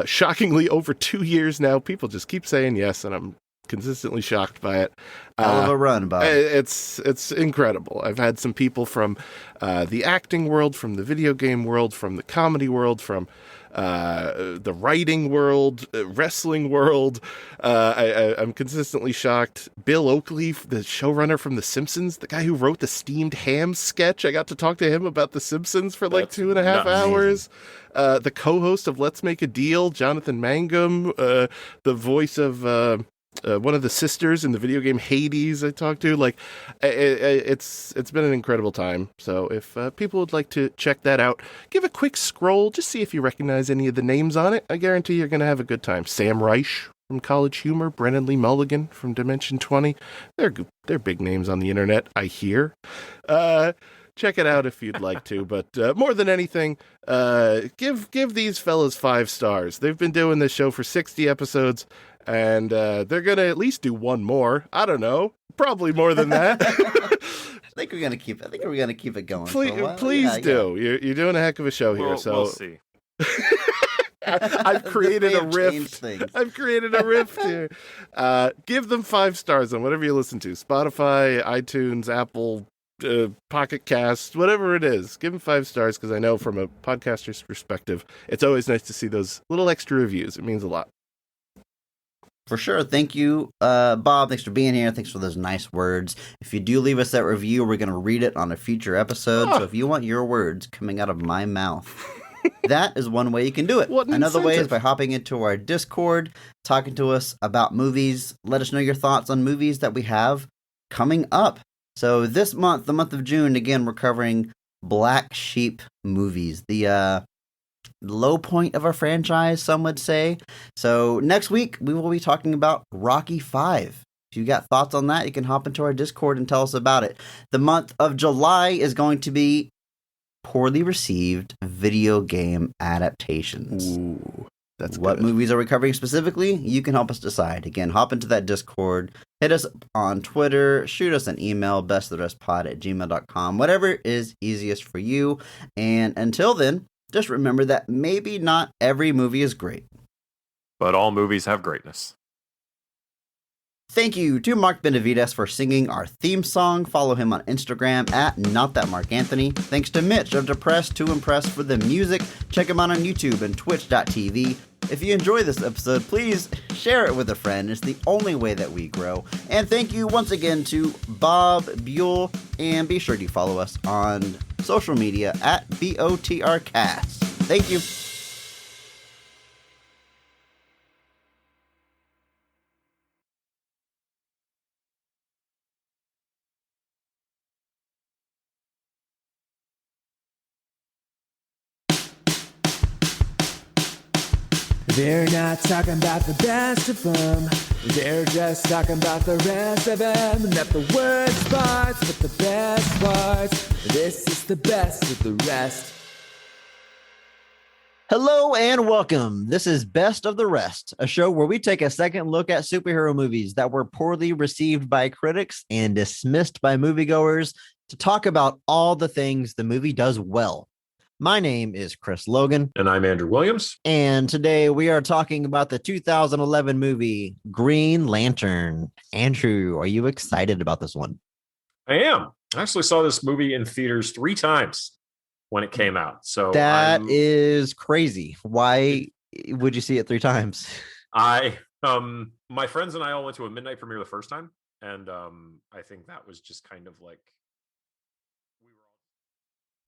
shockingly over 2 years now. People just keep saying yes, and I'm consistently shocked by it. Hell of a run, Bob. It's incredible. I've had some people from the acting world, from the video game world, from the comedy world, from the writing world, wrestling world. I'm consistently shocked. Bill Oakley, the showrunner from The Simpsons, the guy who wrote the steamed ham sketch. I got to talk to him about The Simpsons for That's 2.5 hours. The co-host of Let's Make a Deal, Jonathan Mangum, the voice of one of the sisters in the video game Hades I talked to. It's been an incredible time. So if people would like to check that out, give a quick scroll, just see if you recognize any of the names on it. I guarantee you're going to have a good time. Sam Reich from College Humor, Brennan Lee Mulligan from Dimension 20. They're big names on the internet, I hear. Check it out if you'd like to, but more than anything, give these fellas 5 stars. They've been doing this show for 60 episodes, and they're going to at least do one more. I don't know. Probably more than that. I think we're gonna keep it going. Please do. Yeah. You're doing a heck of a show here. We'll see. I've created a rift. I've created a rift here. Give them 5 stars on whatever you listen to. Spotify, iTunes, Apple, Pocket Cast, whatever it is. Give them 5 stars, because I know from a podcaster's perspective, it's always nice to see those little extra reviews. It means a lot. For sure. Thank you, Bob. Thanks for being here. Thanks for those nice words. If you do leave us that review, we're going to read it on a future episode. So if you want your words coming out of my mouth, that is one way you can do it. Another way is by hopping into our Discord, talking to us about movies. Let us know your thoughts on movies that we have coming up. So this month, the month of June, again, we're covering Black Sheep movies. The low point of our franchise, some would say. So next week, we will be talking about Rocky V. If you got thoughts on that, you can hop into our Discord and tell us about it. The month of July is going to be poorly received video game adaptations. Ooh, that's what good. movies are we covering specifically? You can help us decide. Again, hop into that Discord, hit us on Twitter, shoot us an email, bestoftherestpod@gmail.com, whatever is easiest for you. And until then, just remember that maybe not every movie is great, but all movies have greatness. Thank you to Mark Benavides for singing our theme song. Follow him on Instagram at NotThatMarkAnthony. Thanks to Mitch of Depressed to Impressed for the music. Check him out on YouTube and Twitch.tv. If you enjoy this episode, please share it with a friend. It's the only way that we grow. And thank you once again to Bob Buell. And be sure to follow us on social media at BOTRcast. Thank you. They're not talking about the best of them. They're just talking about the rest of them. Not the worst parts, but the best parts. This is the best of the rest. Hello and welcome. This is Best of the Rest, a show where we take a second look at superhero movies that were poorly received by critics and dismissed by moviegoers to talk about all the things the movie does well. My name is Chris Logan. And I'm Andrew Williams. And today we are talking about the 2011 movie Green Lantern. Andrew, are you excited about this one? I am. I actually saw this movie in theaters 3 times when it came out. So that is crazy. Why would you see it 3 times? My friends and I all went to a midnight premiere the first time. And I think that was just kind of like